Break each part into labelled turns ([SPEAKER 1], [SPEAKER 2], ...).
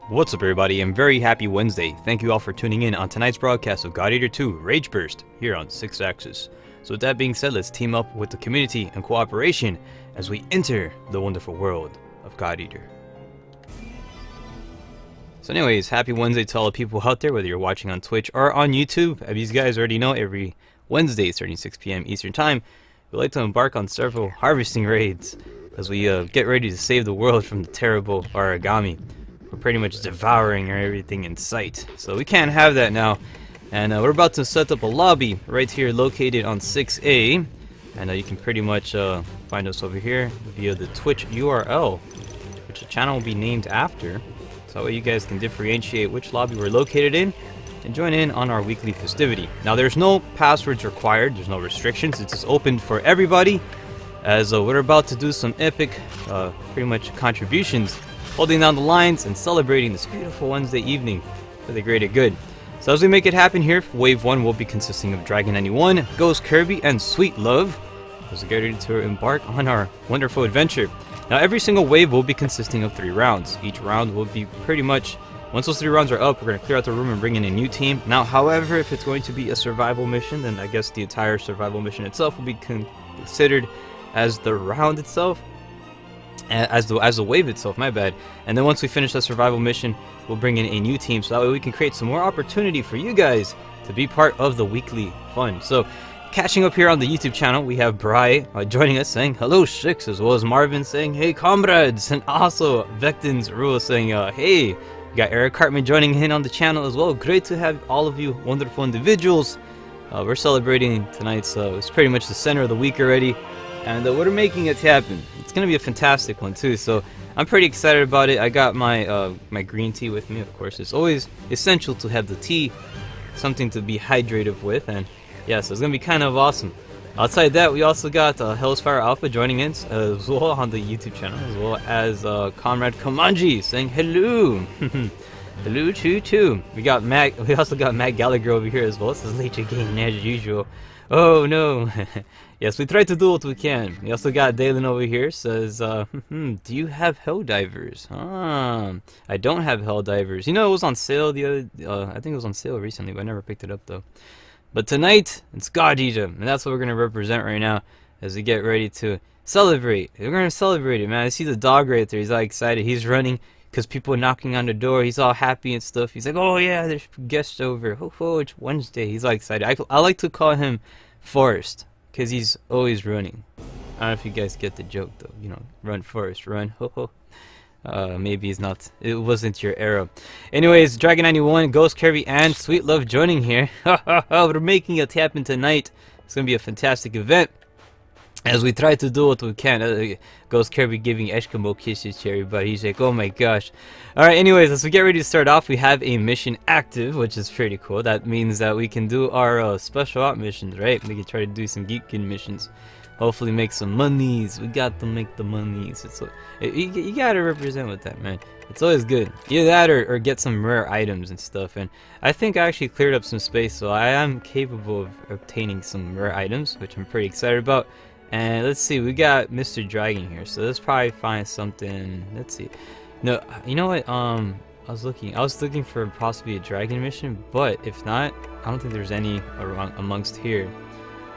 [SPEAKER 1] What's up everybody, and very happy Wednesday. Thank you all for tuning in on tonight's broadcast of God Eater 2 Rage Burst here on 6 Axis. So with that being said, let's team up with the community and cooperation as we enter the wonderful world of God Eater. So anyways, happy Wednesday to all the people out there, whether you're watching on Twitch or on YouTube. As you guys already know, every Wednesday starting 6 p.m. Eastern Time, we like to embark on several harvesting raids as we get ready to save the world from the terrible origami. We're pretty much devouring everything in sight, so we can't have that now. And we're about to set up a lobby right here located on 6A, and you can pretty much find us over here via the Twitch URL, which the channel will be named after, so that way you guys can differentiate which lobby we're located in and join in on our weekly festivity. Now there's no passwords required, there's no restrictions, it's just open for everybody, as we're about to do some epic pretty much contributions, holding down the lines and celebrating this beautiful Wednesday evening for the greater good. So as we make it happen here, Wave 1 will be consisting of Dragon 91, Ghost Kirby, and Sweet Love, as we get ready to embark on our wonderful adventure. Now every single wave will be consisting of 3 rounds. Each round will be pretty much, once those 3 rounds are up, we're going to clear out the room and bring in a new team. Now however, if it's going to be a survival mission, then I guess the entire survival mission itself will be considered as the round itself. As the wave itself, my bad. And then once we finish the survival mission, we'll bring in a new team, so that way we can create some more opportunity for you guys to be part of the weekly fun. So catching up here on the YouTube channel, we have Bri joining us saying hello Shix, as well as Marvin saying hey comrades, and also Vectin's Rule saying hey. We got Eric Cartman joining in on the channel as well. Great to have all of you wonderful individuals. We're celebrating tonight's it's pretty much the center of the week already, and we're making it happen. It's gonna be a fantastic one too, so I'm pretty excited about it. I got my my green tea with me, of course. It's always essential to have the tea, something to be hydrated with, and yeah, so it's gonna be kind of awesome. Outside that, we also got Hellsfire Alpha joining in as well on the YouTube channel, as well as Comrade Komanji saying hello. Hello too. We got Matt. We also got Matt Gallagher over here as well. This is late again as usual. Oh no. Yes, we try to do what we can. We also got Dalen over here, says, do you have Helldivers? I don't have Helldivers. You know, it was on sale the other, I think it was on sale recently, but I never picked it up though. But tonight, it's God Eater, and that's what we're going to represent right now as we get ready to celebrate. We're going to celebrate it, man. I see the dog right there. He's all excited. He's running because people are knocking on the door. He's all happy and stuff. He's like, oh yeah, there's guests over. Oh, it's Wednesday. He's all excited. I like to call him Forrest, because he's always running. I don't know if you guys get the joke though, you know, run Forrest, run, ho ho. Maybe it's not, it wasn't your era. Anyways, Dragon 91, Ghost Kirby, and Sweet Love joining here. We're making it happen tonight. It's gonna be a fantastic event as we try to do what we can. Ghost Kirby giving Eskimo kisses to everybody. He's like, oh my gosh. Alright, anyways, as we get ready to start off, we have a mission active, which is pretty cool. That means that we can do our special op missions, right? We can try to do some Geekkin missions. Hopefully make some monies. We got to make the monies. It's you gotta represent with that, man. It's always good. Either that or get some rare items and stuff. And I think I actually cleared up some space, so I am capable of obtaining some rare items, which I'm pretty excited about. And let's see, we got Mr. Dragon here, so let's probably find something. Let's see. No, you know what? I was looking for possibly a dragon mission, but if not, I don't think there's any around amongst here.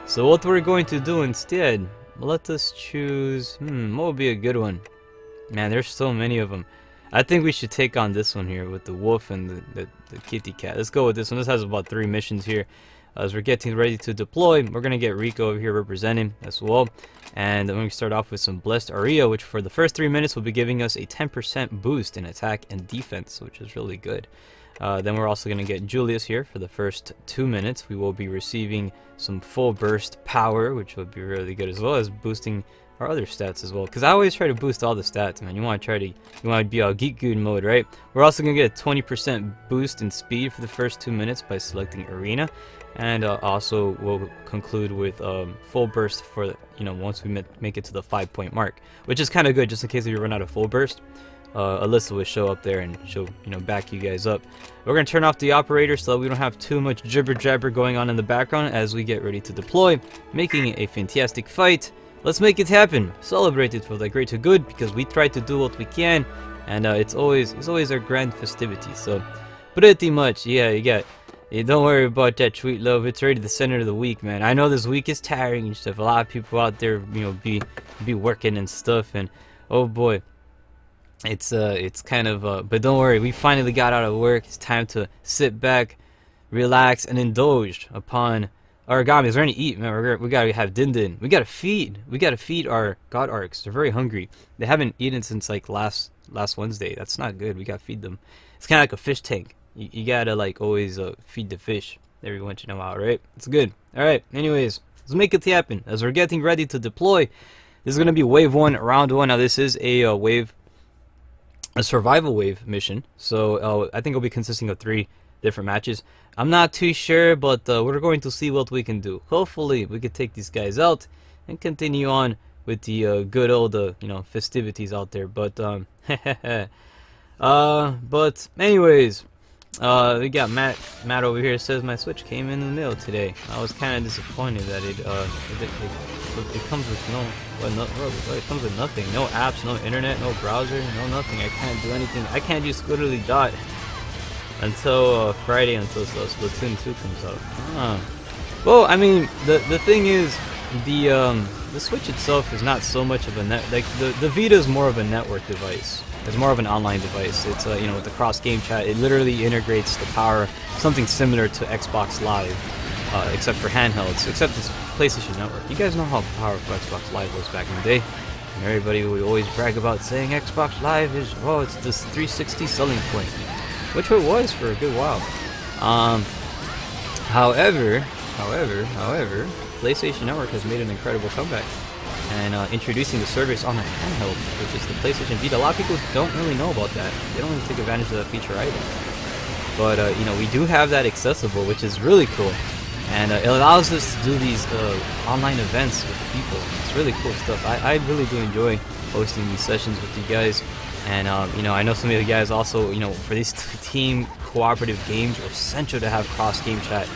[SPEAKER 1] So what we're going to do instead, let us choose, what would be a good one? Man, there's so many of them. I think we should take on this one here with the wolf and the kitty cat. Let's go with this one. This has about 3 missions here. As we're getting ready to deploy, we're going to get Rico over here representing as well. And then we're going to start off with some Blessed Aria, which for the first 3 minutes will be giving us a 10% boost in attack and defense, which is really good. Then we're also going to get Julius here for the first 2 minutes. We will be receiving some full burst power, which would be really good, as well as boosting our other stats as well. Because I always try to boost all the stats, man. You want to be all geek good mode, right? We're also going to get a 20% boost in speed for the first 2 minutes by selecting Arena. And also we'll conclude with full burst for, you know, once we make it to the 5-point mark, which is kind of good just in case if you run out of full burst. Alyssa will show up there and she'll, you know, back you guys up. We're going to turn off the operator so that we don't have too much jibber jabber going on in the background as we get ready to deploy, making it a fantastic fight. Let's make it happen. Celebrate it for the greater good, because we try to do what we can, and it's always our grand festivity. So pretty much, yeah, don't worry about that, Tweet Love. It's already the center of the week, man. I know this week is tiring and stuff. A lot of people out there, you know, be working and stuff, and oh boy, it's kind of but don't worry, we finally got out of work. It's time to sit back, relax, and indulge upon origami. Is there any eat, man? We gotta have din. We gotta feed our god arcs. They're very hungry. They haven't eaten since like last Wednesday. That's not good. We gotta feed them. It's kind of like a fish tank. You gotta like always feed the fish every once in a while, right? It's good. All right. Anyways, let's make it happen as we're getting ready to deploy. This is gonna be wave 1, round 1. Now this is a survival wave mission, so I think it'll be consisting of 3 different matches. I'm not too sure, but we're going to see what we can do. Hopefully we can take these guys out and continue on with the good old you know, festivities out there. But but anyways, we got Matt over here. Says my Switch came in the mail today. I was kind of disappointed that it comes with it comes with nothing. No apps, no internet, no browser, no nothing. I can't do anything. I can't use Squidly Dot until Friday, until Splatoon 2 comes out. Well, I mean, the thing is, the Switch itself is not so much of a the Vita is more of a network device. It's more of an online device. It's you know, with the cross game chat, it literally integrates the power, something similar to Xbox Live, except for handhelds, except it's PlayStation Network. You guys know how powerful Xbox Live was back in the day. And everybody would always brag about saying Xbox Live is, oh, it's this 360 selling point, which it was for a good while. However, PlayStation Network has made an incredible comeback and introducing the service on a handheld, which is the PlayStation Vita. A lot of people don't really know about that. They don't really take advantage of that feature either. But you know, we do have that accessible, which is really cool, and it allows us to do these online events with people. It's really cool stuff. I really do enjoy hosting these sessions with you guys, and you know, I know some of the guys also, you know, for these team cooperative games are essential to have cross game chat,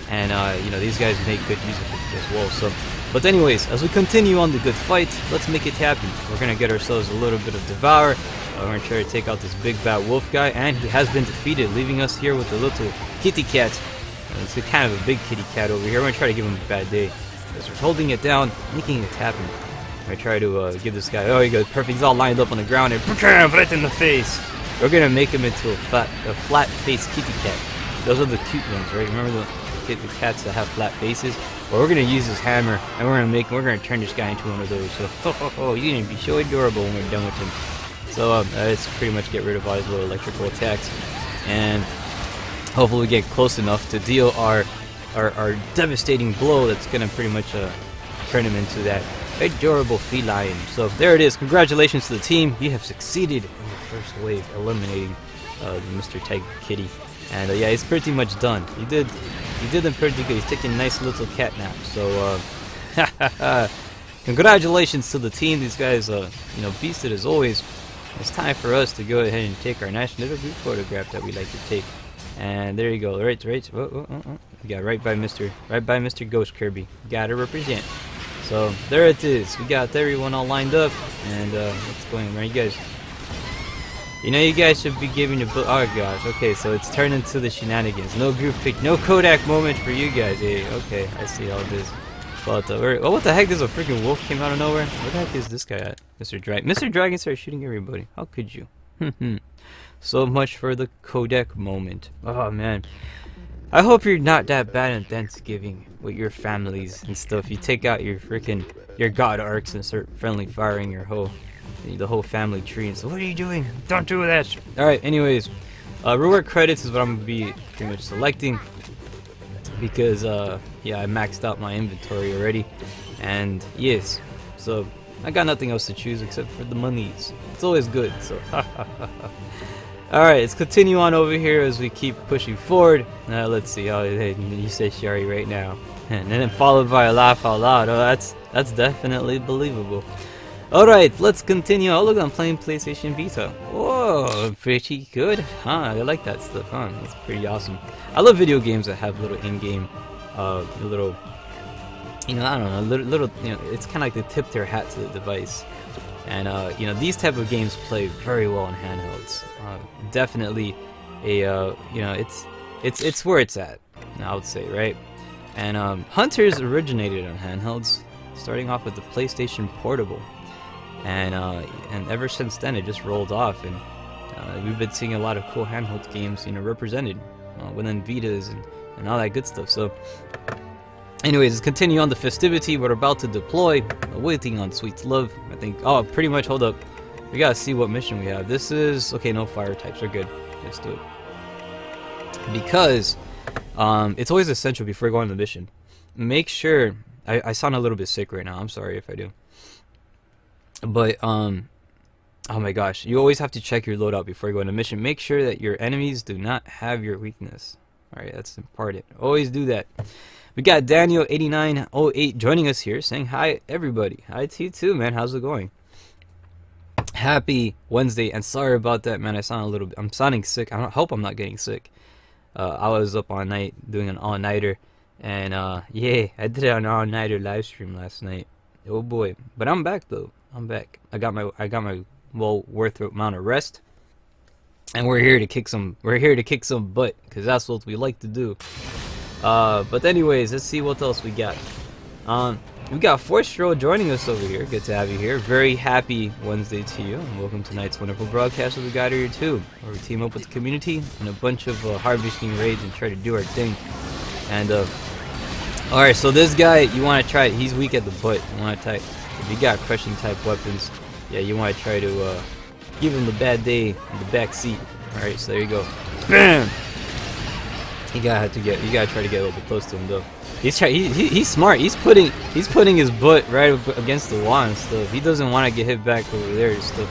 [SPEAKER 1] and you know, these guys make good music as well. So, but anyways, as we continue on the good fight, let's make it happen. We're gonna get ourselves a little bit of Devour. We're gonna try to take out this big bad wolf guy, and he has been defeated, leaving us here with a little kitty cat. It's kind of a big kitty cat over here. We're gonna try to give him a bad day, because we're holding it down, making it happen. I try to give this guy. Oh, he goes perfect. He's all lined up on the ground and right in the face. We're gonna make him into a flat-faced kitty cat. Those are the cute ones, right? Remember the cats that have flat faces? Well, we're gonna use this hammer, and we're gonna turn this guy into one of those. So, you're gonna be so adorable when we're done with him. So, let's pretty much get rid of all his little electrical attacks, and hopefully we get close enough to deal our devastating blow that's gonna pretty much turn him into that adorable feline. So there it is. Congratulations to the team. You have succeeded in the first wave, eliminating Mr. Tiger Kitty. And yeah, it's pretty much done. You did them pretty good. He's taking a nice little cat nap. So congratulations to the team. These guys, you know, beasted as always. It's time for us to go ahead and take our nice little group photograph that we like to take. And there you go. Right. We got right by Mr. Ghost Kirby. Gotta represent. So there it is. We got everyone all lined up, and what's going on, right, you guys? You know, you guys should be giving a oh gosh. Okay, so it's turned into the shenanigans. No group pic, no Kodak moment for you guys. Hey, okay, I see how it is. But oh, what the heck? There's a freaking wolf came out of nowhere. Where the heck is this guy at? Mr. Dragon. Mr. Dragon started shooting everybody. How could you? So much for the Kodak moment. Oh man. I hope you're not that bad on Thanksgiving with your families and stuff. You take out your god arcs and start friendly firing the whole family tree and so what are you doing? Don't do that. Alright, anyways. Reward credits is what I'm gonna be pretty much selecting, because yeah, I maxed out my inventory already. And yes, so I got nothing else to choose except for the monies. It's always good, so alright, let's continue on over here as we keep pushing forward. Let's see. Oh, hey, you say Shari right now. And then followed by a laugh out loud. Oh, that's definitely believable. Alright, let's continue. Oh, look, I'm playing PlayStation Vita. Whoa, pretty good. Huh, I like that stuff, huh? That's pretty awesome. I love video games that have little in-game, little, you know, I don't know, little, you know, it's kind of like they tip their hat to the device. And you know, these type of games play very well in handhelds. Definitely a you know, it's where it's at, I would say, right? And Hunters originated on handhelds, starting off with the PlayStation Portable, and ever since then it just rolled off, and we've been seeing a lot of cool handheld games, you know, represented within Vitas and all that good stuff. So anyways, let's continue on the festivity. We're about to deploy, waiting on Sweet's love. I think, oh, pretty much, hold up, we gotta see what mission we have. This is, okay, no fire types, we're good, let's do it. Because it's always essential before going to the mission. Make sure, I sound a little bit sick right now, I'm sorry if I do. But, oh my gosh, you always have to check your loadout before you go on a mission. Make sure that your enemies do not have your weakness. Alright, that's important. Always do that. We got Daniel8908 joining us here, saying hi everybody. Hi to you too, man. How's it going? Happy Wednesday, and sorry about that, man. I sound a little bit, I'm sounding sick. I hope I'm not getting sick. I was up all night doing an all-nighter, and yeah, I did an all-nighter live stream last night. Oh boy, but I'm back though. I'm back. I got my well worth amount of rest, and we're here to kick some butt, because that's what we like to do. But anyways, let's see what else we got. We got Forstro joining us over here. Good to have you here. Very happy Wednesday to you, and welcome to tonight's wonderful broadcast of the Guide here too, where we team up with the community and a bunch of harvesting raids and try to do our thing. And alright, so this guy, you want to try, he's weak at the butt. You want to type, if you got crushing type weapons, yeah, you want to try to give him the bad day in the back seat. Alright, so there you go. Bam! You gotta try to get a little bit close to him though. He's smart. He's putting his butt right up against the wall and stuff. He doesn't want to get hit back over there and stuff.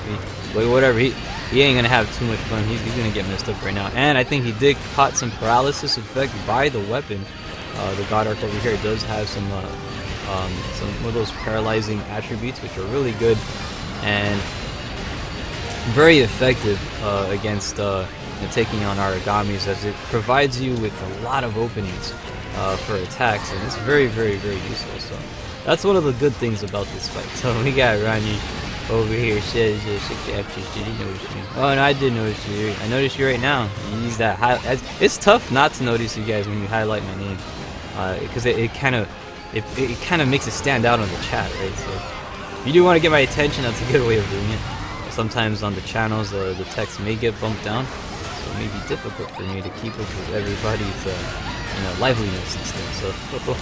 [SPEAKER 1] But whatever. He ain't gonna have too much fun. He's gonna get messed up right now. And I think he did caught some paralysis effect by the weapon. The God Arc over here does have some of those paralyzing attributes, which are really good and very effective against taking on Origamis, as it provides you with a lot of openings for attacks, and it's very, very, very useful. So that's one of the good things about this fight. So we got Ronnie over here. Did he notice me? Oh, and I did notice you. I noticed you right now. You use that it's tough not to notice you guys when you highlight my name, because it kind of makes it stand out on the chat, right? So if you do want to get my attention, that's a good way of doing it. Sometimes on the channels, the text may get bumped down, so it may be difficult for me to keep up with everybody's liveliness and stuff. So,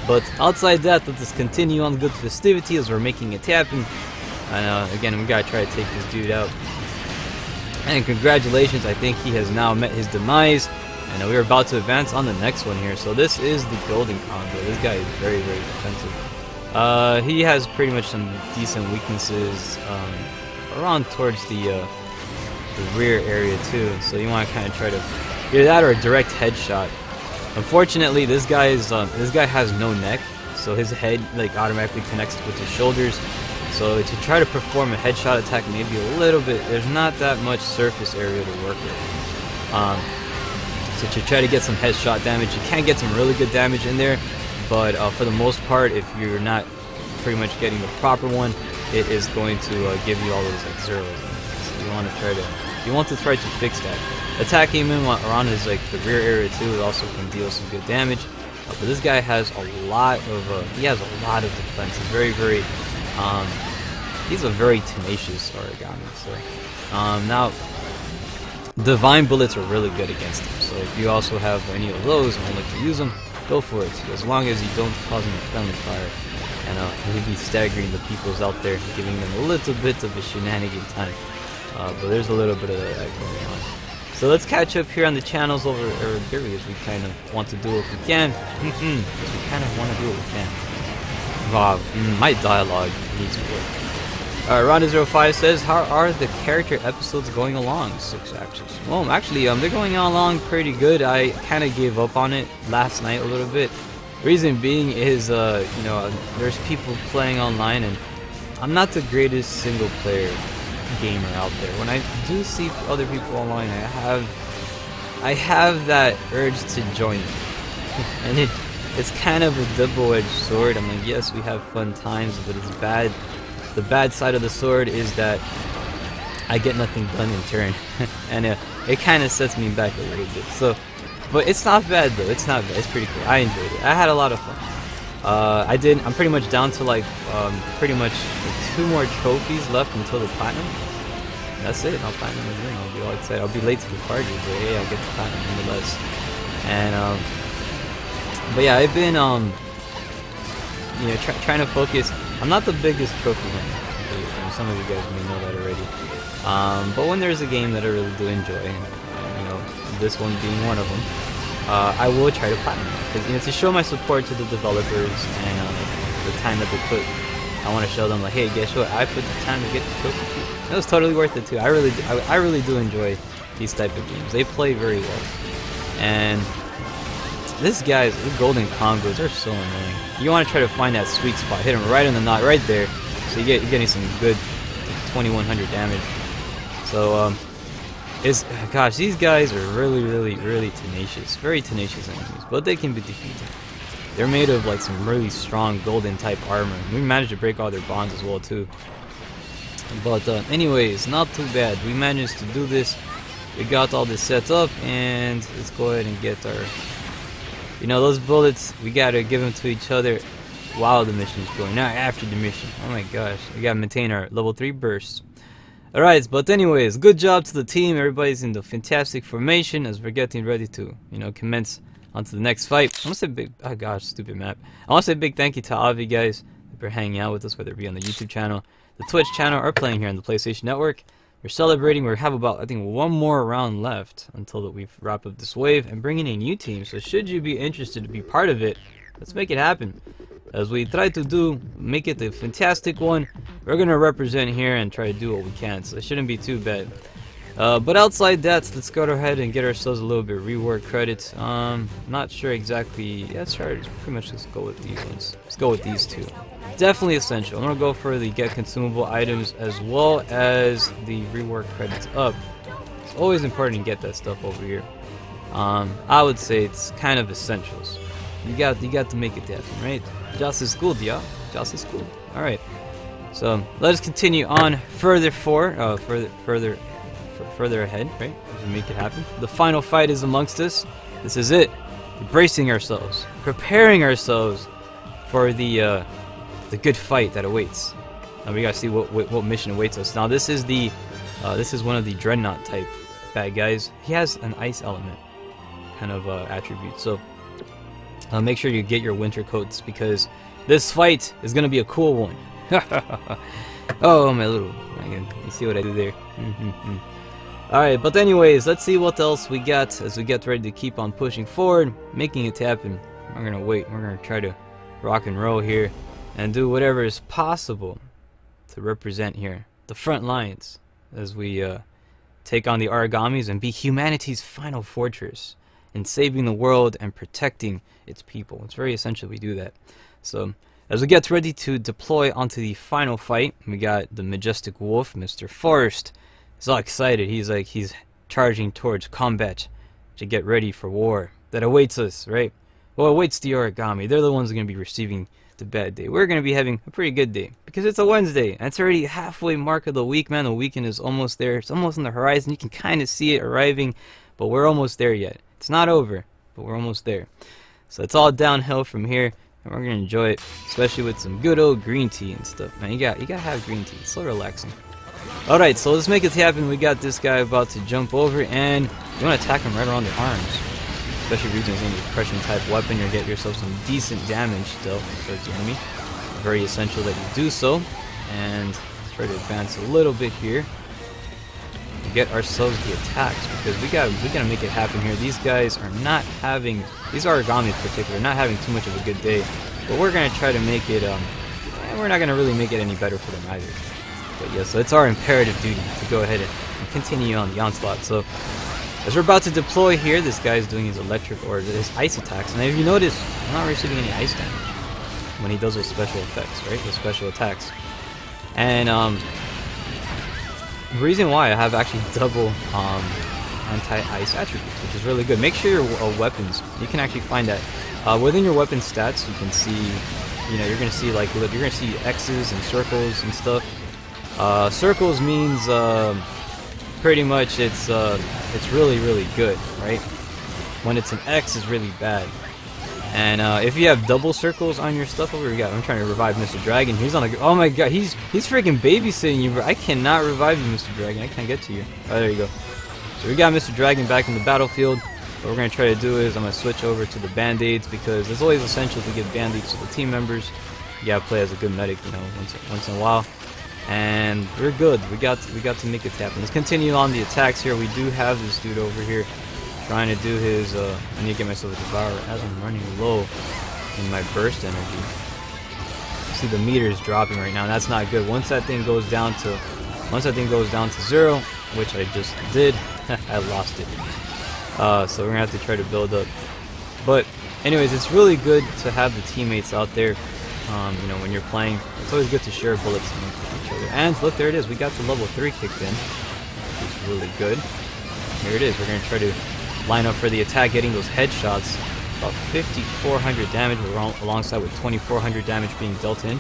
[SPEAKER 1] but outside that, let's continue on good festivity as we're making it happen. And again, we gotta try to take this dude out. And congratulations, I think he has now met his demise, and we're about to advance on the next one here. So this is the Golden Congo. This guy is very, very defensive. He has pretty much some decent weaknesses around towards the rear area too, so you want to kind of try to either that or a direct headshot. Unfortunately, this guy has no neck, so his head like automatically connects with his shoulders. So to try to perform a headshot attack, maybe a little bit, there's not that much surface area to work with. So to try to get some headshot damage, you can get some really good damage in there, but for the most part, if you're not pretty much getting the proper one, it is going to give you all those like zeros. So you want to try to fix that. Attacking him around his like the rear area too, it also can deal some good damage. But this guy has a lot of defense. He's very, very he's a very tenacious Origami. So now divine bullets are really good against him. So if you also have any of those and would like to use them, go for it. As long as you don't cause them friendly fire. And we'll be staggering the peoples out there, giving them a little bit of a shenanigan time. But there's a little bit of that going on. So let's catch up here on the channels over here, because we kind of want to do what we can. Because we kind of want to do what we can. Wow, my dialogue needs work. Ronda05 says, how are the character episodes going along? 6 axis. Well, actually, they're going along pretty good. I kind of gave up on it last night a little bit. Reason being is, there's people playing online, and I'm not the greatest single player gamer out there. When I do see other people online, I have that urge to join them. And it's kind of a double-edged sword. I mean, yes, we have fun times, but it's bad. The bad side of the sword is that I get nothing done in turn, and it kind of sets me back a little bit. So, but it's not bad though. It's not bad. It's pretty cool. I enjoyed it. I had a lot of fun. I'm pretty much down to like pretty much 2 more trophies left until the platinum. That's it. I'll platinum again. I'll be all excited. I'll be late to the party, but hey, I'll get the platinum nonetheless. And but yeah, I've been you know, trying to focus. I'm not the biggest trophy hunter. Some of you guys may know that already. But when there's a game that I really do enjoy, and you know, this one being one of them, I will try to platinum it, because you know, to show my support to the developers and the time that they put. I want to show them like, hey, guess what? I put the time to get the trophy too. That was totally worth it too. I really do enjoy these type of games. They play very well, and this guy's the golden combos are so annoying. You want to try to find that sweet spot, hit him right in the knot, right there, so you're getting some good 2100 damage. So gosh, these guys are really tenacious, very tenacious enemies, but they can be defeated. They're made of like some really strong golden type armor. We managed to break all their bonds as well too. But anyways, not too bad. We managed to do this. We got all this set up, and let's go ahead and get our, you know, those bullets. We gotta give them to each other while the mission is going, not after the mission. Oh my gosh, we gotta maintain our level 3 bursts. Alright, but anyways, good job to the team. Everybody's in the fantastic formation as we're getting ready to, you know, commence onto the next fight. I want to say big, oh gosh, stupid map. I want to say big thank you to all of you guys for hanging out with us, whether it be on the YouTube channel, the Twitch channel, or playing here on the PlayStation Network. We're celebrating. We have about, I think, 1 more round left until that we've wrapped up this wave and bringing in new teams. So should you be interested to be part of it, let's make it happen. As we try to do, make it a fantastic one. We're gonna represent here and try to do what we can. So it shouldn't be too bad. But outside that, let's go ahead and get ourselves a little bit of reward credits. Not sure exactly. Yeah, let's try to pretty much just go with these ones. Let's go with these 2. Definitely essential. I'm gonna go for the get consumable items as well as the reward credits up. It's always important to get that stuff over here. I would say it's kind of essentials. You got to make it happen, right? Just is good, yeah. Just is good. All right. So let us continue on further ahead, right? To make it happen. The final fight is amongst us. This is it. We're bracing ourselves, preparing ourselves for the good fight that awaits. Now we gotta see what mission awaits us. Now this is one of the dreadnought type bad guys. He has an ice element kind of attribute. So make sure you get your winter coats, because this fight is gonna be a cool one. Oh my little, you see what I do there? Alright, but anyways, let's see what else we got as we get ready to keep on pushing forward, making it happen. We're gonna wait. We're gonna try to rock and roll here and do whatever is possible to represent here the front lines as we take on the Origamis and be humanity's final fortress in saving the world and protecting its people. It's very essential we do that. So as we get ready to deploy onto the final fight, we got the majestic wolf, Mr. Forrest. He's all excited. He's charging towards combat to get ready for war that awaits us, right? Well, awaits the Origami. They're the ones going to be receiving the bad day. We're going to be having a pretty good day because it's a Wednesday and it's already halfway mark of the week, man. The weekend is almost there. It's almost on the horizon. You can kind of see it arriving, but we're almost there yet. It's not over, but we're almost there. So it's all downhill from here, and we're going to enjoy it, especially with some good old green tea and stuff. Man, you got to have green tea. It's so relaxing. Alright, so let's make it happen. We got this guy about to jump over, and you want to attack him right around the arms. Especially if you're using a crushing type weapon, you'll get yourself some decent damage still towards the enemy. Very essential that you do so. And let's try to advance a little bit here to get ourselves the attacks, because we gotta make it happen here. These guys are not having, these Origami in particular, not having too much of a good day. But we're gonna try to make it, we're not gonna really make it any better for them either. But yeah, so it's our imperative duty to go ahead and continue on the onslaught. So as we're about to deploy here, this guy is doing his electric or his ice attacks. And if you notice, I'm not receiving any ice damage when he does those special effects, right? Those special attacks. And the reason why I have actually double anti-ice attributes, which is really good. Make sure your weapons, you can actually find that within your weapon stats. You can see you know, you're gonna see like you're gonna see X's and circles and stuff. Circles means pretty much it's really good, right? When it's an X, is really bad. And if you have double circles on your stuff over here, I'm trying to revive Mr. Dragon. He's on a, oh my god, he's freaking babysitting you, bro. I cannot revive you, Mr. Dragon. I can't get to you. Oh, there you go. So we got Mr. Dragon back in the battlefield. What we're gonna try to do is I'm gonna switch over to the band-aids, because it's always essential to give band-aids to the team members. You gotta play as a good medic, you know, once in a while. And we're good. We got to make it happen. Let's continue on the attacks here. We do have this dude over here trying to do his, I need to get myself a devourer as I'm running low in my burst energy. See, the meter is dropping right now, and that's not good. Once that thing goes down to 0, which I just did, I lost it. So we're gonna have to try to build up. But anyways, it's really good to have the teammates out there. You know, when you're playing, it's always good to share bullets with each other. And look, there it is. We got the level 3 kicked in, which is really good. Here it is. We're gonna try to line up for the attack, getting those headshots. About 5,400 damage alongside with 2,400 damage being dealt in.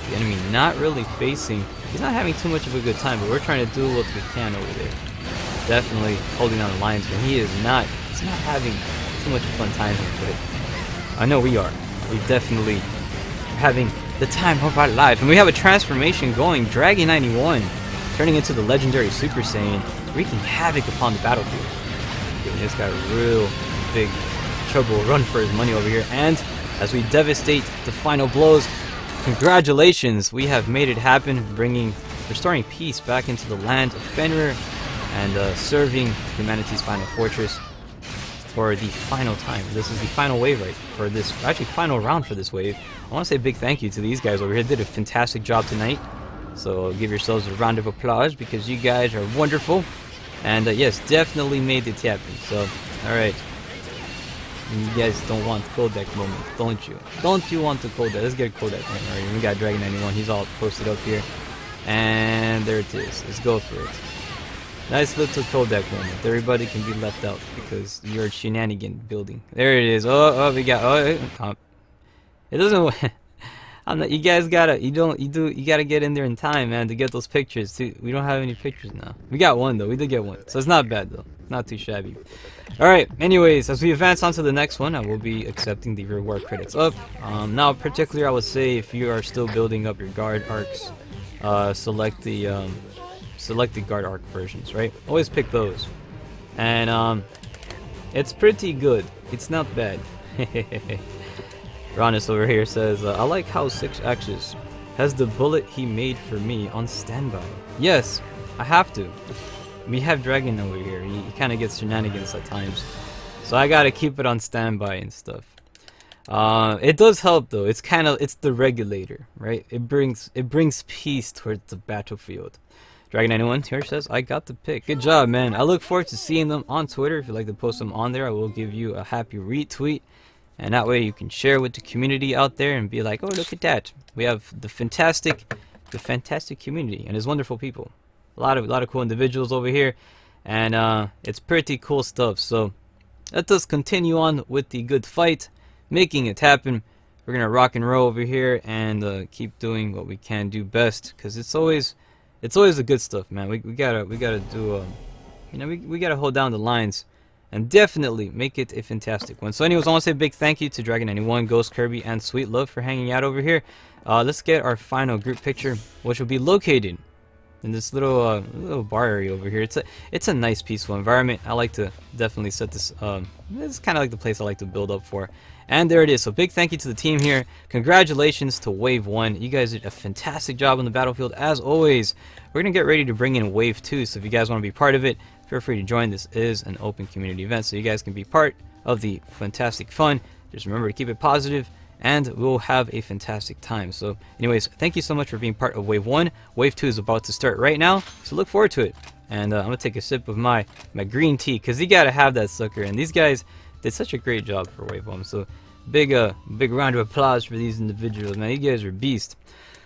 [SPEAKER 1] The enemy not really facing, he's not having too much of a good time, but we're trying to do what we can over there. Definitely holding on the lines, but he's not having too much of a fun time here, but I know we are. We definitely are having the time of our life. And we have a transformation going, Dragon 91 turning into the legendary Super Saiyan, wreaking havoc upon the battlefield. Giving this guy real big trouble, run for his money over here. And as we devastate the final blows, congratulations, we have made it happen, restoring peace back into the land of Fenrir, and serving humanity's final fortress for the final time. This is the final wave, right? For this, actually, final round for this wave. I want to say a big thank you to these guys over here. They did a fantastic job tonight. So give yourselves a round of applause, because you guys are wonderful. And yes, definitely made it happen. So, alright. You guys don't want Kodak moment, don't you? Don't you want the Kodak? Let's get a Kodak moment. Alright, we got Dragon 91. He's all posted up here. And there it is. Let's go for it. Nice little Kodak moment. Everybody can be left out because you're a shenanigan building. There it is. Oh, we got. It doesn't. I'm not. You guys gotta. You gotta get in there in time, man, to get those pictures. Too. We don't have any pictures now. We got one though. We did get one, so it's not bad though. Not too shabby. All right. Anyways, as we advance on to the next one, I will be accepting the reward credits up. Now, particularly, I would say if you are still building up your guard arcs, select the guard arc versions, right? Always pick those. And it's pretty good. It's not bad. Ronis over here says, I like how 6Axis has the bullet he made for me on standby. Yes, I have to. We have Dragon over here. He kind of gets shenanigans at times, so I gotta keep it on standby and stuff. It does help though. It's the regulator, right? It brings peace towards the battlefield. Dragon 91 here says, I got the pick. Good job, man. I look forward to seeing them on Twitter. If you'd like to post them on there, I will give you a happy retweet. And that way you can share with the community out there and be like, oh, look at that. We have the fantastic community, and it's wonderful people. A lot of cool individuals over here. And it's pretty cool stuff. So let us continue on with the good fight, making it happen. We're going to rock and roll over here and keep doing what we can do best, because it's always the good stuff, man. We gotta do, you know, we gotta hold down the lines and definitely make it a fantastic one. So anyways, I want to say a big thank you to Dragon 91, Ghost Kirby, and Sweet Love for hanging out over here. Let's get our final group picture, which will be located in this little bar area over here. It's a nice, peaceful environment. I like to definitely set this. It's kind of like the place I like to build up for. And there it is. So big thank you to the team here. Congratulations to Wave 1. You guys did a fantastic job on the battlefield as always. We're going to get ready to bring in Wave 2. So if you guys want to be part of it, feel free to join. This is an open community event, so you guys can be part of the fantastic fun. Just remember to keep it positive, and we'll have a fantastic time. So anyways, thank you so much for being part of Wave 1. Wave 2 is about to start right now, so look forward to it. And I'm going to take a sip of my green tea, because you got to have that sucker. And these guys did such a great job for Wave 1. So big round of applause for these individuals, man. You guys are beasts.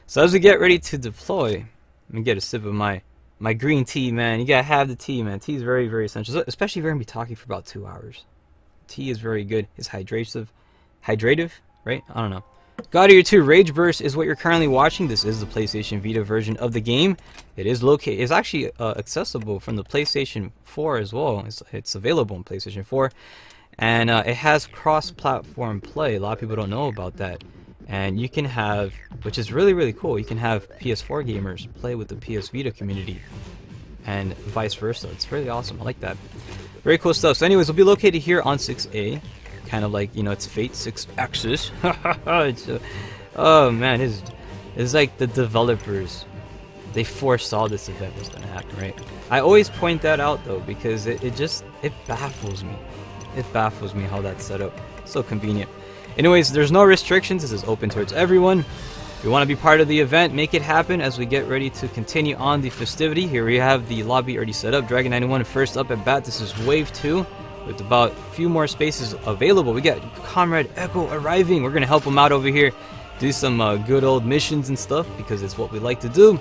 [SPEAKER 1] So as we get ready to deploy, let me get a sip of my green tea, man. You got to have the tea, man. Tea is very, very essential, especially if you're going to be talking for about 2 hours. Tea is very good. It's hydrative, right? I don't know. God Eater 2 Rage Burst is what you're currently watching. This is the PlayStation Vita version of the game. It is located. It's actually accessible from the PlayStation 4 as well. It's available on PlayStation 4, and it has cross-platform play. A lot of people don't know about that, and you can have, which is really cool. You can have PS4 gamers play with the PS Vita community, and vice versa. It's really awesome. I like that. Very cool stuff. So, anyways, we'll be located here on 6A. Kind of like, you know, it's Fate 6 Axis. Oh man, it's like the developers, they foresaw this event was gonna happen, right? I always point that out though, because it baffles me. It baffles me how that's set up. So convenient. Anyways, there's no restrictions. This is open towards everyone. If you want to be part of the event, make it happen as we get ready to continue on the festivity. Here we have the lobby already set up. Dragon 91 first up at bat. This is wave 2. With about a few more spaces available. We got Comrade Echo arriving. We're going to help him out over here. Do some good old missions and stuff, because it's what we like to do.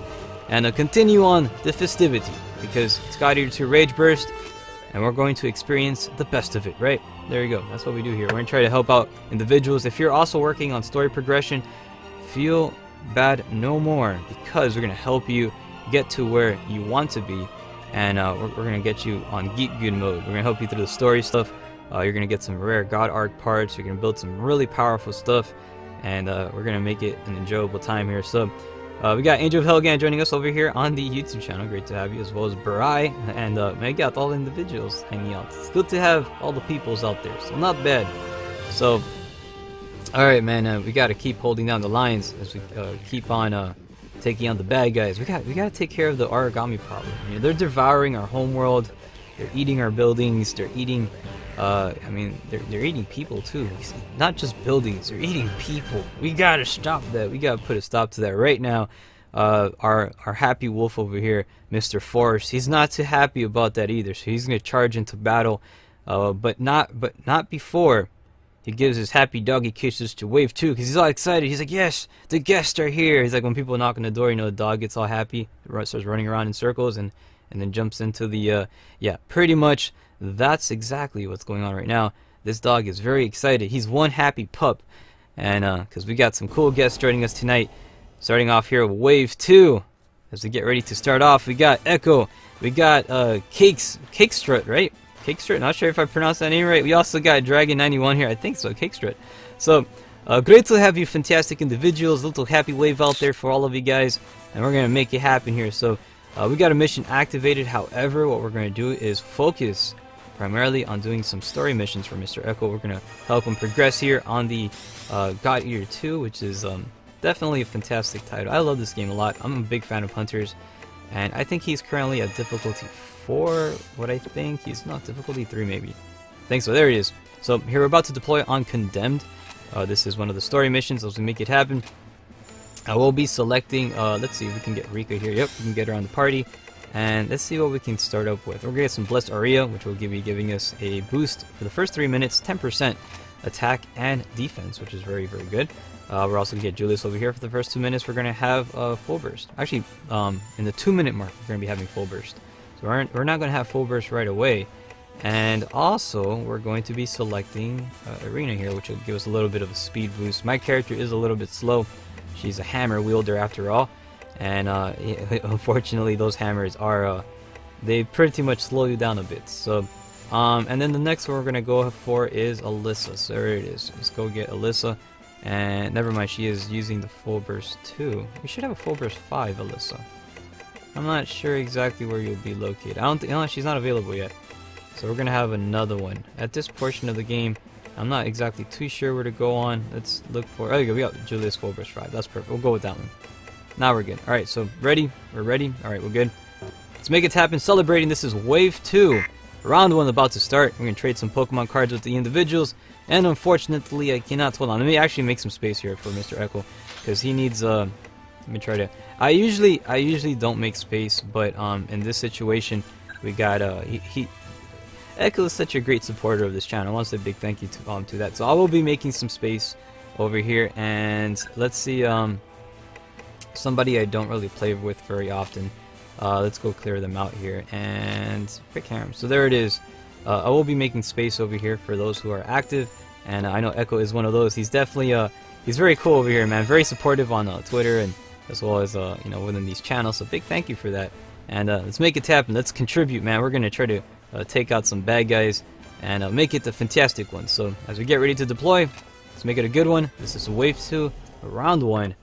[SPEAKER 1] And continue on the festivity, because it's God Eater 2 Rage Burst. And we're going to experience the best of it, right? There you go. That's what we do here. We're going to try to help out individuals. If you're also working on story progression, feel bad no more, because we're going to help you get to where you want to be. And we're going to get you on Geek Good mode. We're going to help you through the story stuff. You're going to get some rare God Arc parts. You're going to build some really powerful stuff. And we're going to make it an enjoyable time here. So we got Angel of Helghan joining us over here on the YouTube channel. Great to have you, as well as Barai. And we got all the individuals hanging out. It's good to have all the peoples out there. So not bad. So, alright man, we got to keep holding down the lines as we keep on... taking on the bad guys. We got to take care of the origami problem. You know, they're devouring our homeworld. They're eating our buildings. They're eating. I mean, they're eating people too. Not just buildings. They're eating people. We gotta stop that. We gotta put a stop to that right now. Our happy wolf over here, Mr. Force. He's not too happy about that either. So he's gonna charge into battle, but not before he gives his happy doggy kisses to wave 2, because he's all excited. He's like, yes, the guests are here. He's like, when people knock on the door, you know, the dog gets all happy, starts running around in circles, and then jumps into the, yeah, pretty much that's exactly what's going on right now. This dog is very excited. He's one happy pup. And, because we got some cool guests joining us tonight. Starting off here with wave 2. As we get ready to start off, we got Echo. We got, Cakestrut, right? Cakestrut, not sure if I pronounced that name right. We also got Dragon 91 here, I think so, Cakestrut. So, great to have you fantastic individuals, little happy wave out there for all of you guys, and we're going to make it happen here. So, we got a mission activated. However, what we're going to do is focus primarily on doing some story missions for Mr. Echo. We're going to help him progress here on the God Eater 2, which is definitely a fantastic title. I love this game a lot. I'm a big fan of Hunters, and I think he's currently at difficulty 4, what I think. He's not difficulty 3 maybe. I think so. There he is. So here we're about to deploy on Condemned. This is one of the story missions as we make it happen. I will be selecting, let's see if we can get Rika here. Yep, we can get her on the party. And let's see what we can start up with. We're going to get some Blessed Aria, which will be giving us a boost for the first 3 minutes, 10% attack and defense, which is very good. We're also going to get Julius over here for the first 2 minutes. We're going to have full burst. Actually, in the 2-minute mark, we're going to be having full burst. So we're not going to have full burst right away. And also, we're going to be selecting Arena here, which will give us a little bit of a speed boost. My character is a little bit slow. She's a hammer wielder after all. And unfortunately, those hammers are, they pretty much slow you down a bit. So, and then the next one we're going to go for is Alyssa. So there it is. Let's go get Alyssa. And never mind, she is using the full burst too. We should have a full burst 5, Alyssa. I'm not sure exactly where you'll be located. I don't think, no, she's not available yet. So we're gonna have another one at this portion of the game. I'm not exactly too sure where to go on. Let's look for. Oh, there you go. We got Julius full burst 5. That's perfect. We'll go with that one. Now we're good. All right, so ready? We're ready. All right, we're good. Let's make it happen. Celebrating. This is Wave 2. Round 1 about to start. We're gonna trade some Pokemon cards with the individuals. And unfortunately, I cannot. Hold on. Let me actually make some space here for Mr. Echo, because he needs. Let me try to. I usually don't make space, but in this situation, we got Echo is such a great supporter of this channel. I want to say a big thank you to that. So I will be making some space over here, and let's see somebody I don't really play with very often. Let's go clear them out here and pick Harem. So there it is. I will be making space over here for those who are active, and I know Echo is one of those. He's definitely he's very cool over here, man. Very supportive on Twitter and as well as you know, within these channels. So big thank you for that. And let's make it happen. Let's contribute, man. We're gonna try to take out some bad guys and make it the fantastic one. So as we get ready to deploy, let's make it a good one. This is Wave 2, Round 1,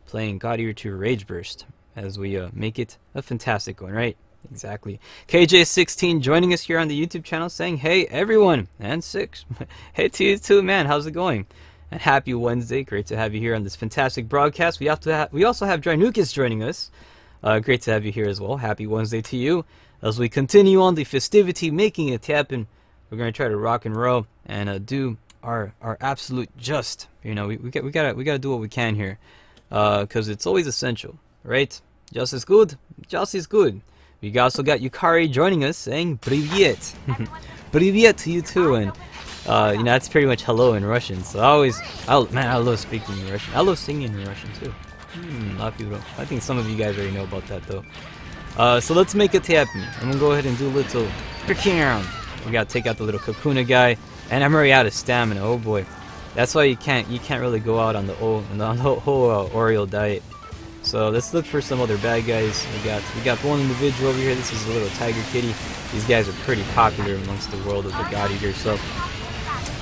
[SPEAKER 1] playing God Eater 2 Rage Burst as we make it a fantastic one, right? Exactly. KJ16 joining us here on the YouTube channel saying, hey everyone, and 6. Hey to you too, man. How's it going? And happy Wednesday. Great to have you here on this fantastic broadcast. We also have Drynukas joining us. Great to have you here as well. Happy Wednesday to you. As we continue on the festivity, making it happen, we're going to try to rock and roll and do our absolute just. You know, we gotta do what we can here, because it's always essential, right? Just is good. Just is good. We also got Yukari joining us saying Privyet. Privyet to you too, and you know, that's pretty much hello in Russian. So I love speaking in Russian. I love singing in Russian too. A lot of people don't. I think some of you guys already know about that though. So let's make it happen. I'm gonna go ahead and do a little we gotta take out the little Kakuna guy, and I'm already out of stamina. Oh boy, that's why you can't really go out on the whole Oreo diet. So let's look for some other bad guys. We got one individual over here. This is a little tiger kitty. These guys are pretty popular amongst the world of the God Eater. So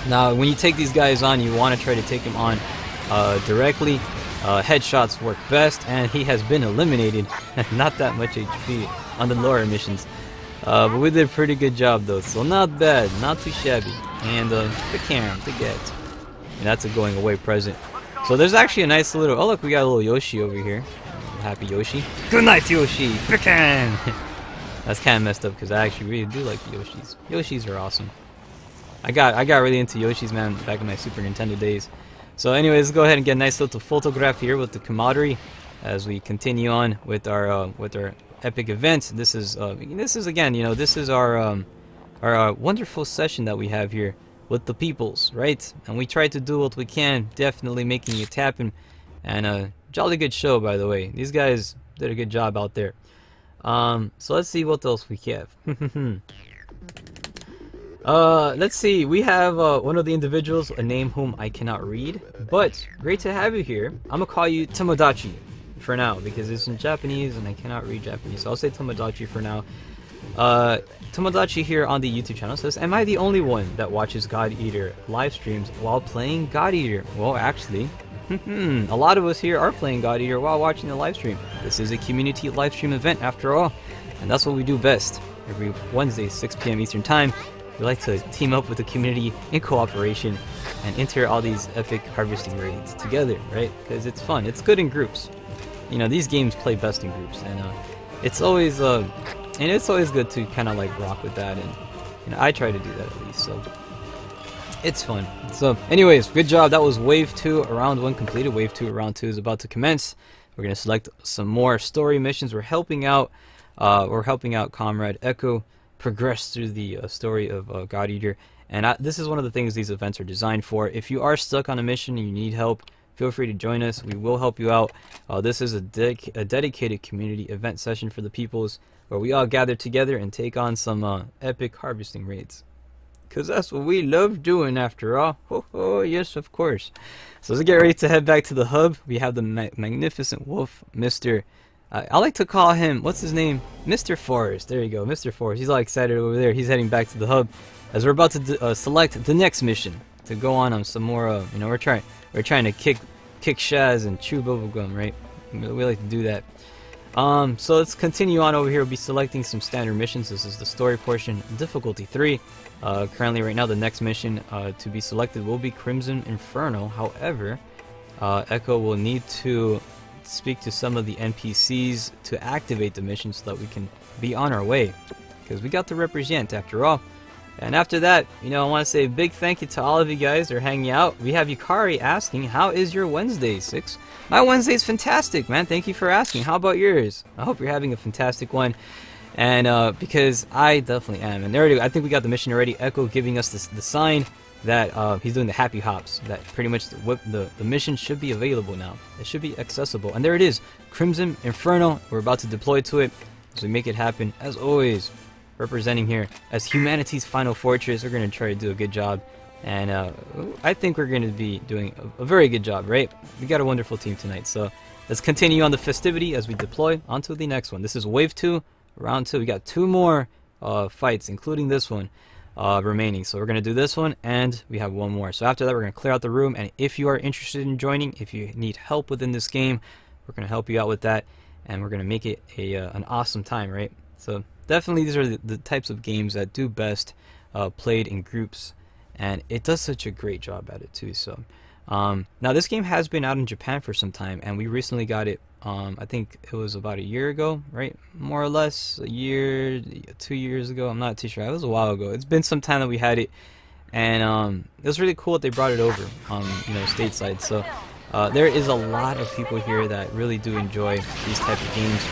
[SPEAKER 1] now when you take these guys on, you want to try to take them on directly. Headshots work best, and he has been eliminated. Not that much HP on the lower missions, but we did a pretty good job though. So not bad, not too shabby. And the cam to get, and that's a going away present. So there's actually a nice little, oh look, we got a little Yoshi over here. Happy Yoshi. Good night, Yoshi. Pecan. That's kind of messed up because I actually really do like the Yoshis. Yoshis are awesome. I got really into Yoshis, man, back in my Super Nintendo days. So anyways, let's go ahead and get a nice little photograph here with the camaraderie as we continue on with our epic event. This is again, you know, this is our wonderful session that we have here with the peoples, right? And we try to do what we can, definitely making it happen. And a jolly good show, by the way. These guys did a good job out there. So let's see what else we have. Let's see. We have one of the individuals, a name whom I cannot read, but great to have you here. I'm gonna call you Tomodachi for now because it's in Japanese and I cannot read Japanese, so I'll say Tomodachi for now. Tomodachi here on the YouTube channel says, am I the only one that watches God Eater live streams while playing God Eater? Well, actually, a lot of us here are playing God Eater while watching the live stream. This is a community live stream event after all, and that's what we do best. Every Wednesday, 6 p.m. Eastern Time, we like to team up with the community in cooperation and enter all these epic harvesting raids together, right? Because it's fun. It's good in groups. You know, these games play best in groups, and it's always good to kind of like rock with that, and you know, I try to do that at least, so it's fun. So anyways, good job. That was Wave 2, Round 1 completed. Wave 2, Round 2 is about to commence. We're going to select some more story missions. We're helping out Comrade Echo progress through the story of God Eater, and this is one of the things these events are designed for. If you are stuck on a mission and you need help, feel free to join us. We will help you out. This is a dedicated community event session for the peoples, where we all gather together and take on some epic harvesting raids. Because that's what we love doing after all. Oh, yes, of course. So let's get ready to head back to the hub. We have the magnificent wolf, Mr. I like to call him, what's his name? Mr. Forrest. There you go, Mr. Forrest. He's all excited over there. He's heading back to the hub as we're about to select the next mission to go on some more, you know, we're trying to kick Shaz and chew bubblegum, right? We like to do that. So let's continue on over here. We'll be selecting some standard missions. This is the story portion, difficulty 3. Currently right now the next mission to be selected will be Crimson Inferno. However, Echo will need to speak to some of the NPCs to activate the mission so that we can be on our way, because we got to represent after all. And after that, you know, I want to say a big thank you to all of you guys that are hanging out. We have Yukari asking, how is your Wednesday, 6? My Wednesday's fantastic, man. Thank you for asking. How about yours? I hope you're having a fantastic one. And because I definitely am. And there we go. I think we got the mission already. Echo giving us the sign that he's doing the happy hops. That pretty much the mission should be available now. It should be accessible. And there it is. Crimson Inferno. We're about to deploy to it as we make it happen. As always, representing here as humanity's final fortress. We're going to try to do a good job And I think we're going to be doing a very good job, right? We got a wonderful team tonight, so let's continue on the festivity as we deploy onto the next one. This is Wave 2, Round 2. We got 2 more fights, including this one, remaining. So we're going to do this one, and we have 1 more. So after that, we're going to clear out the room, and if you are interested in joining, if you need help within this game, we're going to help you out with that, and we're going to make it an awesome time, right? So definitely these are the types of games that do best played in groups, and it does such a great job at it too. So now this game has been out in Japan for some time, and we recently got it, I think it was about a year ago, right? More or less a year, 2 years ago. I'm not too sure. It was a while ago. It's been some time that we had it, and it was really cool that they brought it over, you know, stateside. So there is a lot of people here that really do enjoy these type of games.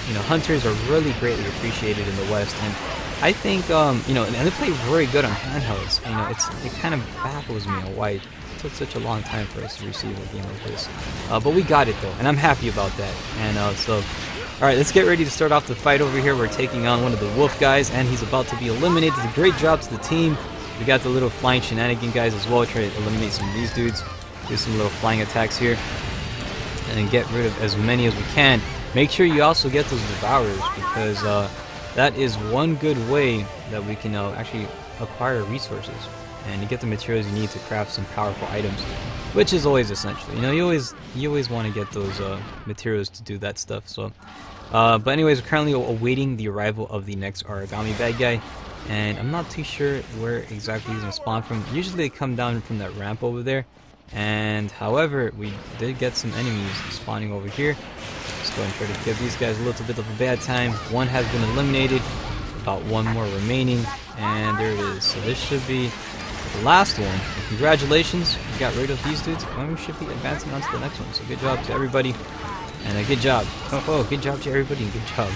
[SPEAKER 1] You know, hunters are really greatly appreciated in the West, and I think you know, and they play very good on handhelds. You know, it kind of baffles me why it took such a long time for us to receive a game like this, but we got it though, and I'm happy about that. And so, all right, let's get ready to start off the fight over here. We're taking on one of the wolf guys, and he's about to be eliminated. It's a great job to the team. We got the little flying shenanigan guys as well. Try to eliminate some of these dudes. Do some little flying attacks here, and get rid of as many as we can. Make sure you also get those devourers, because that is one good way that we can actually acquire resources and to get the materials you need to craft some powerful items, which is always essential. You know, you always want to get those materials to do that stuff. So, but anyways, we're currently awaiting the arrival of the next origami bad guy, and I'm not too sure where exactly he's gonna spawn from. Usually they come down from that ramp over there, and however, we did get some enemies spawning over here. Let's go and try to give these guys a little bit of a bad time. One has been eliminated, about 1 more remaining, and there it is. So this should be the last one. And congratulations, we got rid of these dudes, and we should be advancing on to the next one. So good job to everybody, and a good job. Oh, good job to everybody, and good job.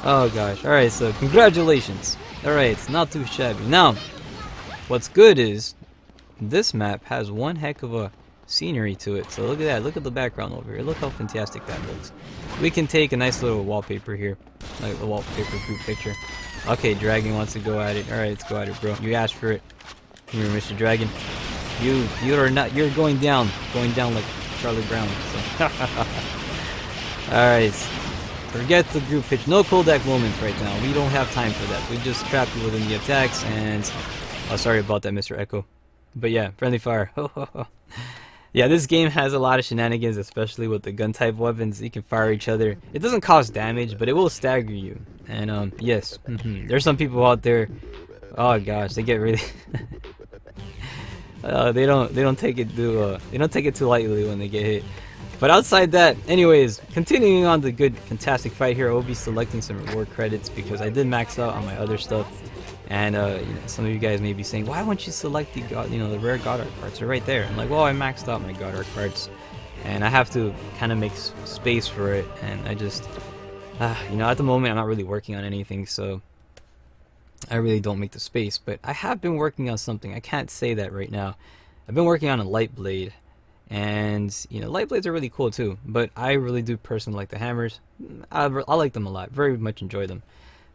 [SPEAKER 1] Oh gosh, alright, so congratulations. Alright, it's not too shabby. Now, what's good is this map has one heck of a scenery to it. So look at that, look at the background over here, look how fantastic that looks. We can take a nice little wallpaper here, like the wallpaper group picture. Okay, Dragon wants to go at it. Alright, let's go at it, bro. You asked for it. Here, Mr. Dragon. You're going down like Charlie Brown. So. Alright, forget the group picture. No cold deck moments right now. We don't have time for that. We just trapped you within the attacks, and sorry about that, Mr. Echo. But yeah, friendly fire. Yeah, this game has a lot of shenanigans, especially with the gun type weapons. You can fire each other. It doesn't cause damage, but it will stagger you. And yes, there's some people out there. Oh gosh, they get really. They don't take it too lightly when they get hit. But outside that, anyways, continuing on the good, fantastic fight here, I will be selecting some reward credits because I did max out on my other stuff. And you know, some of you guys may be saying, why won't you select the the rare God Art cards? They're right there. I'm like, well, I maxed out my God Art cards, and I have to kind of make space for it. And I just, you know, at the moment I'm not really working on anything, so I really don't make the space. But I have been working on something. I can't say that right now. I've been working on a light blade, and you know, light blades are really cool too. But I really do personally like the hammers. I like them a lot. Very much enjoy them.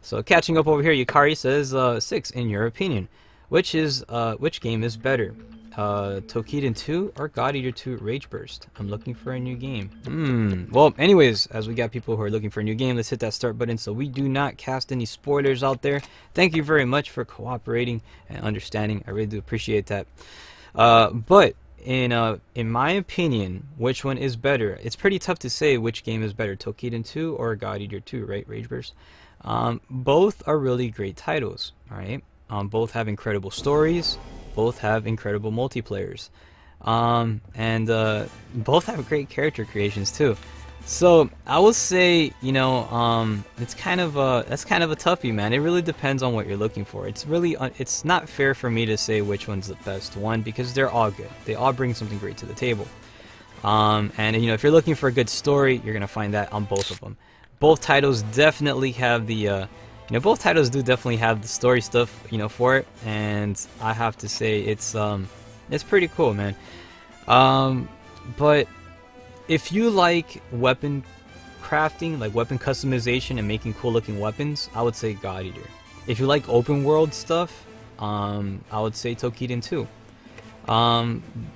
[SPEAKER 1] So catching up over here, Yukari says 6 in your opinion. Which game is better? Tokiden 2 or God Eater 2 Rage Burst? I'm looking for a new game. Well, anyways, as we got people who are looking for a new game, let's hit that start button so we do not cast any spoilers out there. Thank you very much for cooperating and understanding. I really do appreciate that. But in my opinion, which one is better? It's pretty tough to say which game is better, Tokiden 2 or God Eater 2, right? Rage Burst. Both are really great titles, alright? Both have incredible stories, both have incredible multiplayers, and both have great character creations too. So I will say, you know, that's kind of a toughie, man. It really depends on what you're looking for. It's really it's not fair for me to say which one's the best one because they're all good. They all bring something great to the table. And you know, if you're looking for a good story, you're gonna find that on both of them. Both titles definitely have the, you know, both titles do definitely have the story stuff, you know, for it, and I have to say it's pretty cool, man. But if you like weapon crafting, like weapon customization and making cool looking weapons, I would say God Eater. If you like open world stuff, I would say Tokiden 2.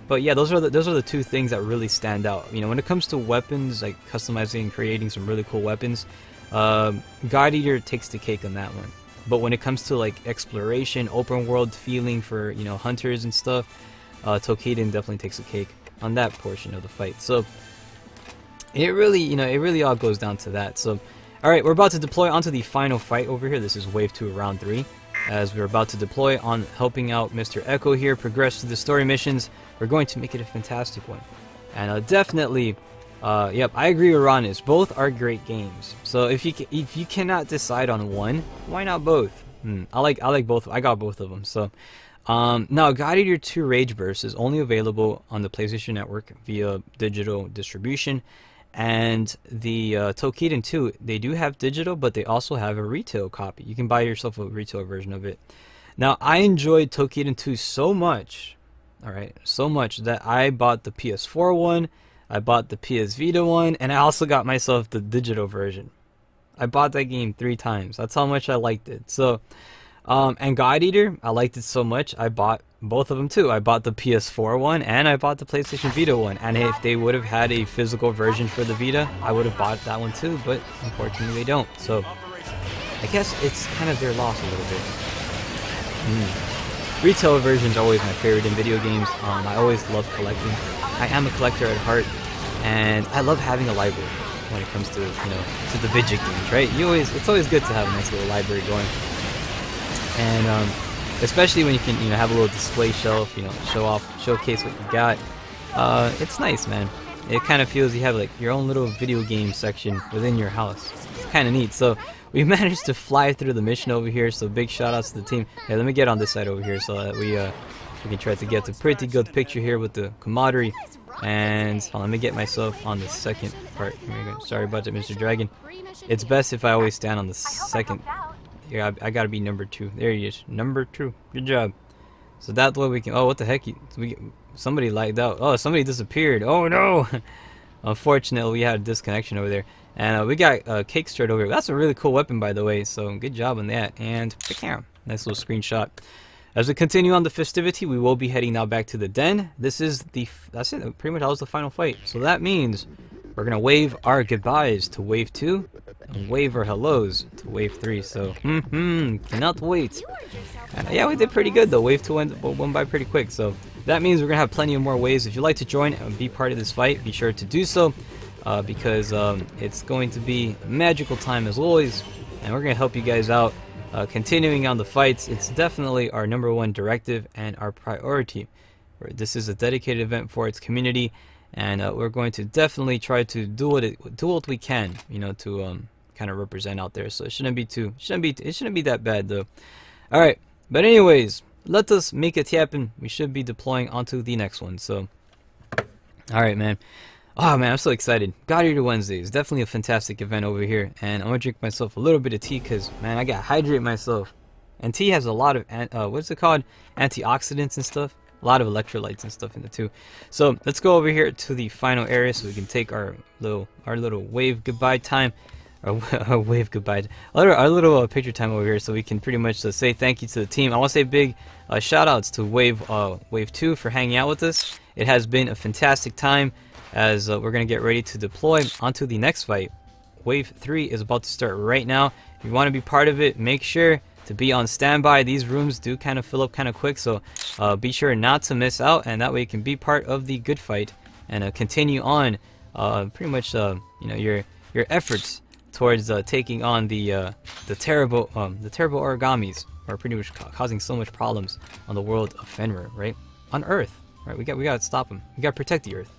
[SPEAKER 1] But yeah, those are the two things that really stand out. You know, when it comes to weapons, like customizing and creating some really cool weapons, God Eater takes the cake on that one. But when it comes to like exploration, open world feeling for, you know, hunters and stuff, Tokiden definitely takes the cake on that portion of the fight. So it really, you know, it really all goes down to that. So, all right, we're about to deploy onto the final fight over here. This is Wave 2 of Round 3. As we're about to deploy on helping out Mr. Echo here, progress through the story missions. We're going to make it a fantastic one. And definitely, yep, I agree with Ronis. Both are great games. So if you cannot decide on one, why not both? I like both. I got both of them. So now, God Eater 2 Rage Burst is only available on the PlayStation Network via digital distribution. And the Tokiden 2, they do have digital, but they also have a retail copy. You can buy yourself a retail version of it. Now, I enjoyed Tokiden 2 so much, alright, so much that I bought the PS4 one, I bought the PS Vita one, and I also got myself the digital version. I bought that game 3 times. That's how much I liked it. So, and God Eater, I liked it so much, I bought both of them too. I bought the PS4 one and I bought the PlayStation Vita one. And if they would have had a physical version for the Vita, I would have bought that one too. But unfortunately, they don't. So I guess it's kind of their loss a little bit. Retail versions are always my favorite in video games. I always love collecting. I am a collector at heart, and I love having a library when it comes to, you know, to the video games, right? It's always good to have a nice little library going. And especially when you can, you know, have a little display shelf, you know, showcase what you got. It's nice, man. It kind of feels you have like your own little video game section within your house. It's kind of neat. So we managed to fly through the mission over here. So big shout outs to the team. Hey, let me get on this side over here so that we can try to get a pretty good picture here with the camaraderie. And hold on, let me get myself on the second part. Here we go. Sorry about that, Mr. Dragon. It's best if I always stand on the second. Yeah, I gotta be number 2. There he is, number 2. Good job. So that way we can. Oh, what the heck? Somebody lagged out. Oh, somebody disappeared. Oh no! Unfortunately, we had a disconnection over there, and we got Cake Straight over here. That's a really cool weapon, by the way. So good job on that. And nice little screenshot. As we continue on the festivity, we will be heading now back to the den. That's it. Pretty much that was the final fight. So that means we're gonna wave our goodbyes to Wave 2. And wave our hellos to Wave 3, so cannot wait. Yeah, we did pretty good though. Wave 2 went by pretty quick, so that means we're gonna have plenty of more waves. If you'd like to join and be part of this fight, be sure to do so, because it's going to be a magical time as always, and we're gonna help you guys out. Continuing on the fights, it's definitely our #1 directive and our priority. This is a dedicated event for its community, and we're going to definitely try to do what we can, you know, to kind of represent out there. So it shouldn't be that bad though. All right, but anyways, let us make it happen. We should be deploying onto the next one. So, all right, man. Oh man, I'm so excited. God Eater Wednesday is definitely a fantastic event over here, and I'm gonna drink myself a little bit of tea because, man, I gotta hydrate myself. And tea has a lot of what's it called? Antioxidants and stuff. A lot of electrolytes and stuff in it too. So let's go over here to the final area so we can take our little wave goodbye time. Our wave goodbye. Our little picture time over here, so we can pretty much say thank you to the team. I want to say big shout outs to Wave 2 for hanging out with us. It has been a fantastic time as we're gonna get ready to deploy onto the next fight. Wave 3 is about to start right now. If you want to be part of it, make sure to be on standby. These rooms do kind of fill up kind of quick, so be sure not to miss out, and that way you can be part of the good fight and continue on pretty much you know, your efforts towards taking on the terrible origamis who are pretty much causing so much problems on the world of Fenrir, right? On Earth, right? We gotta stop them. We gotta protect the Earth.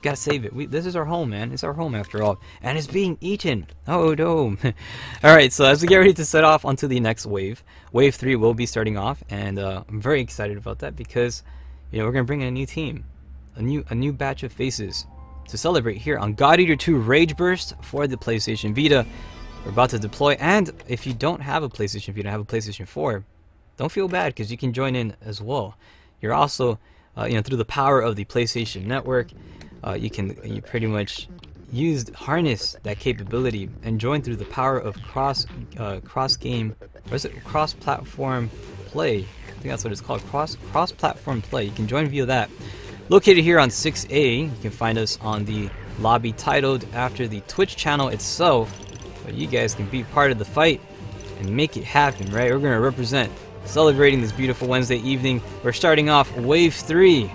[SPEAKER 1] Gotta save it. This is our home, man. It's our home after all, and it's being eaten. Oh no! All right, so as we get ready to set off onto the next wave, Wave 3 will be starting off, and I'm very excited about that because, you know, we're gonna bring in a new team, a new batch of faces to celebrate here on God Eater 2 Rage Burst for the PlayStation Vita. We're about to deploy, and if you don't have a PlayStation Vita, have a PlayStation 4, don't feel bad because you can join in as well. You're also, you know, through the power of the PlayStation Network, you pretty much harness that capability and join through the power of cross platform play think that's what it's called, cross-platform play. You can join via that. Located here on 6A, you can find us on the lobby titled after the Twitch channel itself. But you guys can be part of the fight and make it happen, right? We're gonna represent, celebrating this beautiful Wednesday evening. We're starting off Wave 3.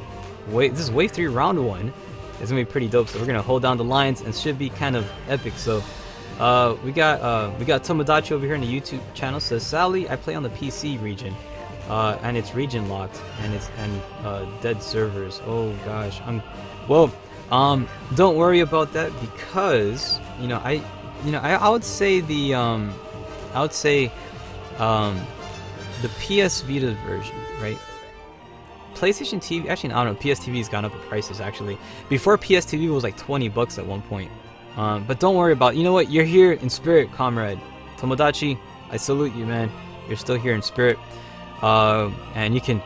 [SPEAKER 1] This is Wave 3, Round 1. It's gonna be pretty dope. So we're gonna hold down the lines and should be kind of epic. So we got Tomodachi over here in the YouTube channel. Says, Sally, I play on the PC region, and it's region locked, and it's dead servers. Oh gosh, don't worry about that, because I would say the PS Vita version, right? PlayStation TV, actually, I don't know, PS TV's gone up in prices, actually. Before, PS TV was like 20 bucks at one point. But don't worry about it. You know what? You're here in spirit, comrade. Tomodachi, I salute you, man. You're still here in spirit. And you can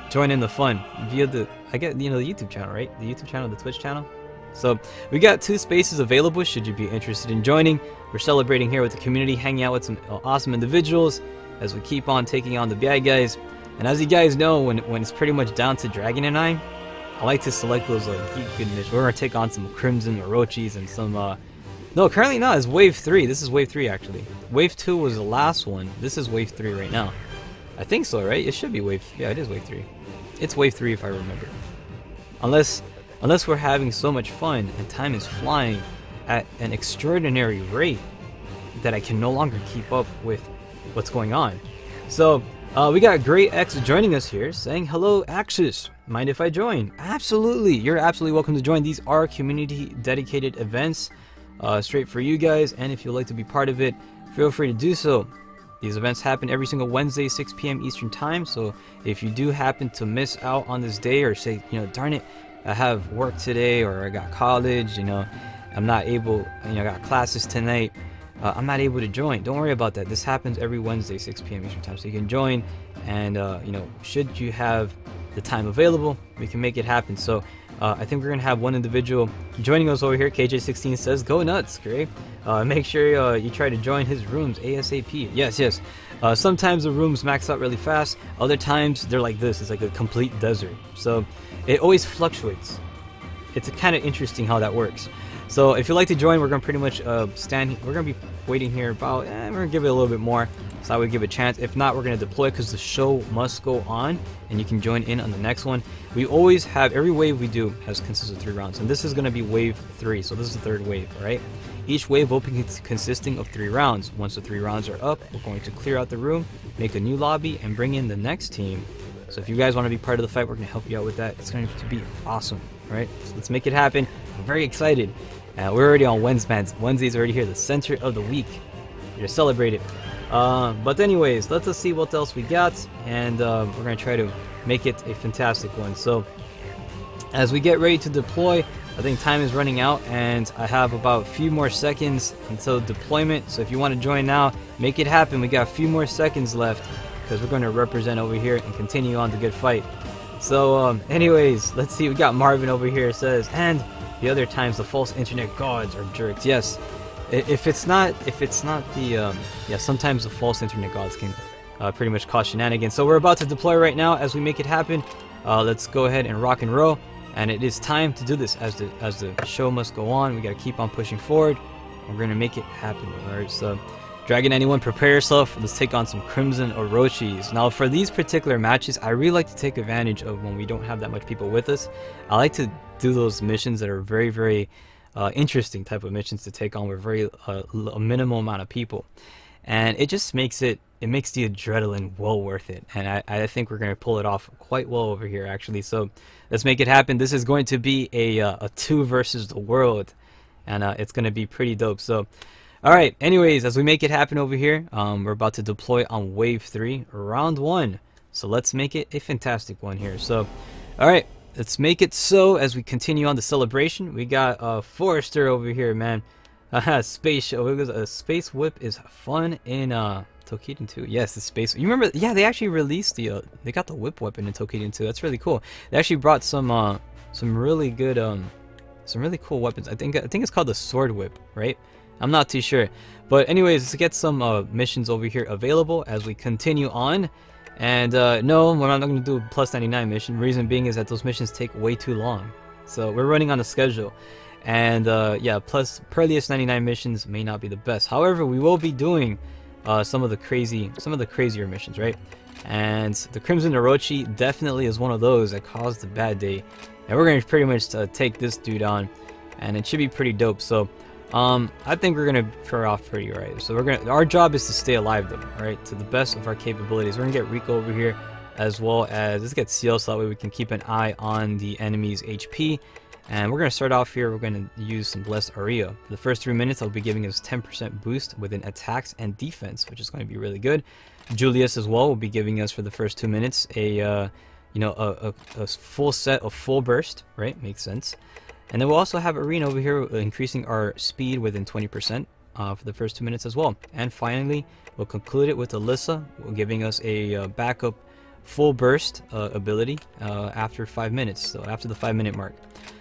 [SPEAKER 1] join in the fun via the YouTube channel, right? The YouTube channel, the Twitch channel. So we got 2 spaces available should you be interested in joining. We're celebrating here with the community, hanging out with some awesome individuals as we keep on taking on the bad guys. And as you guys know, when it's pretty much down to Dragon and I like to select those good missions. We're gonna take on some Crimson Orochis and some no, currently not. It's Wave 3. This is Wave 3 actually. Wave 2 was the last one. This is Wave 3 right now. I think so, right? It should be Wave. Yeah, it is Wave 3. It's Wave 3 if I remember. Unless we're having so much fun and time is flying at an extraordinary rate that I can no longer keep up with what's going on. So we got Great X joining us here, saying, hello Axis, mind if I join? Absolutely, you're absolutely welcome to join. These are community dedicated events, straight for you guys, and if you'd like to be part of it, feel free to do so. These events happen every single Wednesday, 6 p.m. Eastern time, so if you do happen to miss out on this day, or say, darn it, I have work today, or I got college, I'm not able, I got classes tonight, I'm not able to join. Don't worry about that. This happens every Wednesday, 6 p.m. Eastern time, so you can join, and should you have the time available, we can make it happen. So I think we're gonna have one individual joining us over here. KJ16 says, go nuts, Gray. Make sure you try to join his rooms ASAP. Yes. Sometimes the rooms max out really fast, other times they're like this. It's like a complete desert, so it always fluctuates. It's kind of interesting how that works. So if you'd like to join, we're gonna pretty much we're gonna be waiting here about, we're gonna give it a little bit more, so I would give it a chance. If not, we're gonna deploy, because the show must go on, and you can join in on the next one. We always have, every wave we do consists of 3 rounds, and this is gonna be Wave 3, so this is the 3rd wave, alright? Each wave will be consisting of 3 rounds. Once the 3 rounds are up, we're going to clear out the room, make a new lobby, and bring in the next team. So if you guys want to be part of the fight, we're going to help you out with that. It's going to be awesome, right? So let's make it happen. I'm very excited. We're already on Wednesday. Wednesday's already here, the center of the week. We're going to celebrate it. But anyways, let's see what else we got, and we're going to try to make it a fantastic one. So as we get ready to deploy, I think time is running out, and I have about a few more seconds until deployment. So if you want to join now, make it happen. We got a few more seconds left, because we're going to represent over here and continue on the good fight. So anyways, let's see. We got Marvin over here. It says, and the other times the false internet gods are jerks. Yes, if it's not the sometimes the false internet gods can pretty much cause shenanigans. So we're about to deploy right now. As we make it happen, let's go ahead and rock and roll. And it is time to do this, as the show must go on. We got to keep on pushing forward. We're going to make it happen. Alright, so Dragon anyone, prepare yourself. Let's take on some Crimson Orochis. Now for these particular matches, I really like to take advantage of when we don't have that much people with us. I like to do those missions that are very, very interesting type of missions to take on with very a minimal amount of people. And it just makes the adrenaline well worth it. And I think we're going to pull it off quite well over here, actually. So let's make it happen. This is going to be a 2 versus the world. And it's going to be pretty dope. So alright, anyways, as we make it happen over here, we're about to deploy on Wave 3, Round 1. So let's make it a fantastic one here. So, alright, let's make it so as we continue on the celebration. We got Forrester over here, man. Space Whip is fun in Toukiden 2. Yes, the space. You remember? Yeah, they actually released they got the whip weapon in Toukiden 2. That's really cool. They actually brought some really good some really cool weapons. I think it's called the Sword Whip, right? I'm not too sure. But anyways, let's get some missions over here available as we continue on. And no, we're not going to do a plus 99 mission. Reason being is that those missions take way too long. So we're running on a schedule. And yeah, plus Pearliest 99 missions may not be the best. However, we will be doing some of the crazier missions, right? And the Crimson Orochi definitely is one of those that caused the bad day. And we're going to pretty much take this dude on, and it should be pretty dope. So I think we're gonna fare off pretty right. So our job is to stay alive though, alright, to the best of our capabilities. We're gonna get Rico over here, as well as let's get Seal, so that way we can keep an eye on the enemy's HP. And we're gonna start off here. We're gonna use some Blessed Aria. For the first 3 minutes, I'll be giving us 10% boost within attacks and defense, which is going to be really good. Julius as well will be giving us for the first 2 minutes a full set of full burst, right? Makes sense. And then we'll also have Arena over here, increasing our speed within 20% for the first 2 minutes as well. And finally, we'll conclude it with Alyssa, giving us a backup full burst ability after 5 minutes, so after the 5-minute mark.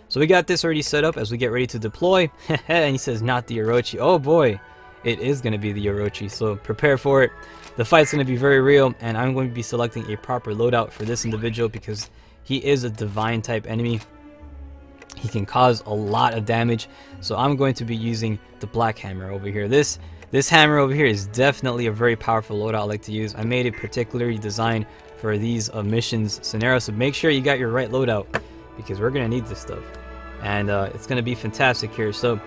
[SPEAKER 1] So we got this already set up as we get ready to deploy. And he says, not the Orochi. Oh boy, it is going to be the Orochi, so prepare for it. The fight's going to be very real, and I'm going to be selecting a proper loadout for this individual because he is a divine type enemy. He can cause a lot of damage, so I'm going to be using the Black Hammer over here. This hammer over here is definitely a very powerful loadout I like to use. I made it particularly designed for these missions scenarios, so make sure you got your right loadout because we're going to need this stuff. And it's going to be fantastic here. So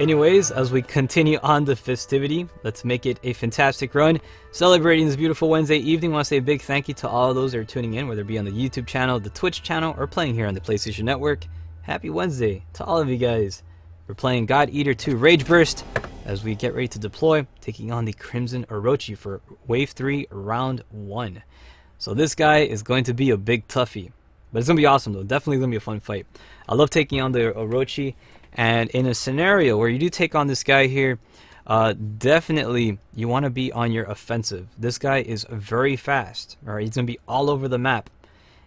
[SPEAKER 1] anyways, as we continue on the festivity, let's make it a fantastic run. Celebrating this beautiful Wednesday evening, I want to say a big thank you to all of those that are tuning in, whether it be on the YouTube channel, the Twitch channel, or playing here on the PlayStation Network. Happy Wednesday to all of you guys. We're playing God Eater 2 Rage Burst as we get ready to deploy, taking on the Crimson Orochi for Wave 3, Round 1. So this guy is going to be a big toughie. But it's going to be awesome though. Definitely going to be a fun fight. I love taking on the Orochi. And in a scenario where you do take on this guy here, definitely you want to be on your offensive. This guy is very fast. Alright, he's going to be all over the map.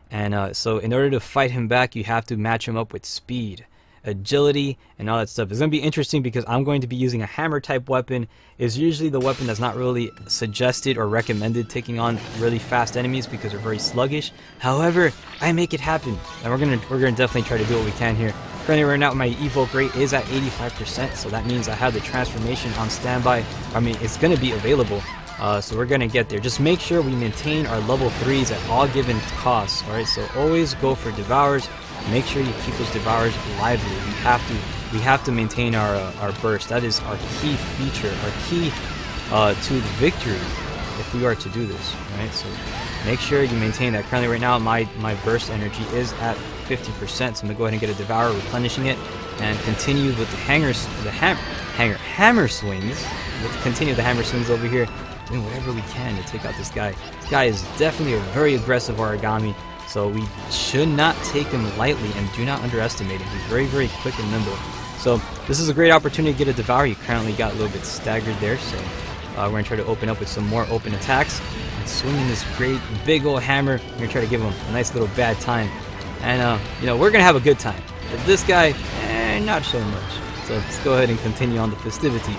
[SPEAKER 1] And so in order to fight him back, you have to match him up with speed, agility, and all that stuff. It's going to be interesting because I'm going to be using a hammer type weapon. It's usually the weapon that's not really suggested or recommended taking on really fast enemies because they're very sluggish. However, I make it happen, and we're gonna definitely try to do what we can here. Currently right now my evoke rate is at 85%, so that means I have the transformation on standby. I mean, it's going to be available. So we're going to get there. Just make sure we maintain our level 3s at all given costs. Alright, so always go for Devours. Make sure you keep those Devours lively. We have to maintain our burst. That is our key feature, our key to the victory if we are to do this. Alright, so make sure you maintain that. Currently right now my burst energy is at 50%, so I'm going to go ahead and get a Devourer, replenishing it, and continue with the hammer swings. Let's continue the hammer swings over here, doing whatever we can to take out this guy. This guy is definitely a very aggressive origami, so we should not take him lightly and do not underestimate him. He's very, very quick and nimble. So this is a great opportunity to get a Devourer. You currently got a little bit staggered there, so we're going to try to open up with some more open attacks. And swinging this great big old hammer, we're going to try to give him a nice little bad time. And, you know, we're going to have a good time. But this guy, not so much. So let's go ahead and continue on the festivity.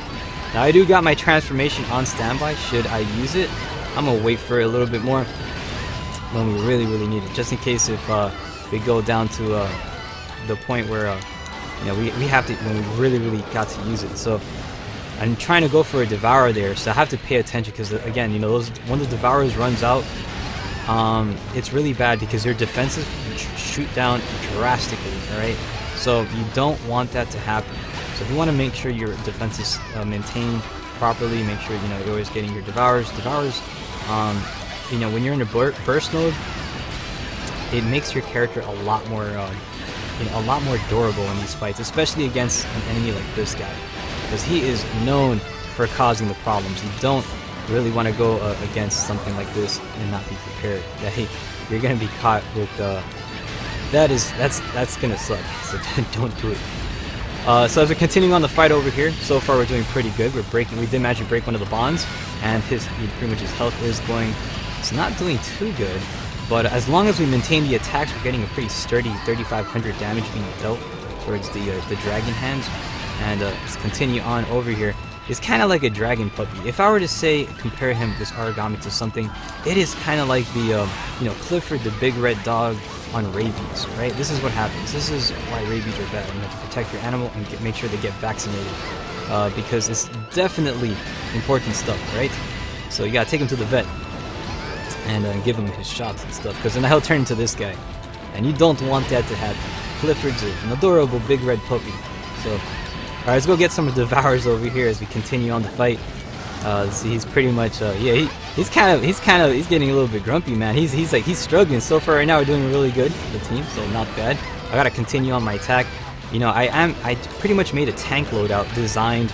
[SPEAKER 1] Now, I do got my transformation on standby. Should I use it? I'm going to wait for it a little bit more when we really, really need it. Just in case if we go down to the point where, you know, we have to, when we really, really got to use it. So I'm trying to go for a Devourer there. So I have to pay attention because, again, you know, when the Devourers runs out, it's really bad because their defenses shoot down drastically, alright? So you don't want that to happen. So if you want to make sure your defenses maintained properly, make sure, you know, you're always getting your Devourers. Devourers, you know, when you're in a burst mode, it makes your character a lot more, you know, a lot more durable in these fights, especially against an enemy like this guy, because he is known for causing the problems. You don't really want to go against something like this and not be prepared. That, hey, you're gonna be caught with that's gonna suck. So don't do it. So as we're continuing on the fight over here, so far we're doing pretty good. We did manage to break one of the bonds, and pretty much his health is going. It's not doing too good, but as long as we maintain the attacks, we're getting a pretty sturdy 3,500 damage being dealt towards the dragon hands. And let's continue on over here. is kind of like a dragon puppy. If I were to say, compare him, this origami, to something, it is kind of like the, Clifford the big red dog on rabies, right? This is what happens. This is why rabies are bad. You have to protect your animal and make sure they get vaccinated, because it's definitely important stuff, right? So you gotta take him to the vet and give him his shots and stuff, because then he'll turn into this guy, and you don't want that to happen. Clifford's an adorable big red puppy. So, alright, let's go get some devours over here as we continue on the fight. See, he's pretty much, he's getting a little bit grumpy, man. He's struggling. So far right now, we're doing really good, the team, so not bad. I gotta continue on my attack. You know, I pretty much made a tank loadout designed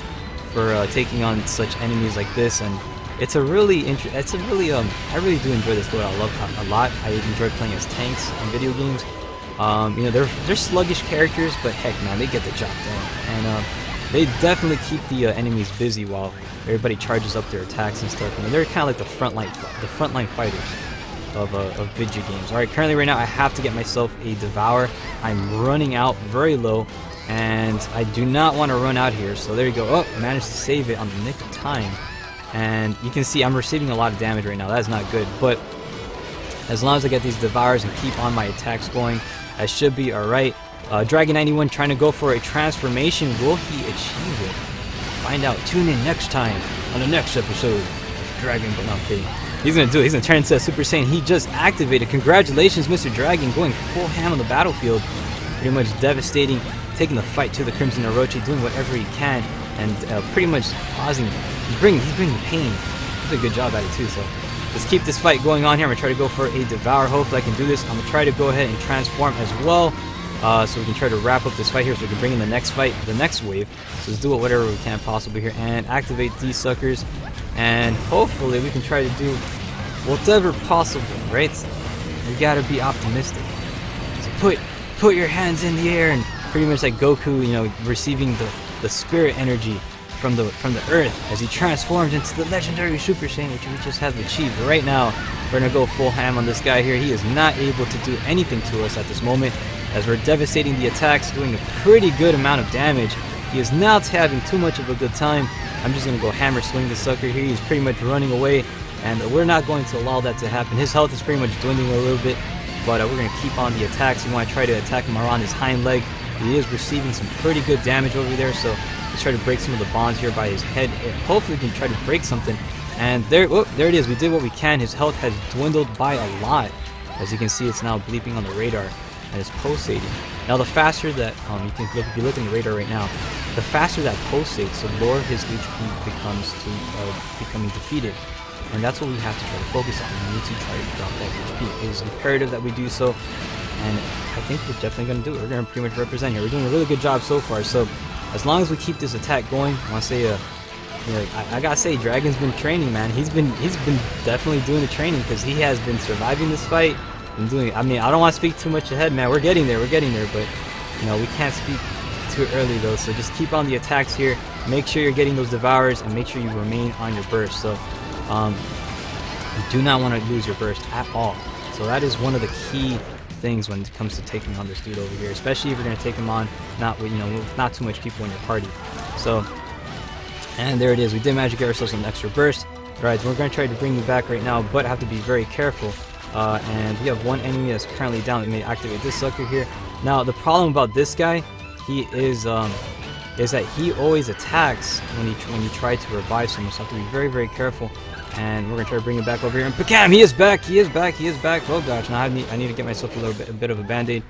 [SPEAKER 1] for taking on such enemies like this, and I really do enjoy this loadout. I love it a lot. I enjoy playing as tanks in video games. They're sluggish characters, but heck, man, they get the job done, and they definitely keep the enemies busy while everybody charges up their attacks and stuff. They're kind of like the frontline fighters of video games. All right, currently right now I have to get myself a devour. I'm running out very low, and I do not want to run out here. So there you go. Oh, I managed to save it on the nick of time, and you can see I'm receiving a lot of damage right now. That is not good, but as long as I get these devours and keep on my attacks going, I should be all right. Dragon 91 trying to go for a transformation. Will he achieve it? Find out. Tune in next time on the next episode of Dragon. But no, I'm kidding. He's gonna do it. He's gonna turn into a Super Saiyan. He just activated. Congratulations, Mr. Dragon, going full ham on the battlefield. Pretty much devastating, taking the fight to the Crimson Orochi, doing whatever he can, and pretty much causing. He's bringing pain. He did a good job at it too. So let's keep this fight going on here. I'm gonna try to go for a devour. Hopefully I can do this. I'm gonna try to go ahead and transform as well. So we can try to wrap up this fight here so we can bring in the next fight, the next wave. So let's do it whatever we can possibly here and activate these suckers. And hopefully we can try to do whatever possible, right? We gotta be optimistic. So put your hands in the air, and pretty much like Goku, receiving the spirit energy from the earth as he transforms into the legendary Super Saiyan, which we just have achieved. But right now, we're gonna go full ham on this guy here. He is not able to do anything to us at this moment, as we're devastating the attacks, doing a pretty good amount of damage. He is not having too much of a good time. I'm just going to go hammer swing the sucker here. He's pretty much running away, and we're not going to allow that to happen. His health is pretty much dwindling a little bit, but we're going to keep on the attacks. We want to try to attack him around his hind leg. He is receiving some pretty good damage over there, so let's try to break some of the bonds here by his head. Hopefully we can try to break something. And there it is. We did what we can. His health has dwindled by a lot. As you can see, it's now bleeping on the radar. And it's pulsating. Now the faster that if you look in the radar right now, the faster that pulsates, the lower his HP becomes to becoming defeated, and that's what we have to try to focus on. We need to try to drop that HP. It is imperative that we do so, and I think we're definitely going to do it. We're going to pretty much represent here. We're doing a really good job so far. So as long as we keep this attack going, I want to say, I gotta say, Dragon's been training, man. He's been definitely doing the training, because he has been surviving this fight. I don't want to speak too much ahead, man. We're getting there, but we can't speak too early though. So just keep on the attacks here. Make sure you're getting those devours, and make sure you remain on your burst. So you do not want to lose your burst at all. So that is one of the key things when it comes to taking on this dude over here, especially if you're going to take him on with not too much people in your party. So, and there it is. We did manage to get ourselves some extra burst. Alright, we're going to try to bring you back right now, but I have to be very careful. And we have one enemy that's currently down. Let me activate this sucker here. Now the problem about this guy, he is that he always attacks when you try to revive someone. So I have to be very, very careful. And we're gonna try to bring him back over here. And Pakam, he is back. Oh gosh, now I need to get myself a bit of a band-aid,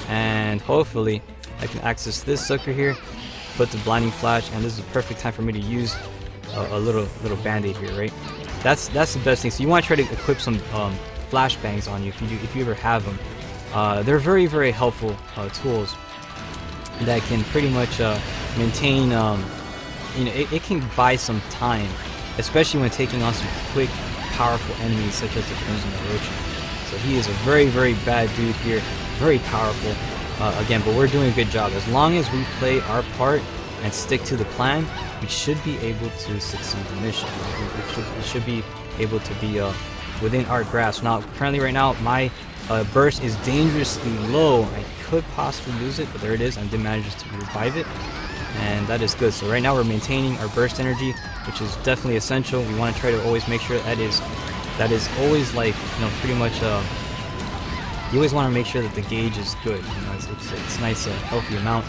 [SPEAKER 1] and hopefully I can access this sucker here, put the blinding flash, and this is the perfect time for me to use a little band-aid here, right? That's the best thing. So you want to try to equip some flashbangs on you if you ever have them. They're very, very helpful tools that can pretty much maintain. It can buy some time, especially when taking on some quick, powerful enemies such as the Crimson Orochi. So he is a very, very bad dude here, very powerful. Again, but we're doing a good job. As long as we play our part and stick to the plan, we should be able to succeed the mission. We should be able to be within our grasp. Now, currently right now, my burst is dangerously low. I could possibly lose it, but there it is. I did manage to revive it. and that is good. So right now we're maintaining our burst energy, which is definitely essential. We want to try to always make sure that is always, like, you know, pretty much you always want to make sure that the gauge is good. You know, it's nice, healthy amount,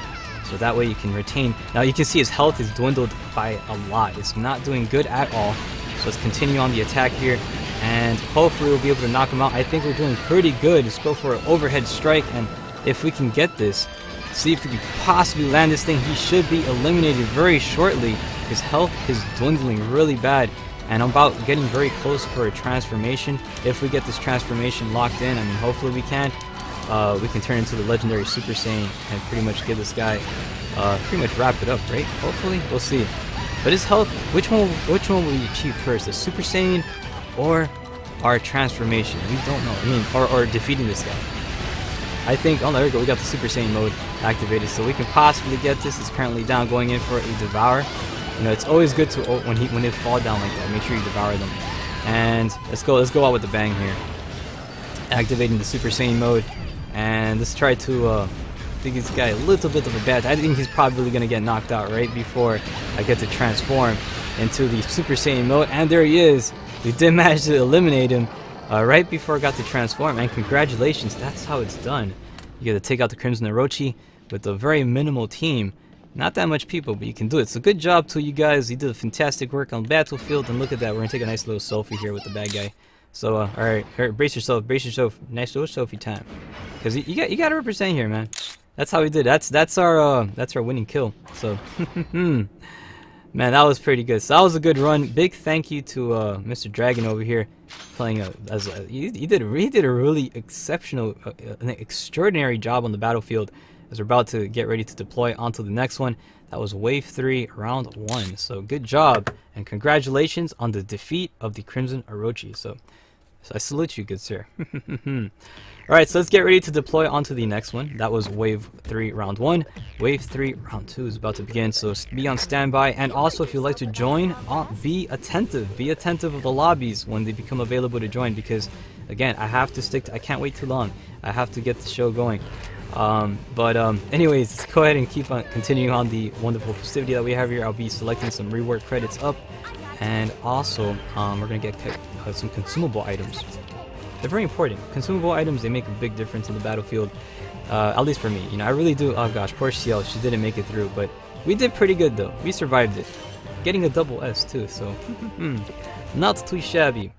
[SPEAKER 1] so that way you can retain. Now you can see his health is dwindled by a lot. It's not doing good at all. So let's continue on the attack here, and hopefully we'll be able to knock him out. I think we're doing pretty good. Let's go for an overhead strike, and if we can get this, see if we can possibly land this thing. He should be eliminated very shortly. His health is dwindling really bad, and I'm about getting very close for a transformation. If we get this transformation locked in, I mean, hopefully we can turn into the legendary Super Saiyan and pretty much give this guy, pretty much wrap it up, right? Hopefully, we'll see. But his health, which one will we achieve first, the Super Saiyan or our transformation? We don't know. I mean, or defeating this guy. I think, oh, there we go, we got the Super Saiyan mode activated, so we can possibly get this. It's currently down, going in for a devour. You know, it's always good to, when they fall down like that, make sure you devour them. And let's go out with the bang here. Activating the Super Saiyan mode, and let's try to give this guy a little bit of a bad. I think he's probably gonna get knocked out right before I get to transform into the Super Saiyan mode, and there he is. We did manage to eliminate him right before I got to transform, and congratulations, that's how it's done. You get to take out the Crimson Orochi with a very minimal team. Not that much people, but you can do it. So good job to you guys. You did fantastic work on the battlefield, and look at that. We're gonna take a nice little selfie here with the bad guy. So all right, brace yourself, nice little selfie time, because you got to represent here, man. That's how we did. That's our winning kill. So man, that was pretty good. So that was a good run. Big thank you to Mr. Dragon over here, playing he did a really exceptional, an extraordinary job on the battlefield. As we're about to get ready to deploy onto the next one. That was Wave 3, Round 1. So good job, and congratulations on the defeat of the Crimson Orochi. So I salute you, good sir. Alright, so let's get ready to deploy onto the next one. That was Wave 3, Round 1. Wave 3, Round 2 is about to begin, so be on standby. And also, if you'd like to join, be attentive. Be attentive of the lobbies when they become available to join, because, again, I have to stick to, I can't wait too long. I have to get the show going. Anyways, let's go ahead and keep on continuing on the wonderful festivity that we have here. I'll be selecting some reward credits up, and also we're gonna get some consumable items. They're very important. Consumable items, they make a big difference in the battlefield, at least for me. You know, I really do. Oh gosh, poor CL, she didn't make it through, but we did pretty good though. We survived it, getting a double S too, so not too shabby.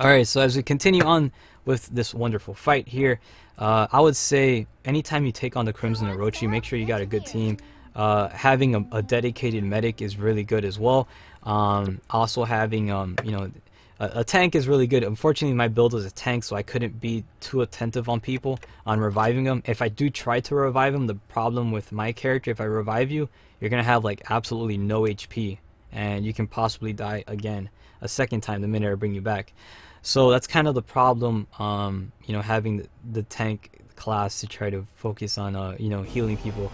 [SPEAKER 1] Alright, so as we continue on with this wonderful fight here, I would say anytime you take on the Crimson Orochi, make sure you got a good team. Having a dedicated medic is really good as well. Also having you know, a tank is really good. Unfortunately, my build is a tank, so I couldn't be too attentive on people on reviving them. If I do try to revive them, the problem with my character, if I revive you, you're gonna have like absolutely no HP, and you can possibly die again a second time the minute I bring you back. So that's kind of the problem, you know, having the tank class to try to focus on, you know, healing people.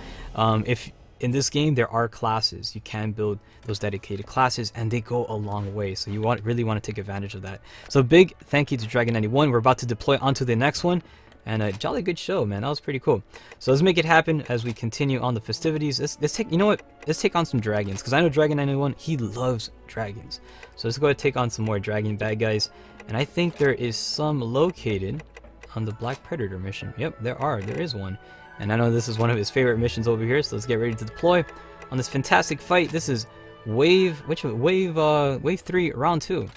[SPEAKER 1] If in this game there are classes, you can build those dedicated classes, and they go a long way. So you really want to take advantage of that. So big thank you to Dragon91. We're about to deploy onto the next one, and a jolly good show, man. That was pretty cool. So let's make it happen as we continue on the festivities. Let's take, you know what? Let's take on some dragons, because I know Dragon91, he loves dragons. So let's go ahead and take on some more dragon bad guys. And I think there is some located on the Black Predator mission. Yep, there is one. And I know this is one of his favorite missions over here, so let's get ready to deploy on this fantastic fight. This is Wave 3, Round 2.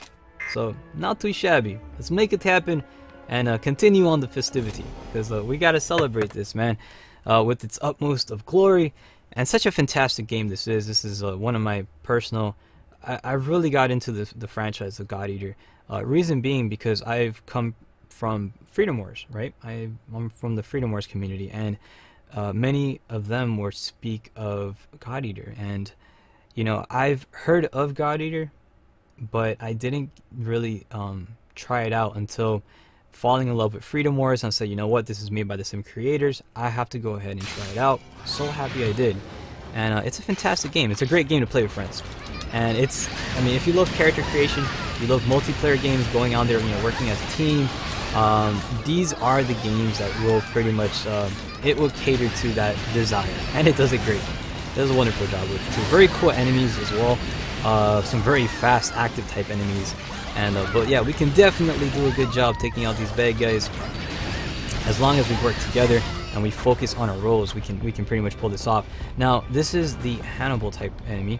[SPEAKER 1] So, not too shabby. Let's make it happen and continue on the festivity, because we gotta celebrate this, man, with its utmost of glory. And such a fantastic game this is. This is one of my personal... I really got into the franchise of God Eater. Reason being because I've come from Freedom Wars, right? I'm from the Freedom Wars community, and many of them will speak of God Eater. And, you know, I've heard of God Eater, but I didn't really try it out until falling in love with Freedom Wars, and said, you know what, this is made by the same creators, I have to go ahead and try it out. So happy I did. And it's a fantastic game. It's a great game to play with friends. And it's, I mean, if you love character creation, you love multiplayer games, going on there, you know, working as a team, these are the games that will pretty much, it will cater to that desire, and it does it great. does a wonderful job with it too. Very cool enemies as well. Some very fast, active type enemies. And but yeah, we can definitely do a good job taking out these bad guys. As long as we work together and we focus on our roles, we can pretty much pull this off. Now, this is the Hannibal type enemy.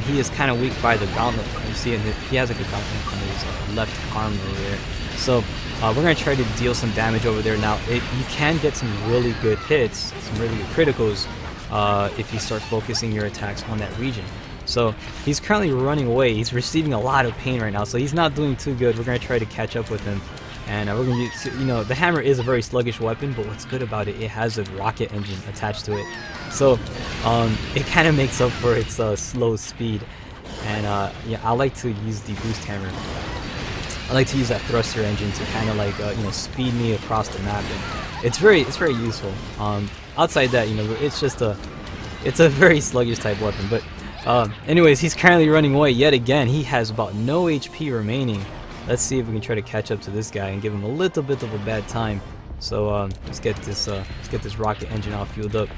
[SPEAKER 1] He is kind of weak by the gauntlet. You see it, he has like a gauntlet on his left arm over there. So we're gonna try to deal some damage over there. Now, you can get some really good hits, some really good criticals, if you start focusing your attacks on that region. So he's currently running away. He's receiving a lot of pain right now, so he's not doing too good. We're gonna try to catch up with him. And we're going to use, you know, the hammer is a very sluggish weapon, but what's good about it, it has a rocket engine attached to it. So it kind of makes up for its slow speed. And yeah, I like to use the boost hammer. I like to use that thruster engine to kind of like, you know, speed me across the map. And it's very useful. Outside that, you know, it's a very sluggish type weapon. But anyways, he's currently running away yet again. He has about no HP remaining. Let's see if we can try to catch up to this guy and give him a little bit of a bad time. So let's get this rocket engine all fueled up.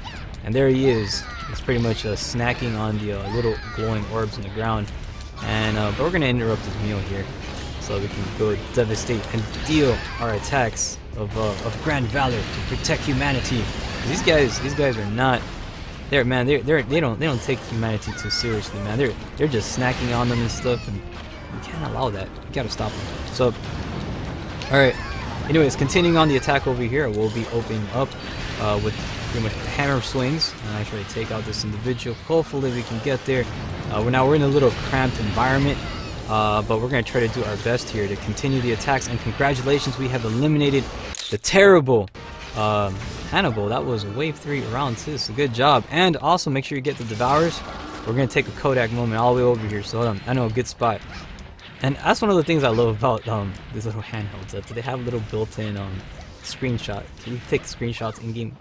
[SPEAKER 1] And there he is. He's pretty much snacking on the little glowing orbs in the ground. And but we're gonna interrupt his meal here, so we can go devastate and deal our attacks of grand valor to protect humanity. These guys are not. They don't take humanity too seriously, man. They're just snacking on them and stuff, and you can't allow that. You gotta stop them. So, alright. Anyways, continuing on the attack over here, we'll be opening up with pretty much hammer swings. And I try to take out this individual. Hopefully we can get there. We're in a little cramped environment, but we're gonna try to do our best here to continue the attacks. And congratulations, we have eliminated the terrible Hannibal. That was wave 3 round 2, so good job. And also make sure you get the Devourers. We're gonna take a Kodak moment all the way over here, so hold on, I know a good spot. And that's one of the things I love about these little handhelds, that they have a little built-in screenshot. Can you take screenshots in-game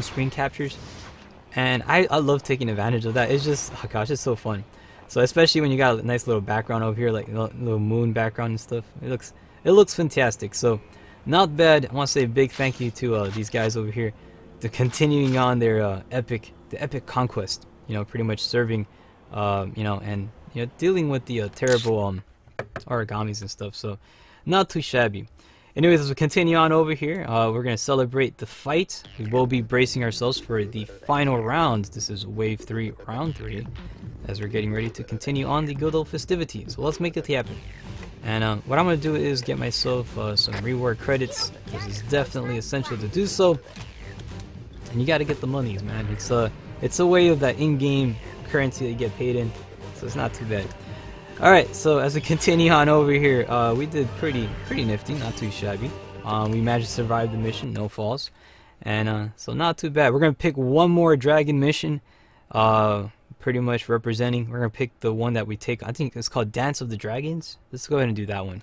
[SPEAKER 1] screen captures? And I love taking advantage of that. It's just, oh gosh, it's so fun. So especially when you got a nice little background over here, like little moon background and stuff. It looks fantastic. So not bad. I want to say a big thank you to these guys over here, to continuing on their epic conquest. You know, pretty much serving, you know, and you know, dealing with the terrible origamis and stuff. So not too shabby. Anyways, as we continue on over here, we're gonna celebrate the fight. We will be bracing ourselves for the final round. This is wave 3, round 3, as we're getting ready to continue on the good old festivities. So let's make it happen. And what I'm gonna do is get myself some reward credits, because it's definitely essential to do so. And you gotta get the monies, man. It's a way of that in-game currency that you get paid in, so it's not too bad. Alright, so as we continue on over here, we did pretty nifty, not too shabby. We managed to survive the mission, no falls. And so not too bad. We're going to pick one more dragon mission, pretty much representing. We're going to pick the one that we take, I think it's called Dance of the Dragons. Let's go ahead and do that one.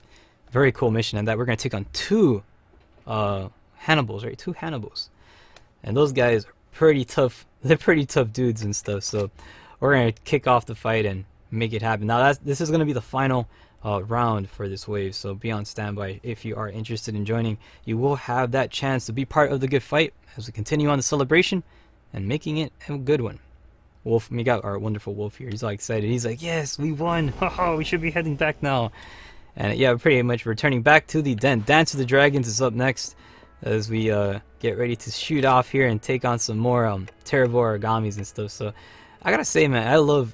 [SPEAKER 1] Very cool mission, and that we're going to take on 2 Hannibals, right? 2 Hannibals. And those guys are pretty tough. They're pretty tough dudes and stuff, so we're going to kick off the fight and make it happen. Now this is going to be the final round for this wave, so be on standby if you are interested in joining. You will have that chance to be part of the good fight as we continue on the celebration and making it a good one. Wolf, we got our wonderful Wolf here. He's all excited. He's like, yes, we won. Oh, we should be heading back now. And yeah, pretty much returning back to the den. Dance of the Dragons is up next as we get ready to shoot off here and take on some more terrible origamis and stuff. So I gotta say, man, I love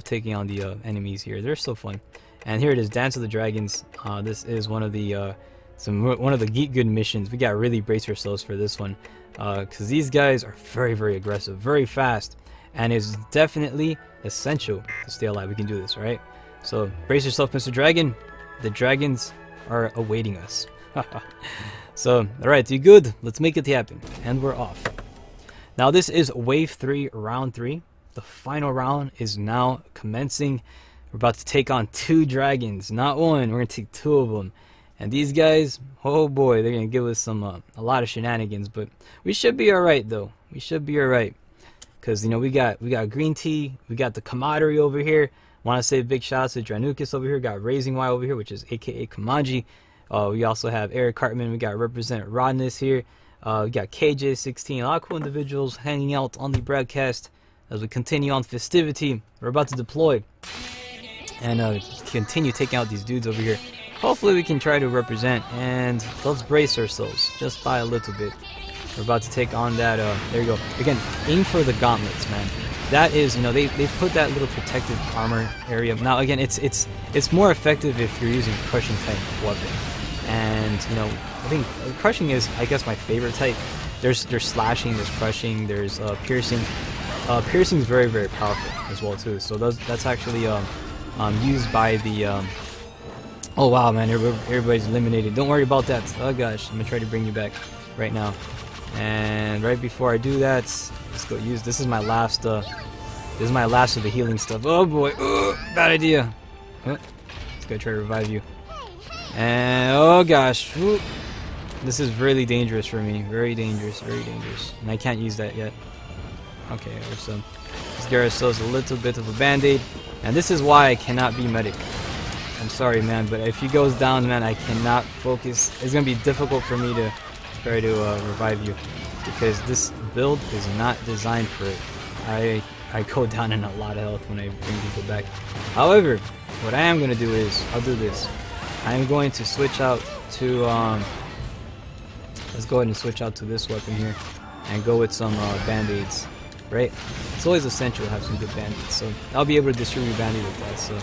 [SPEAKER 1] taking on the enemies here. They're so fun. And here it is, Dance of the Dragons. This is one of the Geek Good missions. We gotta really brace ourselves for this one, because these guys are very aggressive, very fast, and it's definitely essential to stay alive. We can do this, right? So brace yourself, Mr. Dragon. The dragons are awaiting us. So, alright, you good? Let's make it happen. And we're off. Now this is wave 3, round 3. The final round is now commencing. We're about to take on 2 dragons, not one. We're gonna take 2 of them, and these guys, oh boy, they're gonna give us some a lot of shenanigans. But we should be all right, though. We should be all right, because you know we got green tea, we got the camaraderie over here. Want to say a big shout out to Dranukas over here. Got Raising Y over here, which is AKA Kamaji. We also have Eric Cartman. We got Represent Rodness here. We got KJ16, a lot of cool individuals hanging out on the broadcast as we continue on festivity. We're about to deploy and continue taking out these dudes over here. Hopefully we can try to represent, and let's brace ourselves just by a little bit. We're about to take on that, there you go. Again, aim for the gauntlets, man. That is, you know, they put that little protective armor area. Now again, it's more effective if you're using a crushing type weapon. And, you know, I think crushing is, I guess, my favorite type. There's slashing, there's crushing, there's piercing. Piercing is very, very powerful as well too. So that's actually used by the oh wow, man, everybody's eliminated. Don't worry about that. Oh gosh, I'm gonna try to bring you back right now. And right before I do that, let's go use, this is my last of the healing stuff. Oh boy, bad idea. Let's go try to revive you. And oh gosh, this is really dangerous for me. Very dangerous, very dangerous. And I can't use that yet. Okay, awesome. Let's get ourselves a little bit of a band-aid. And this is why I cannot be medic. I'm sorry, man, but if he goes down, man, I cannot focus. It's gonna be difficult for me to try to revive you, because this build is not designed for it. I go down in a lot of health when I bring people back. However, what I am gonna do is, I'll do this. I am going to switch out to let's go ahead and switch out to this weapon here and go with some band-aids. Right? It's always essential to have some good band-aids, so I'll be able to distribute band-aids with that, so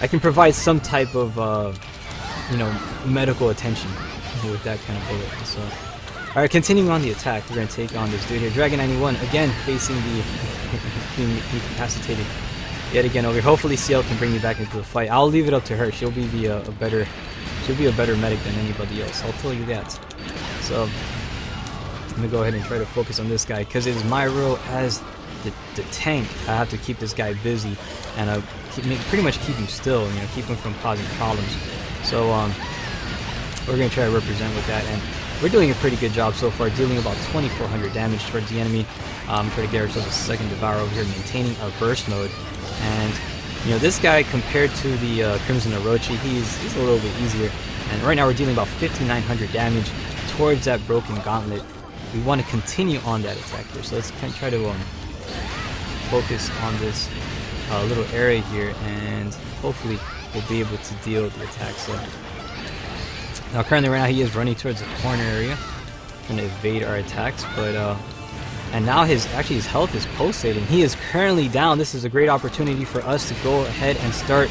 [SPEAKER 1] I can provide some type of you know, medical attention with that kind of bullet. So alright, continuing on the attack, we're gonna take on this dude here, Dragon 91, again facing the being incapacitated yet again over here. Hopefully CL can bring me back into the fight. I'll leave it up to her. She'll be the a better medic than anybody else, I'll tell you that. So I'm gonna go ahead and try to focus on this guy, because it is my role as the tank. I have to keep this guy busy and pretty much keep him still, you know, keep him from causing problems. So we're gonna try to represent with that, and we're doing a pretty good job so far, dealing about 2,400 damage towards the enemy. Try to get ourselves a second Devour over here, maintaining our burst mode. And you know, this guy compared to the Crimson Orochi, he's a little bit easier. And right now we're dealing about 5,900 damage towards that broken gauntlet. We want to continue on that attack here, so let's try to focus on this little area here, and hopefully we'll be able to deal with the attack. So now currently right now he is running towards the corner area, trying to evade our attacks, but and now his health is pulsating. He is currently down. This is a great opportunity for us to go ahead and start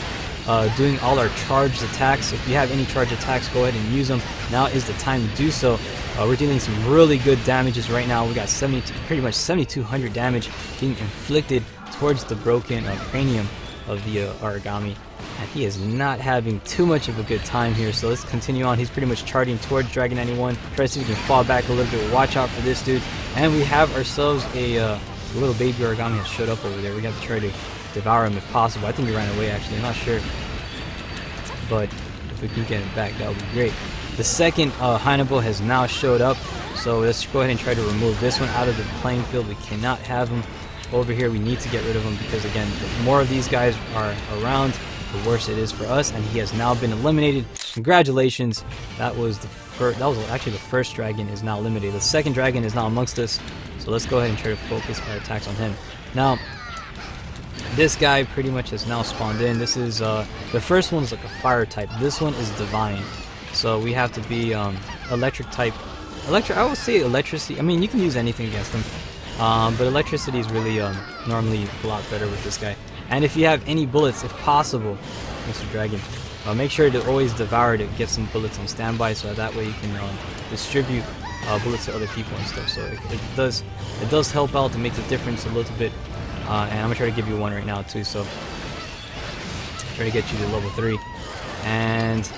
[SPEAKER 1] doing all our charged attacks. If you have any charged attacks, go ahead and use them. Now is the time to do so. We're dealing some really good damages right now. We got pretty much 7,200 damage being inflicted towards the broken cranium of the origami, and he is not having too much of a good time here. So let's continue on. He's pretty much charging towards Dragon 91. Try to see if we can fall back a little bit. Watch out for this dude. And we have ourselves a little baby origami has showed up over there. We have to try to devour him if possible. I think he ran away actually, I'm not sure, but if we can get him back, that would be great. The second Hannibal has now showed up, so let's go ahead and try to remove this one out of the playing field. We cannot have him over here. We need to get rid of him, because again, the more of these guys are around, the worse it is for us. And he has now been eliminated. Congratulations. That was actually the first dragon is now eliminated. The second dragon is now amongst us, so let's go ahead and try to focus our attacks on him. Now this guy pretty much has now spawned in. This is the first one is like a fire type. This one is divine. So we have to be electric type. I would say electricity. I mean, you can use anything against them, but electricity is really normally a lot better with this guy. And if you have any bullets, if possible, Mr. Dragon, make sure to always devour to get some bullets on standby, so that way you can distribute bullets to other people and stuff. So it does help out to make the difference a little bit. And I'm gonna try to give you one right now too. So try to get you to level 3. And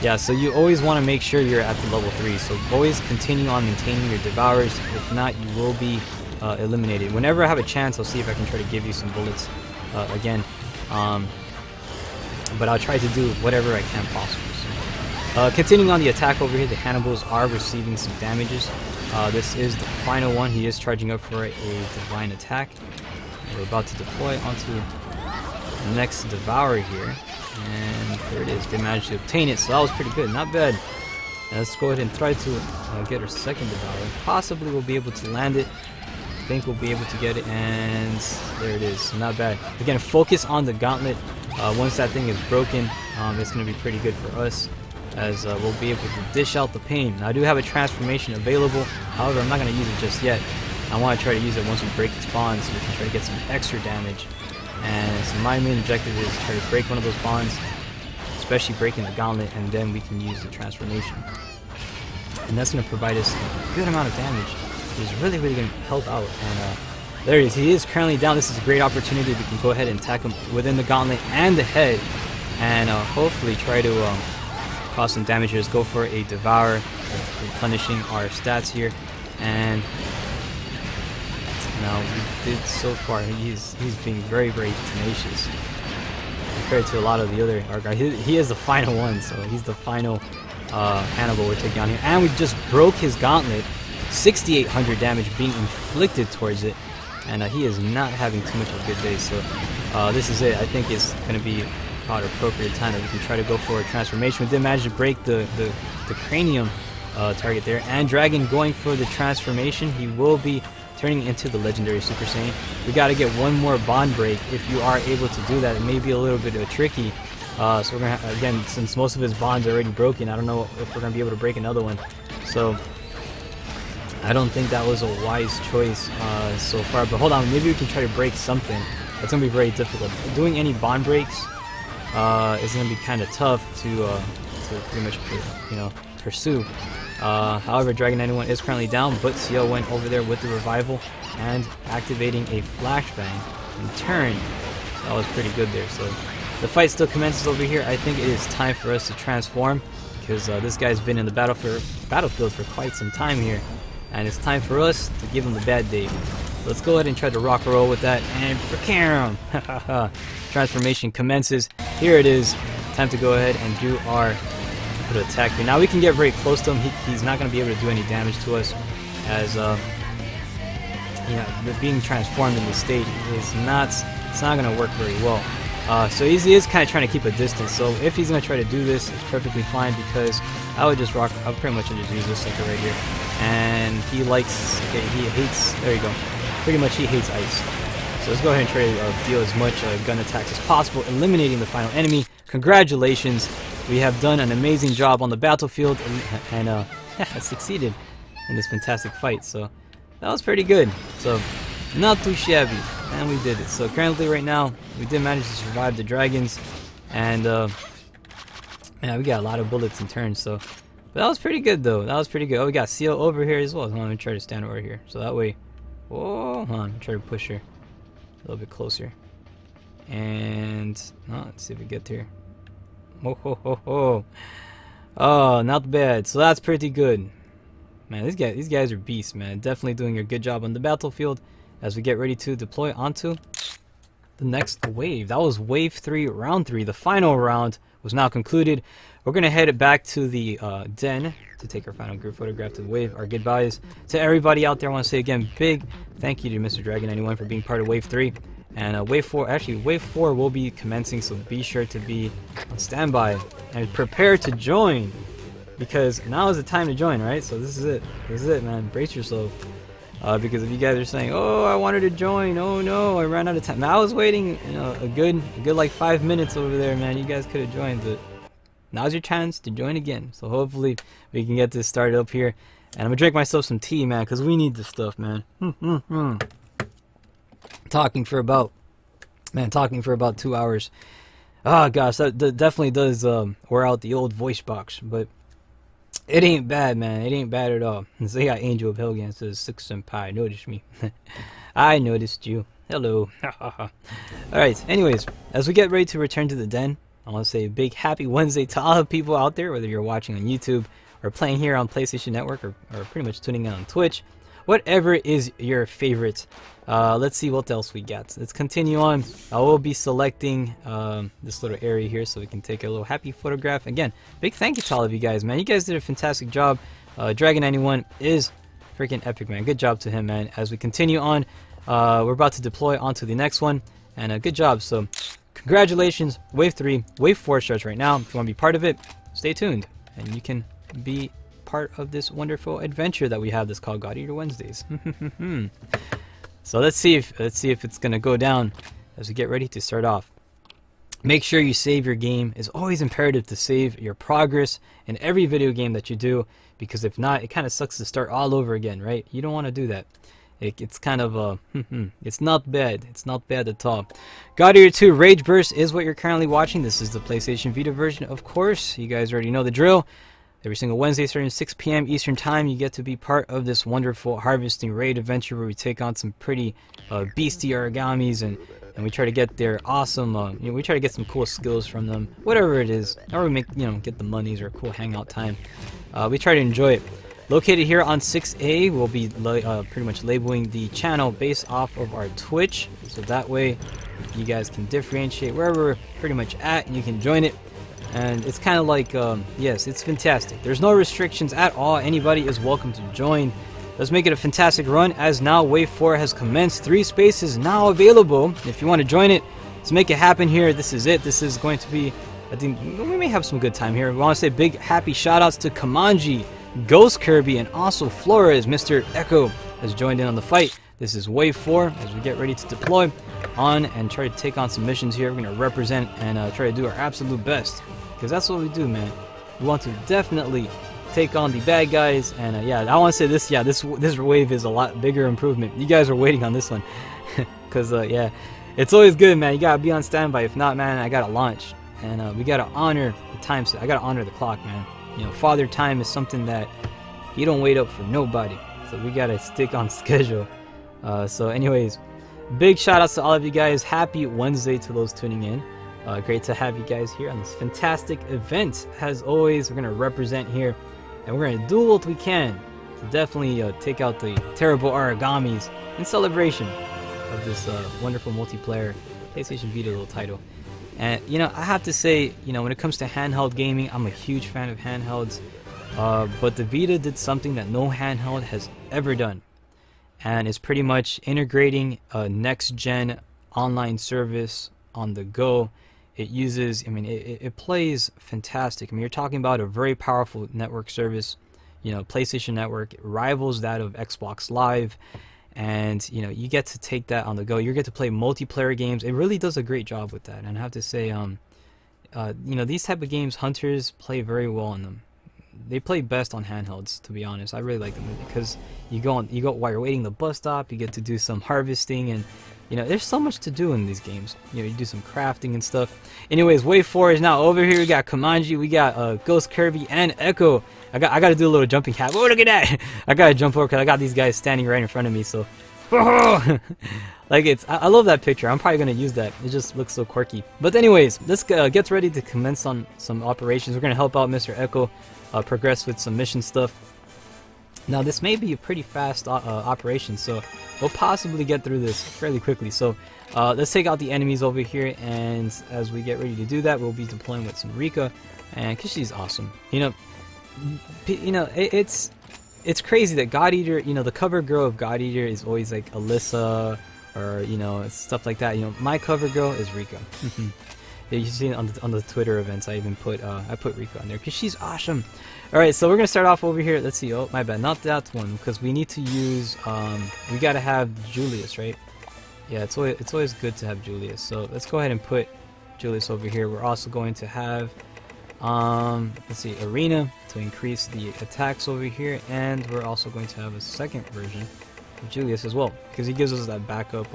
[SPEAKER 1] yeah, so you always want to make sure you're at the level 3. So always continue on maintaining your devours. If not, you will be eliminated. Whenever I have a chance, I'll see if I can try to give you some bullets again. But I'll try to do whatever I can possible. So, continuing on the attack over here, the Hannibals are receiving some damages. This is the final one. He is charging up for a divine attack. We're about to deploy onto the next Devourer here. And there it is. They managed to obtain it, so that was pretty good. Not bad. And let's go ahead and try to get our second Devour. Possibly we'll be able to land it. I think we'll be able to get it, and there it is. Not bad. Again, focus on the gauntlet. Once that thing is broken, it's going to be pretty good for us, as we'll be able to dish out the pain. Now, I do have a transformation available. However, I'm not going to use it just yet. I want to try to use it once we break its bonds, so we can try to get some extra damage. And so my main objective is to try to break one of those bonds, especially breaking the gauntlet, and then we can use the transformation. And that's going to provide us a good amount of damage. He's really going to help out. And there he is. He is currently down. This is a great opportunity. We can go ahead and attack him within the gauntlet and the head, and hopefully try to cause some damage. Just go for a Devour, replenishing our stats here. And now we did so far. He's being very tenacious compared to a lot of the other guys. He is the final one, so he's the final Hannibal we're taking on here. And we just broke his gauntlet. 6,800 damage being inflicted towards it, and he is not having too much of a good day. So this is it. I think it's going to be about an appropriate time that we can try to go for a transformation. We did manage to break the cranium target there, and Dragon going for the transformation. He will be turning into the legendary Super Saiyan. We got to get one more bond break. If you are able to do that, it may be a little bit tricky. So we're gonna again, since most of his bonds are already broken, I don't know if we're gonna be able to break another one. So I don't think that was a wise choice so far, but hold on, maybe we can try to break something. That's going to be very difficult. Doing any bond breaks is going to be kind of tough to pretty much, pursue. However, Dragon 91 is currently down, but CL went over there with the revival and activating a flashbang in turn. So that was pretty good there. So the fight still commences over here. I think it is time for us to transform, because this guy's been in the battlefield for quite some time here. And it's time for us to give him the bad day. Let's go ahead and try to rock and roll with that. And transformation commences. Here it is. Time to go ahead and do our little attack here. Now we can get very close to him. He's not going to be able to do any damage to us, as being transformed in this state is not. It's not going to work very well. So he is kind of trying to keep a distance. So if he's going to try to do this, it's perfectly fine, because I would just rock. I'll pretty much just use this sucker right here. And he likes, he hates, there you go, pretty much he hates ice. So let's go ahead and try to deal as much gun attacks as possible, eliminating the final enemy. Congratulations, we have done an amazing job on the battlefield, and succeeded in this fantastic fight. So that was pretty good. So not too shabby, and we did it. So currently right now, we did manage to survive the dragons, and yeah, we got a lot of bullets and turns, so but that was pretty good though. That was pretty good. Oh, we got Seal over here as well. So I'm gonna try to stand over here, so that way. Oh, hold on, try to push her a little bit closer, and let's see if we get here. Oh, not bad. So that's pretty good, man. These guys are beasts, man. Definitely doing a good job on the battlefield as we get ready to deploy onto the next wave. That was wave 3, round 3. The final round was now concluded. We're gonna head back to the den to take our final group photograph to wave our goodbyes to everybody out there. I want to say again, big thank you to Mr. Dragon 91 for being part of wave 3, and wave 4 will be commencing, so be sure to be on standby and prepare to join, because now is the time to join, right? So this is it, man. Brace yourself, because if you guys are saying, oh, I wanted to join, oh no, I ran out of time. Now I was waiting, a good like 5 minutes over there, man. You guys could have joined, but now's your chance to join again. So hopefully we can get this started up here. And I'm gonna drink myself some tea, man, because we need this stuff, man. Talking for about 2 hours. Oh gosh, that definitely does wear out the old voice box, but it ain't bad, man. It ain't bad at all. So they got Angel of Helghan says, "Six Senpai, noticed me." I noticed you. Hello. Alright, anyways, as we get ready to return to the den, I want to say a big happy Wednesday to all the people out there, whether you're watching on YouTube or playing here on PlayStation Network, or pretty much tuning in on Twitch. Whatever is your favorite. Let's see what else we got. Let's continue on. I will be selecting this little area here so we can take a little happy photograph. Again, big thank you to all of you guys, man. You guys did a fantastic job. Dragon 91 is freaking epic, man. Good job to him, man. As we continue on, we're about to deploy onto the next one, and good job. So congratulations, wave 3, wave 4 starts right now. If you want to be part of it, stay tuned and you can be part of this wonderful adventure that we have that's called God Eater Wednesdays. So let's see if it's gonna go down as we get ready to start off. Make sure you save your game. It's always imperative to save your progress in every video game that you do, because if not, it kind of sucks to start all over again, right? You don't want to do that. It's kind of it's not bad. It's not bad at all. God Eater 2 Rage Burst is what you're currently watching. This is the PlayStation Vita version, of course. You guys already know the drill. Every single Wednesday starting at 6 p.m. Eastern Time, you get to be part of this wonderful harvesting raid adventure where we take on some pretty beastie origamis, and we try to get their awesome, we try to get some cool skills from them, whatever it is, or we make, get the monies or a cool hangout time. We try to enjoy it. Located here on 6A, we'll be pretty much labeling the channel based off of our Twitch, so that way you guys can differentiate wherever we're pretty much at, and you can join it. And it's kind of like, yes, it's fantastic. There's no restrictions at all. Anybody is welcome to join. Let's make it a fantastic run, as now Wave 4 has commenced. 3 spaces now available. If you want to join it, let's make it happen here. This is it. This is going to be, I think, we may have some good time here. We want to say big happy shout-outs to Kamanji, Ghost Kirby, and also Flores. Mr. Echo has joined in on the fight. This is Wave 4 as we get ready to deploy on and try to take on some missions here. We're going to represent and try to do our absolute best, because that's what we do, man. We want to definitely take on the bad guys, and yeah, I want to say this, yeah, this wave is a lot bigger improvement. You guys are waiting on this one, because yeah, it's always good, man. You gotta be on standby. If not, man, I gotta launch, and we gotta honor the time. I gotta honor the clock, man. Father time is something that you don't wait up for nobody, so we gotta stick on schedule. So anyways, big shout outs to all of you guys. Happy Wednesday to those tuning in. Great to have you guys here on this fantastic event. As always, we're gonna represent here, and we're gonna do what we can to definitely take out the terrible origamis in celebration of this wonderful multiplayer PlayStation Vita little title. And I have to say, when it comes to handheld gaming, I'm a huge fan of handhelds, but the Vita did something that no handheld has ever done, and it's pretty much integrating a next-gen online service on the go. It uses, it plays fantastic. You're talking about a very powerful network service. PlayStation Network, it rivals that of Xbox Live, and you get to take that on the go. You get to play multiplayer games. It really does a great job with that, and I have to say, these type of games, hunters play very well on them. They play best on handhelds, to be honest. I really like them because you go while you're waiting the bus stop. You get to do some harvesting, and there's so much to do in these games. You do some crafting and stuff. Anyways, Wave 4 is now over here. We got Kamanji, we got Ghost Kirby, and Echo. I got to do a little jumping cat. Oh, look at that! I gotta jump over because I got these guys standing right in front of me. So, like I love that picture. I'm probably gonna use that. It just looks so quirky. But anyways, let's get ready to commence on some operations. We're gonna help out Mr. Echo, progress with some mission stuff. Now this may be a pretty fast operation, so we'll possibly get through this fairly quickly. So let's take out the enemies over here, and as we get ready to do that, we'll be deploying with some Rika, and because she's awesome. It's crazy that God Eater, the cover girl of God Eater is always like Alyssa or stuff like that. My cover girl is Rika. Yeah, you see it on the Twitter events. I even put Rika on there because she's awesome. All right, so we're gonna start off over here. Let's see. Oh, my bad, not that one, because we need to use. We gotta have Julius, right? Yeah, it's always good to have Julius. So let's go ahead and put Julius over here. We're also going to have, let's see, Arena to increase the attacks over here, and we're also going to have a second version of Julius as well, because he gives us that backup.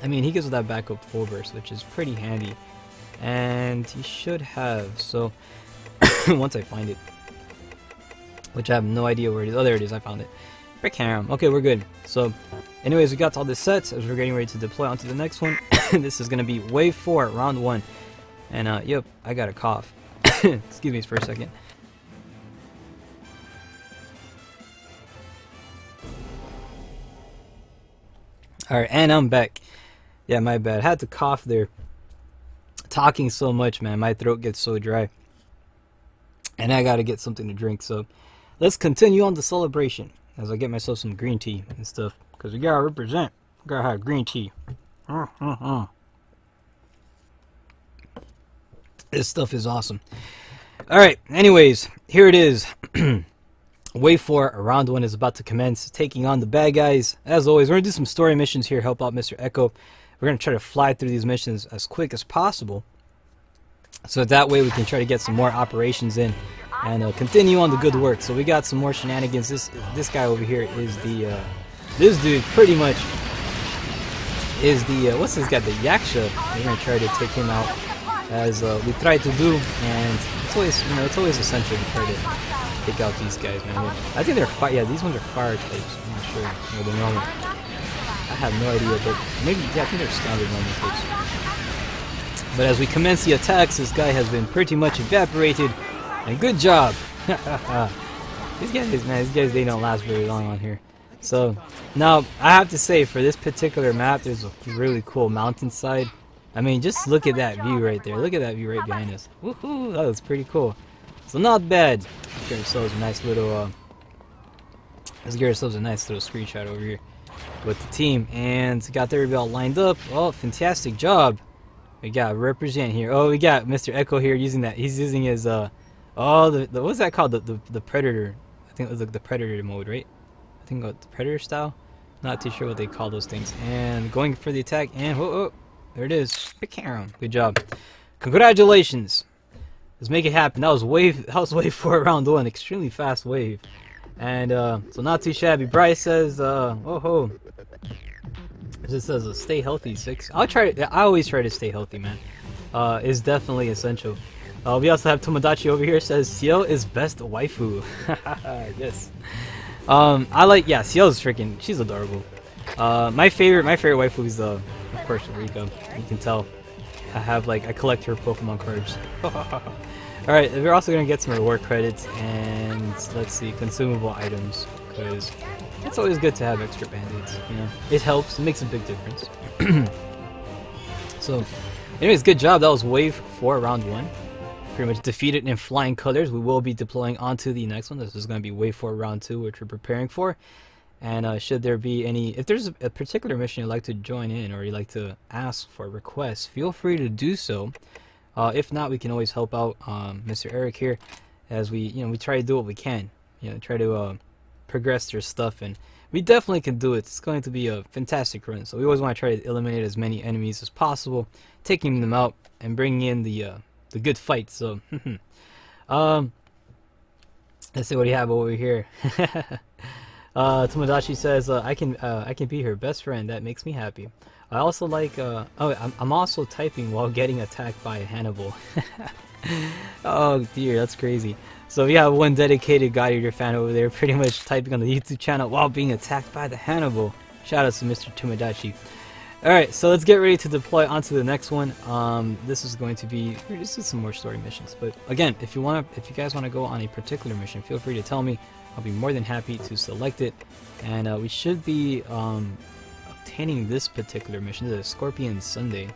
[SPEAKER 1] He gives us that backup full burst, which is pretty handy, and he should have. So once I find it, which I have no idea where it is. Oh, there it is. I found it. Brickham. Okay, we're good. So, anyways, we got all the sets as we're getting ready to deploy onto the next one. This is gonna be Wave 4, Round 1, and yep, I got a cough. Excuse me for a second. All right, and I'm back. Yeah, my bad. I had to cough there. Talking so much, man, my throat gets so dry. And I gotta get something to drink, so let's continue on the celebration as I get myself some green tea and stuff, because we gotta represent. We gotta have green tea. This stuff is awesome. Alright, anyways, here it is. Wave 4, round 1 is about to commence, taking on the bad guys. As always, we're going to do some story missions here, help out Mr. Echo. We're going to try to fly through these missions as quick as possible, so that way we can try to get some more operations in and continue on the good work. So we got some more shenanigans. This guy over here is the, this dude pretty much is the, what's this guy, the Yaksha. We're going to try to take him out as we try to do, and it's always, you know, it's always essential to try to take out these guys, man. I think they're yeah, these ones are fire types. I'm not sure. No, they're normal. I have no idea, but maybe, yeah, I think they're standard normal types. But as we commence the attacks, this guy has been pretty much evaporated, and good job. These guys, man, these guys, they don't last very long on here. So now I have to say, for this particular map, there's a really cool mountainside. I mean, just look at that view right there. Look at that view right behind us. Woohoo! That was pretty cool. So not bad. Let's get ourselves a nice little screenshot over here with the team, and got everybody all lined up. Oh, fantastic job. We got represent here. Oh, we got Mr. Echo here using that. He's using his what's that called? The Predator. I think it was like the Predator mode, right? I think the Predator style. Not too sure what they call those things. And going for the attack, and whoa, there it is. Good job. Congratulations. Let's make it happen. That was wave 4, round 1. Extremely fast wave. And so not too shabby. Bryce says, oh, it says stay healthy 6. I always try to stay healthy, man. It's definitely essential. We also have Tomodachi over here, says Ciel is best waifu. Yes. I like, yeah, Ciel's freaking, she's adorable. My favorite waifu is of course Rika. You can tell. I collect her Pokemon cards. Alright, we're also gonna get some reward credits and let's see, consumable items, because it's always good to have extra band-aids, you know. It helps, it makes a big difference. So, anyways, good job. That was wave 4, round 1. Pretty much defeated in flying colors. We will be deploying onto the next one. This is gonna be wave 4, round 2, which we're preparing for. And should there be any, if there's a particular mission you'd like to join in or you'd like to ask for requests, feel free to do so. If not, we can always help out Mr. Eric here, as we try to do what we can. Try to progress their stuff, and we definitely can do it. It's going to be a fantastic run. So we always want to try to eliminate as many enemies as possible, taking them out and bringing in the good fight. So let's see what we have over here. Tomodachi says, I can be her best friend. That makes me happy. I also like, I'm also typing while getting attacked by Hannibal. Oh dear, that's crazy. So we have one dedicated God Eater fan over there, pretty much typing on the YouTube channel while being attacked by the Hannibal. Shout out to Mr. Tomodachi. Alright, so let's get ready to deploy onto the next one. This is going to be, this is some more story missions. But again, if you guys want to go on a particular mission, feel free to tell me. I'll be more than happy to select it. And we should be obtaining this particular mission, the Scorpion Sunday,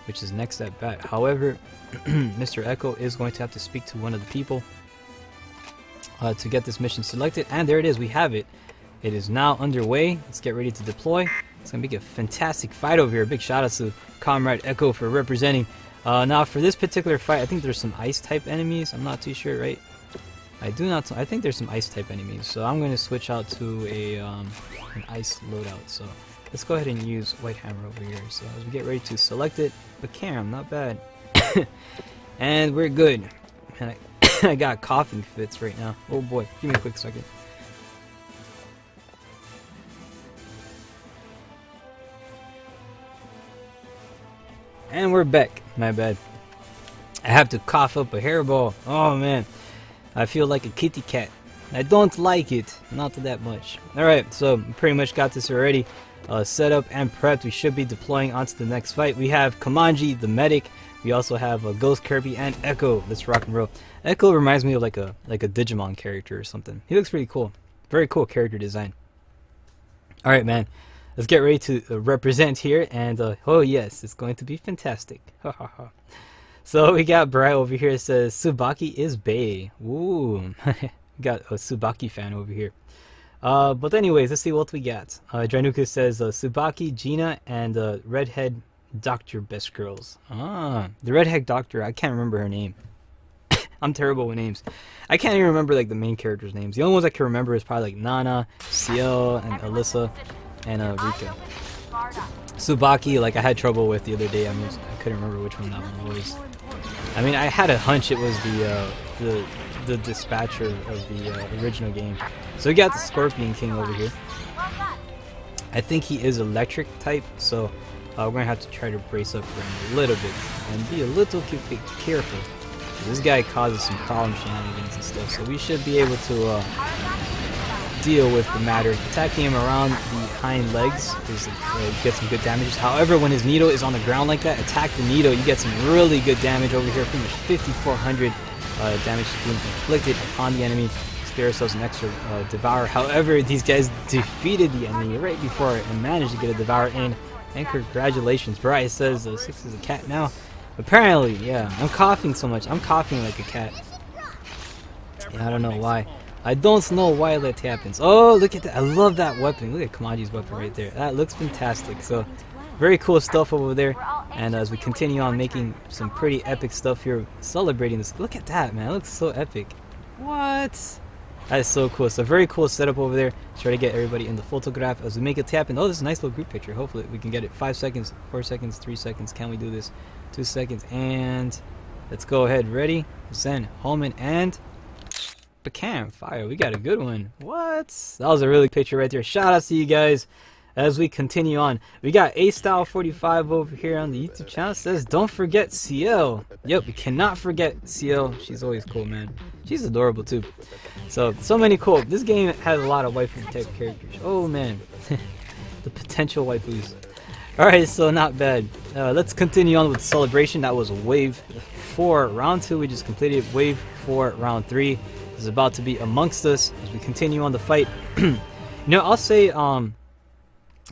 [SPEAKER 1] which is next at bat. However, Mr. Echo is going to have to speak to one of the people to get this mission selected. And there it is, we have it. It is now underway. Let's get ready to deploy. It's going to be a fantastic fight over here. Big shout out to Comrade Echo for representing. Now for this particular fight, I think there's some ice type enemies. I'm not too sure, right? I think there's some ice type enemies. So I'm going to switch out to an ice loadout. So let's go ahead and use White Hammer over here. So as we get ready to select it, but Cam, not bad. And we're good. Man, I got coughing fits right now. Oh boy, give me a quick second. And we're back. My bad. I have to cough up a hairball. Oh man, I feel like a kitty cat. I don't like it, not that much. Alright, so pretty much got this already set up and prepped. We should be deploying onto the next fight. We have Kamanji, the medic. We also have Ghost Kirby and Echo. Let's rock and roll. Echo reminds me of like a Digimon character or something. He looks pretty cool. Very cool character design. Alright, man. Let's get ready to represent here. And oh yes, it's going to be fantastic. So we got Bri over here. It says Tsubaki is bae. Ooh. Got a Tsubaki fan over here. But anyways, let's see what we got. Dranuka says Tsubaki, Gina, and Redhead Doctor best girls. Ah, the Redhead Doctor, I can't remember her name. I'm terrible with names. I can't even remember like the main characters' names. The only ones I can remember is probably like Nana, Ciel, and Alyssa, and Rika. Tsubaki, like I had trouble with the other day. I couldn't remember which one that one was. I mean, I had a hunch it was the dispatcher of the original game. So we got the Scorpion King over here. I think he is electric type, so we're gonna have to try to brace up for him a little bit and be a little bit careful. This guy causes some problem shenanigans and stuff, so we should be able to deal with the matter. Attacking him around the hind legs is get some good damages. However, when his needle is on the ground like that, attack the needle, you get some really good damage over here. Pretty much 5,400 damage being inflicted upon the enemy. Spare ourselves an extra devour. However, these guys defeated the enemy right before and managed to get a devour in. And congratulations, Bryce says 6 is a cat now. Apparently, yeah. I'm coughing so much. I'm coughing like a cat. Yeah, I don't know why. I don't know why that happens. Oh, look at that. I love that weapon. Look at Kamaji's weapon right there. That looks fantastic. So, very cool stuff over there. And as we continue on making some pretty epic stuff here, celebrating this. Look at that, man. It looks so epic. What? That is so cool. So, very cool setup over there. Try to get everybody in the photograph as we make it happen. Oh, this is a nice little group picture. Hopefully, we can get it. 5 seconds, 4 seconds, 3 seconds. Can we do this? 2 seconds. And let's go ahead. Ready? Zen, Holman, and Bacam. Fire. We got a good one. What? That was a really good picture right there. Shout out to you guys. As we continue on, we got A-Style 45 over here on the YouTube channel. It says, don't forget Ciel. Yep, we cannot forget Ciel. She's always cool, man. She's adorable too. So many cool. This game has a lot of waifu type characters. Oh man, the potential waifus. All right, so not bad. Let's continue on with the celebration. That was wave 4, round 2. We just completed wave 4, round 3. Is about to be amongst us as we continue on the fight. You know, I'll say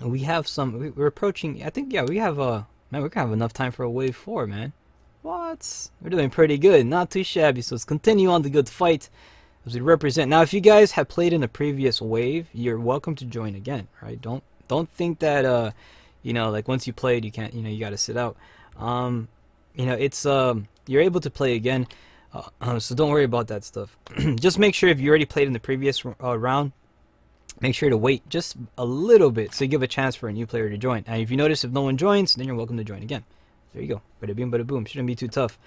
[SPEAKER 1] we have some. We're approaching. I think we have man. We're gonna have enough time for a wave 4, man. What? We're doing pretty good. Not too shabby. So let's continue on the good fight as we represent. Now, if you guys have played in the previous wave, you're welcome to join again. Right? Don't think that you know, like once you played, you can't. You know, you got to sit out. You know, it's you're able to play again. So don't worry about that stuff. Just make sure if you already played in the previous round, make sure to wait just a little bit so you give a chance for a new player to join. And if you notice if no one joins, then you're welcome to join again. There you go. Bada bing, bada boom. Shouldn't be too tough.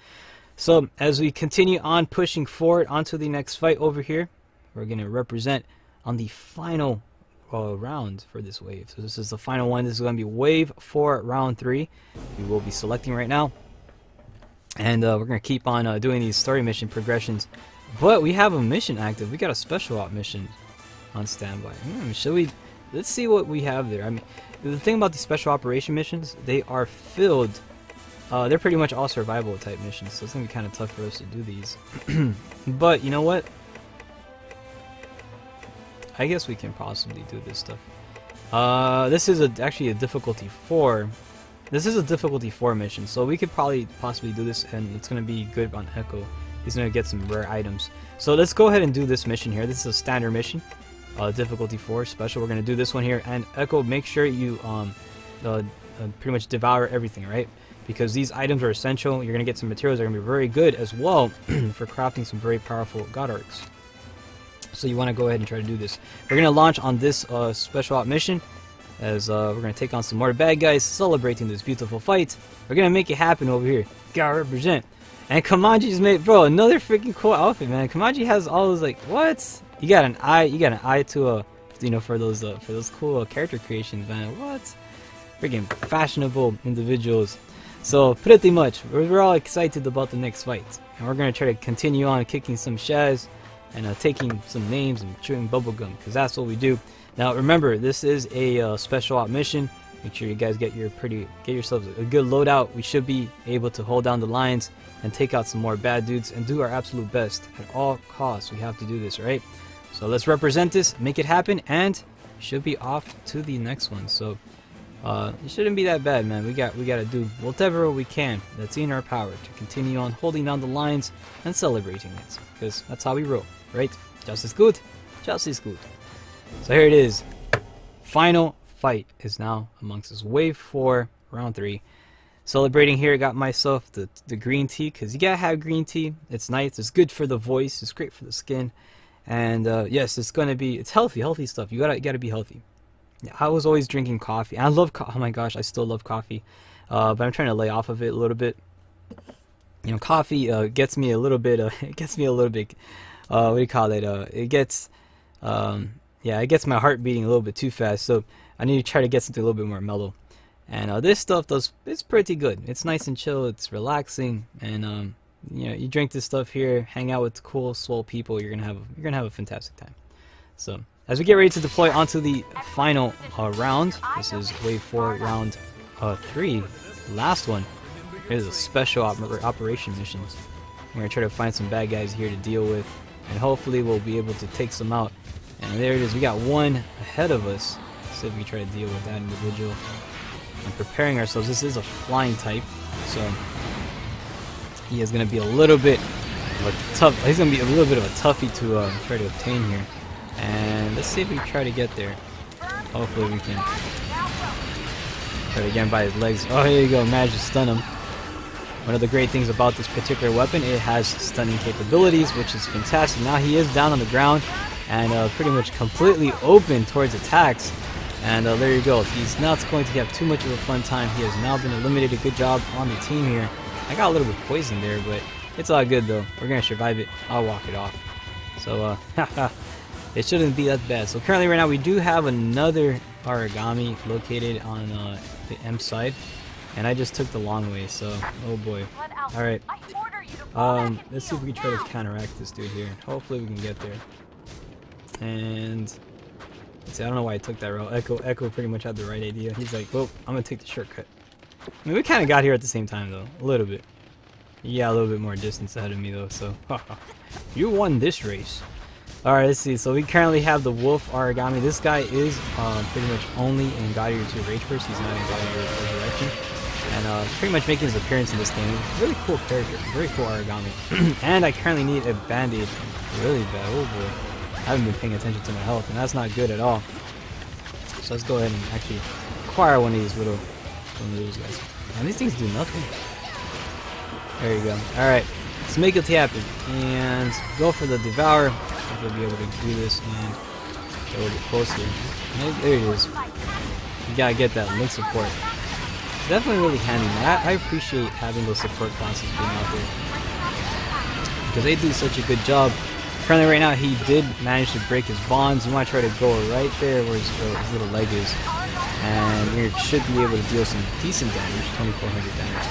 [SPEAKER 1] So as we continue on pushing forward onto the next fight over here, we're going to represent on the final round for this wave. So this is the final one. This is going to be wave 4, round 3. We will be selecting right now. And we're going to keep on doing these story mission progressions. But we have a mission active. We got a special op mission on standby. Should we? Let's see what we have there. I mean, the thing about these special operation missions, they are filled. They're pretty much all survival type missions, so it's going to be kind of tough for us to do these. But you know what? I guess we can possibly do this stuff. This is actually a difficulty 4. This is a difficulty 4 mission, so we could possibly do this, and it's going to be good on Echo. He's going to get some rare items. So let's go ahead and do this mission here. This is a standard mission, difficulty 4 special. We're going to do this one here, and Echo, make sure you pretty much devour everything, right? Because these items are essential. You're going to get some materials that are going to be very good as well for crafting some very powerful god arcs. So you want to go ahead and try to do this. We're going to launch on this special op mission, as we're going to take on some more bad guys, celebrating this beautiful fight. We're going to make it happen over here. Gotta represent. And Kamaji's made, bro, another freaking cool outfit, man. Kamaji has all those, like, what? You got an eye to you know, for those cool character creations, man. What? Freaking fashionable individuals. So pretty much, we're all excited about the next fight, and we're going to try to continue on kicking some shaz and taking some names and chewing bubblegum, because that's what we do. Now remember, this is a special op mission. Make sure you guys get yourselves a good loadout. We should be able to hold down the lines and take out some more bad dudes and do our absolute best at all costs. We have to do this, right? So let's represent this, make it happen, and should be off to the next one. So it shouldn't be that bad, man. We got to do whatever we can that's in our power to continue on holding down the lines and celebrating it, because that's how we roll, right? Just as good, just as good. So here it is. Final fight is now amongst us. Wave 4, round 3. celebrating here. I got myself the green tea, because you gotta have green tea. It's nice. It's good for the voice. It's great for the skin. And yes, it's healthy stuff. You gotta be healthy. Yeah, I was always drinking coffee. I love oh my gosh, I still love coffee. But I'm trying to lay off of it a little bit. You know, coffee gets me a little bit. It gets me a little bit. What do you call it? It gets yeah, it gets my heart beating a little bit too fast. So I need to try to get something a little bit more mellow. And this stuff it's pretty good. It's nice and chill. It's relaxing. And you know, you drink this stuff here, hang out with cool, swole people. You're gonna have a fantastic time. So as we get ready to deploy onto the final round, this is wave 4, round 3, last one. Here's a special operation mission. We're gonna try to find some bad guys here to deal with, and hopefully we'll be able to take some out. And there it is. We got one ahead of us. Let's see if we can try to deal with that individual. And preparing ourselves. This is a flying type, so he is gonna be a little bit of a tough. He's gonna be a little bit of a toughie to try to obtain here. And let's see if we try to get there. Hopefully we can try to get him by his legs. Oh, here you go. Managed to stun him. One of the great things about this particular weapon, it has stunning capabilities, which is fantastic. Now he is down on the ground and pretty much completely open towards attacks. And there you go. He's not going to have too much of a fun time. He has now been eliminated. Good job on the team here. I got a little bit poisoned there, but it's all good though. We're going to survive it. I'll walk it off. So, it shouldn't be that bad. So currently right now we do have another origami located on the M side. And I just took the long way, so oh boy. Alright. Let's see if we can try to counteract this dude here. Hopefully we can get there. And let's see, I don't know why I took that route. Echo pretty much had the right idea. He's like, well, I'm gonna take the shortcut. I mean, we kinda got here at the same time though. A little bit. Yeah, a little bit more distance ahead of me though, so you won this race. Alright, let's see. So we currently have the Wolf Origami. This guy is pretty much only in God Eater 2 Rage Burst. He's not in God Eater Resurrection. And pretty much making his appearance in this game. Really cool character. Very cool origami. And I currently need a band-aid really bad. Oh boy. I haven't been paying attention to my health, and that's not good at all. So let's go ahead and actually acquire one of these little guys. And these things do nothing. There you go. Alright. Let's make it happen. And go for the Devour. We'll be able to do this and get a little bit closer. And there it is. You gotta get that link support. Definitely really handy, man. I appreciate having those support classes being out there, because they do such a good job. Currently right now he did manage to break his bonds. You want to try to go right there where his little leg is, and you should be able to deal some decent damage, 2400 damage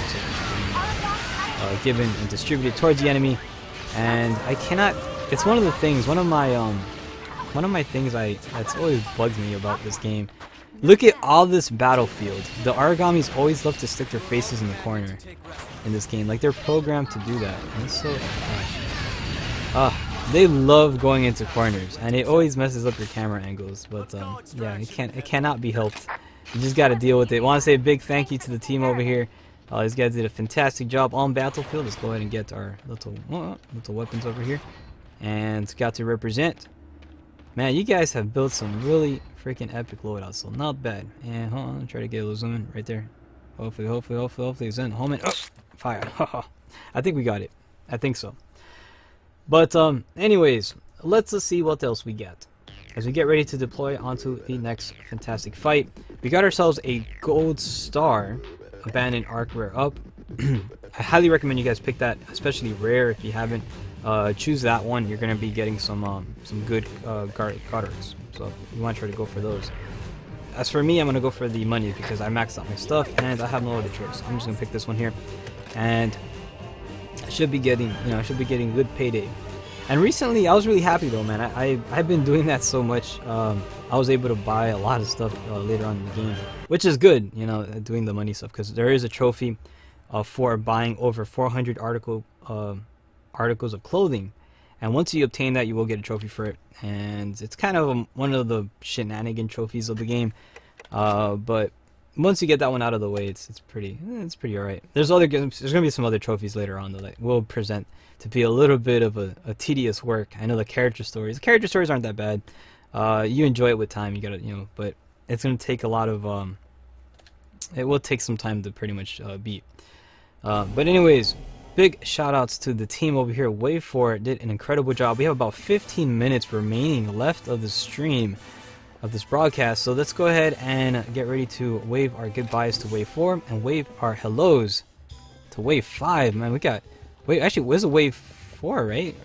[SPEAKER 1] given and distributed towards the enemy. And I cannot, it's one of the things, one of my things that's always bugged me about this game. Look at all this battlefield. The origamis always love to stick their faces in the corner in this game. Like, they're programmed to do that. And it's so they love going into corners, and it always messes up your camera angles. But yeah, it cannot be helped. You just gotta deal with it. Want to say a big thank you to the team over here. These guys did a fantastic job on battlefield. Let's go ahead and get our little weapons over here. And got to represent. Man, you guys have built some really freaking epic loadouts, so not bad. And hold on, try to get a little zoom in right there. Hopefully it's in. Hold on. Oh, fire. I think we got it. I think so. But anyways, let's see what else we get as we get ready to deploy onto the next fantastic fight. We got ourselves a gold star abandoned arc rare up. I highly recommend you guys pick that, especially rare if you haven't. Choose that one. You're gonna be getting some good guards. So you want to try to go for those. As for me, I'm gonna go for the money because I maxed out my stuff and I have no other choice. I'm just gonna pick this one here, and I should be getting, good payday. And recently, I was really happy though, man. I've been doing that so much. I was able to buy a lot of stuff later on in the game, which is good, doing the money stuff, because there is a trophy for buying over 400 articles of clothing. And once you obtain that, you will get a trophy for it. And it's kind of one of the shenanigan trophies of the game. But once you get that one out of the way, it's pretty alright. There's gonna be some other trophies later on that we'll present to be a little bit of a tedious work. I know the character stories aren't that bad. You enjoy it with time. You gotta, but it's gonna take a lot of it will take some time to pretty much beat. But anyways, big shout outs to the team over here. Wave 4 did an incredible job. We have about 15 minutes remaining left of the stream of this broadcast, so let's go ahead and get ready to wave our goodbyes to Wave 4 and wave our hellos to Wave 5. Man, we got actually, where's a Wave 4, right?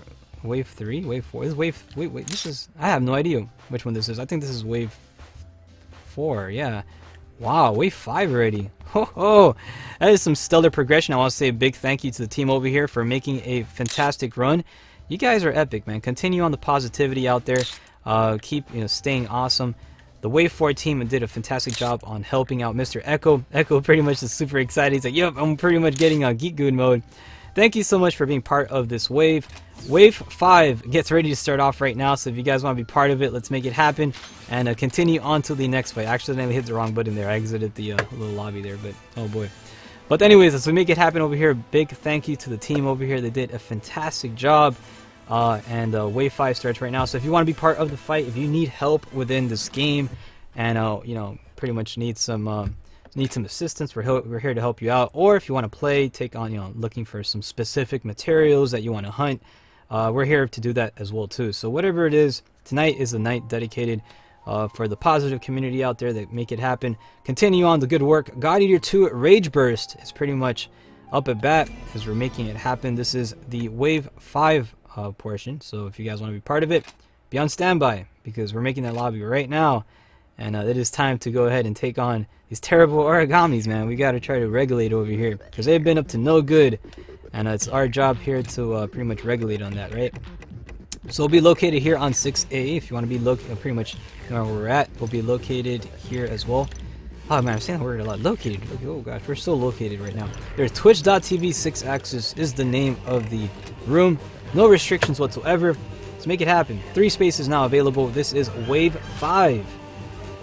[SPEAKER 1] Wave 3, Wave 4. This is wait, this is, I have no idea which one this is. I think this is Wave 4, yeah. Wow, Wave 5 already. Ho ho! That is some stellar progression. I want to say a big thank you to the team over here for making a fantastic run. You guys are epic, man. Continue on the positivity out there. Keep staying awesome. The Wave 4 team did a fantastic job on helping out Mr. Echo. Echo pretty much is super excited. He's like, yep, I'm pretty much getting a Geek Good mode. Thank you so much for being part of this wave. Wave 5 gets ready to start off right now, so if you guys want to be part of it, let's make it happen and continue on to the next fight. Actually, I hit the wrong button there. I exited the little lobby there, but oh boy. But anyways, as we make it happen over here, big thank you to the team over here. They did a fantastic job. Wave 5 starts right now, so if you want to be part of the fight, if you need help within this game and pretty much need some assistance, we're here to help you out. Or if you want to play, take on looking for some specific materials that you want to hunt, we're here to do that as well too. So whatever it is, tonight is a night dedicated for the positive community out there that make it happen. Continue on the good work. God Eater 2 Rage Burst is pretty much up at bat as we're making it happen. This is the Wave 5 portion, so if you guys want to be part of it, be on standby because we're making that lobby right now, and it is time to go ahead and take on these terrible origamis, man. We got to try to regulate over here because they've been up to no good, and it's our job here to pretty much regulate on that, right? So we'll be located here on 6A if you want to be pretty much where we're at. We'll be located here as well. Oh man, I'm saying that word a lot. Located. Oh gosh, we're so located right now. There's twitch.tv 6axis is the name of the room. No restrictions whatsoever. Let's make it happen. 3 spaces now available. This is Wave 5.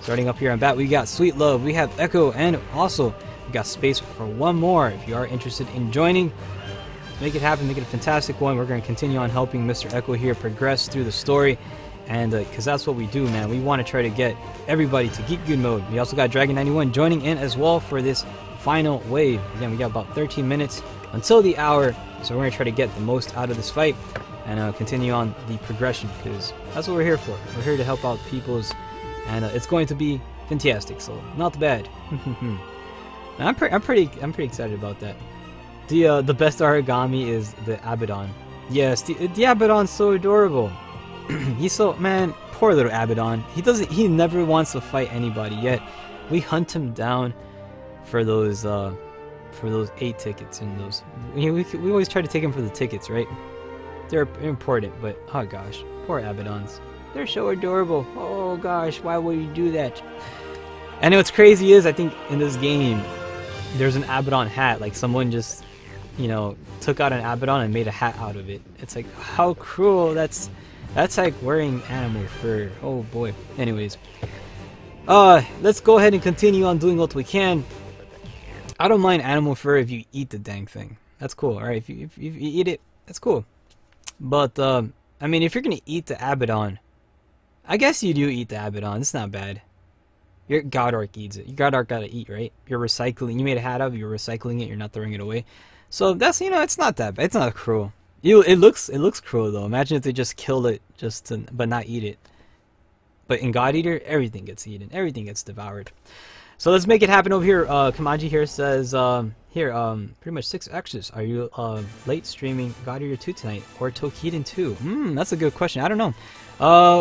[SPEAKER 1] Starting up here on bat, we got Sweet Love, we have Echo, and also we got space for one more. If you are interested in joining, make it happen, make it a fantastic one. We're going to continue on helping Mr. Echo here progress through the story, and because that's what we do, man. We want to try to get everybody to Geek Good mode. We also got Dragon91 joining in as well for this final wave. Again, we got about 13 minutes until the hour, so we're going to try to get the most out of this fight and continue on the progression because that's what we're here for. We're here to help out people's, and it's going to be fantastic, so not bad. I'm pretty excited about that. The best origami is the Abaddon. Yes, the Abaddon's so adorable. He's so, man, poor little Abaddon. He never wants to fight anybody, yet we hunt him down for those 8 tickets and those. We always try to take him for the tickets, right? They're important, but oh gosh, poor Abaddons. They're so adorable. Oh gosh, why would you do that? And what's crazy is I think in this game there's an Abaddon hat. Like someone just took out an Abaddon and made a hat out of it. It's like, how cruel. That's like wearing animal fur. Oh boy. Anyways, let's go ahead and continue on doing what we can. I don't mind animal fur if you eat the dang thing. That's cool. All right, if you eat it, that's cool. But I mean, if you're gonna eat the Abaddon, I guess you do eat the Abaddon. It's not bad. Your God Orc eats it. Your God Orc gotta eat, right? You're recycling. You made a hat of it. You're recycling it. You're not throwing it away. So that's, it's not that bad. It's not cruel. It looks cruel though. Imagine if they just killed it but not eat it. But in God Eater, everything gets eaten. Everything gets devoured. So let's make it happen over here. Kamaji here says, pretty much 6X's. Are you late streaming God Eater 2 tonight or Tokiden 2? That's a good question. I don't know.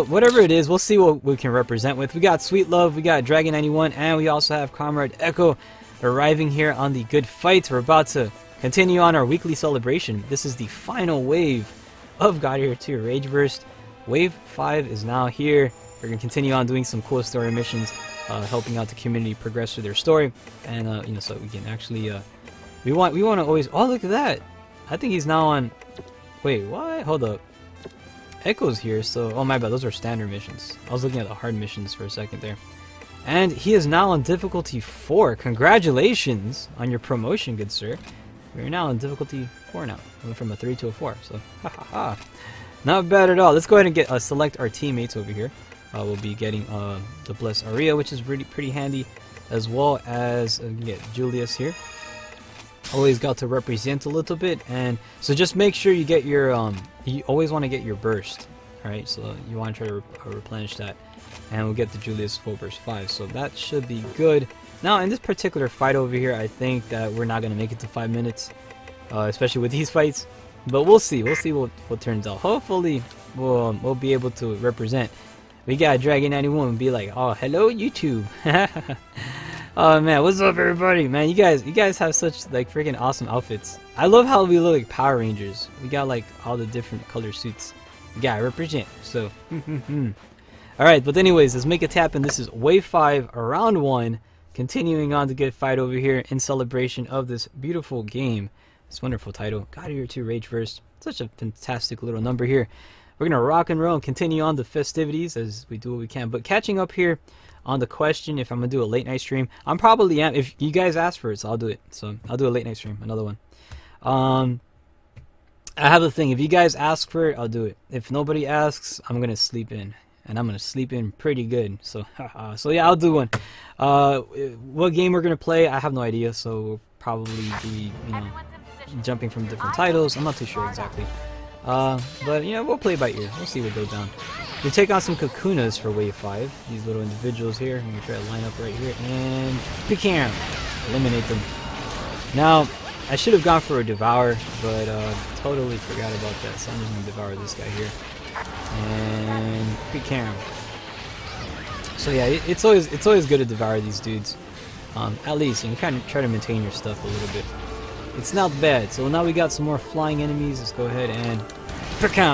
[SPEAKER 1] Whatever it is, we'll see what we can represent with. We got Sweet Love, we got Dragon91, and we also have Comrade Echo arriving here on the good fight. We're about to continue on our weekly celebration. This is the final wave of God Eater 2 Rage Burst. Wave 5 is now here. We're going to continue on doing some cool story missions, helping out the community progress through their story, and so we can actually we want to always, oh look at that, I think he's now on, wait, what, hold up, Echo's here, so, oh my bad, those are standard missions. I was looking at the hard missions for a second there. And he is now on difficulty 4. Congratulations on your promotion, good sir. We're now on difficulty 4 now. Went from a 3 to a 4, so ha ha ha. Not bad at all. Let's go ahead and get select our teammates over here. We'll be getting the Bless Aria, which is pretty handy. as well as we can get Julius here. Always got to represent a little bit, and so just make sure you get your you always want to get your burst. All right, so you want to try to replenish that, and we'll get the Julius full burst 5, so that should be good. Now in this particular fight over here, I think that we're not gonna make it to 5 minutes, especially with these fights, but we'll see what turns out. Hopefully we'll be able to represent. We got Dragon 91 and be like, oh, hello YouTube. Oh man, what's up everybody? Man, you guys have such like freaking awesome outfits. I love how we look like Power Rangers. We got like all the different color suits. We gotta represent. So alright, but anyways, let's make it happen. This is wave 5, round 1. Continuing on to get fight over here in celebration of this beautiful game. This wonderful title. God Eater 2 Rage Verse. Such a fantastic little number here. We're gonna rock and roll and continue on the festivities as we do what we can. But catching up here on the question if I'm gonna do a late night stream, I'm probably am. If you guys ask for it, so I'll do it. So I'll do a late night stream, another one. I have a thing. If you guys ask for it, I'll do it. If nobody asks, I'm gonna sleep in, and I'm gonna sleep in pretty good. So, so yeah, I'll do one. What game we're gonna play, I have no idea. So we'll probably be, jumping from different titles. I'm not too sure exactly. But we'll play by ear. We'll see what goes down. We take on some Kakunas for wave 5. These little individuals here. I'm gonna try to line up right here and pick eliminate them. Now, I should have gone for a Devour, but totally forgot about that. So I'm just gonna Devour this guy here and pick him. So yeah, it's always good to Devour these dudes. At least you can kind of try to maintain your stuff a little bit. It's not bad. So now we got some more flying enemies. Let's go ahead and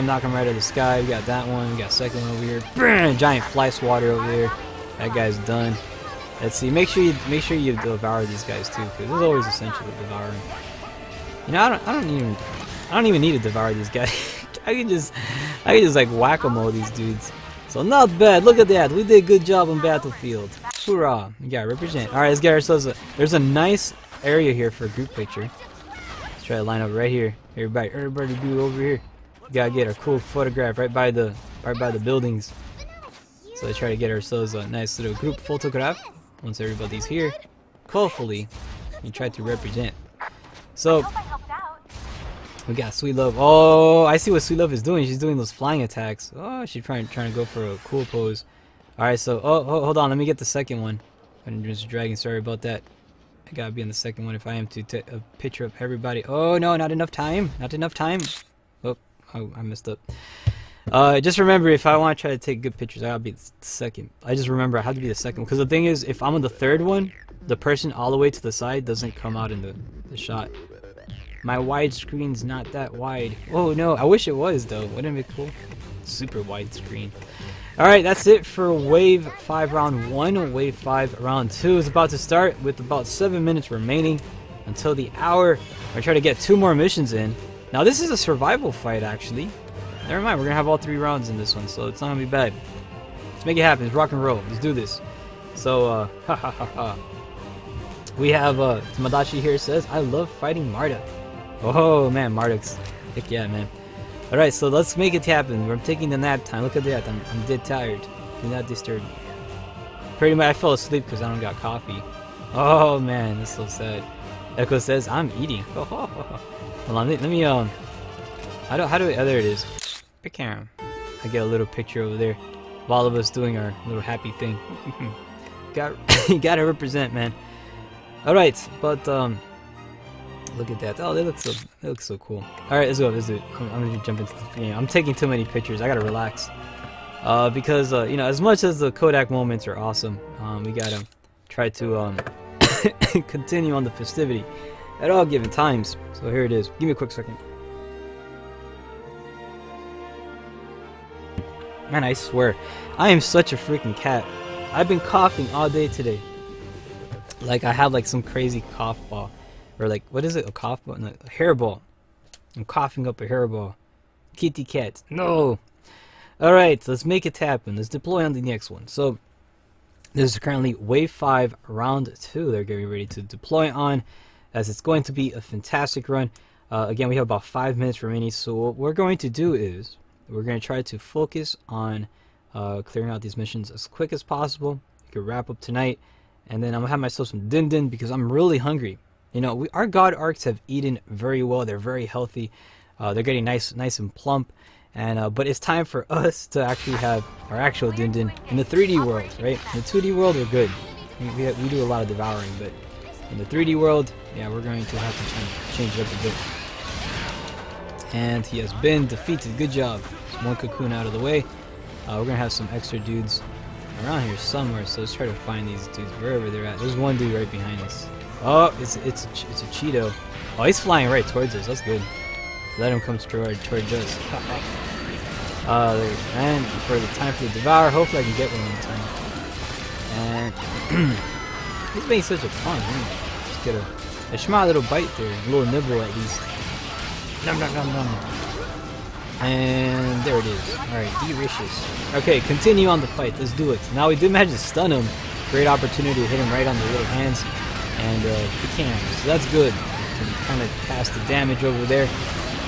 [SPEAKER 1] knock him right out of the sky. We got that one. We got second one over here. Giant fly swatter over there. That guy's done. Let's see. Make sure you devour these guys too, because it's always essential to devour them. I don't even need to devour these guys. I can just like whack-a-mole these dudes. So not bad. Look at that. We did a good job on Battlefield. Hoorah! We gotta represent. All right, let's get ourselves there's a nice area here for a group picture. Let's try to line up right here. Everybody be over here. We gotta get a cool photograph right by the buildings. So let's try to get ourselves a nice little group photograph. Once everybody's here, hopefully we try to represent. So we got Sweet Love. Oh, I see what Sweet Love is doing. She's doing those flying attacks. Oh, she's trying to go for a cool pose. All right, so hold on, let me get the second one. I'm just dragging. Sorry about that. I gotta be on the second one if I am to take a picture of everybody. Oh no, not enough time. Not enough time. Oh, I messed up. Just remember, if I want to try to take good pictures, I gotta be the second. I just remember I have to be the second, because the thing is, if I'm on the third one, the person all the way to the side doesn't come out in the shot. My widescreen's not that wide. Oh no, I wish it was though. Wouldn't it be cool? Super widescreen. Alright, that's it for Wave 5 Round 1. Wave 5 Round 2 is about to start with about 7 minutes remaining until the hour. We're trying to get 2 more missions in. Now this is a survival fight actually. Never mind, we're going to have all 3 rounds in this one, so it's not going to be bad. Let's make it happen. Let's rock and roll. Let's do this. So, we have, Tamadachi here says, I love fighting Marta. Oh man, Marduk's, heck yeah man. Alright, so let's make it happen. We're taking the nap time. Look at that, I'm dead tired. Do not disturb me. Pretty much I fell asleep because I don't got coffee. Oh man, that's so sad. Echo says, I'm eating. Hold on, let me, how do we, oh there it is. Pick him. I get a little picture over there of all of us doing our little happy thing. You gotta represent, man. Alright, but look at that. Oh, they look so cool. Alright, let's go. Let's do it. I'm gonna jump into the game. I'm taking too many pictures. I gotta relax. Because as much as the Kodak moments are awesome, we gotta try to continue on the festivity at all given times. So here it is. Give me a quick second. Man, I swear, I am such a freaking cat. I've been coughing all day today. Like I have like some crazy cough ball. Or like, what is it? A cough ball? No, a hairball. I'm coughing up a hairball. Kitty cat. No! Alright, let's make it happen. Let's deploy on the next one. So, this is currently Wave 5, Round 2. They're getting ready to deploy on, as it's going to be a fantastic run. Again, we have about 5 minutes remaining. So what we're going to do is, we're going to try to focus on clearing out these missions as quick as possible. We can wrap up tonight. And then I'm gonna have myself some din din because I'm really hungry. You know, our god arcs have eaten very well. They're very healthy. They're getting nice and plump. And but it's time for us to actually have our actual din din in the 3D world, right? In the 2D world, we're good. We do a lot of devouring, but in the 3D world, yeah, we're going to have to change it up a bit. And he has been defeated. Good job. There's one cocoon out of the way. We're gonna have some extra dudes around here somewhere, so let's try to find these dudes wherever they're at. There's one dude right behind us. Oh, it's a Cheeto. Oh, he's flying right towards us. That's good. Let him come towards us. And for the time for the devour, hopefully I can get one in time. And he's being such a punk. Just get a small little bite there, a little nibble at least. Nom nom nom nom. And there it is. Alright, delicious. Okay, continue on the fight. Let's do it. Now we did manage to stun him. Great opportunity to hit him right on the little hands. And he can. So that's good. Can kind of cast the damage over there.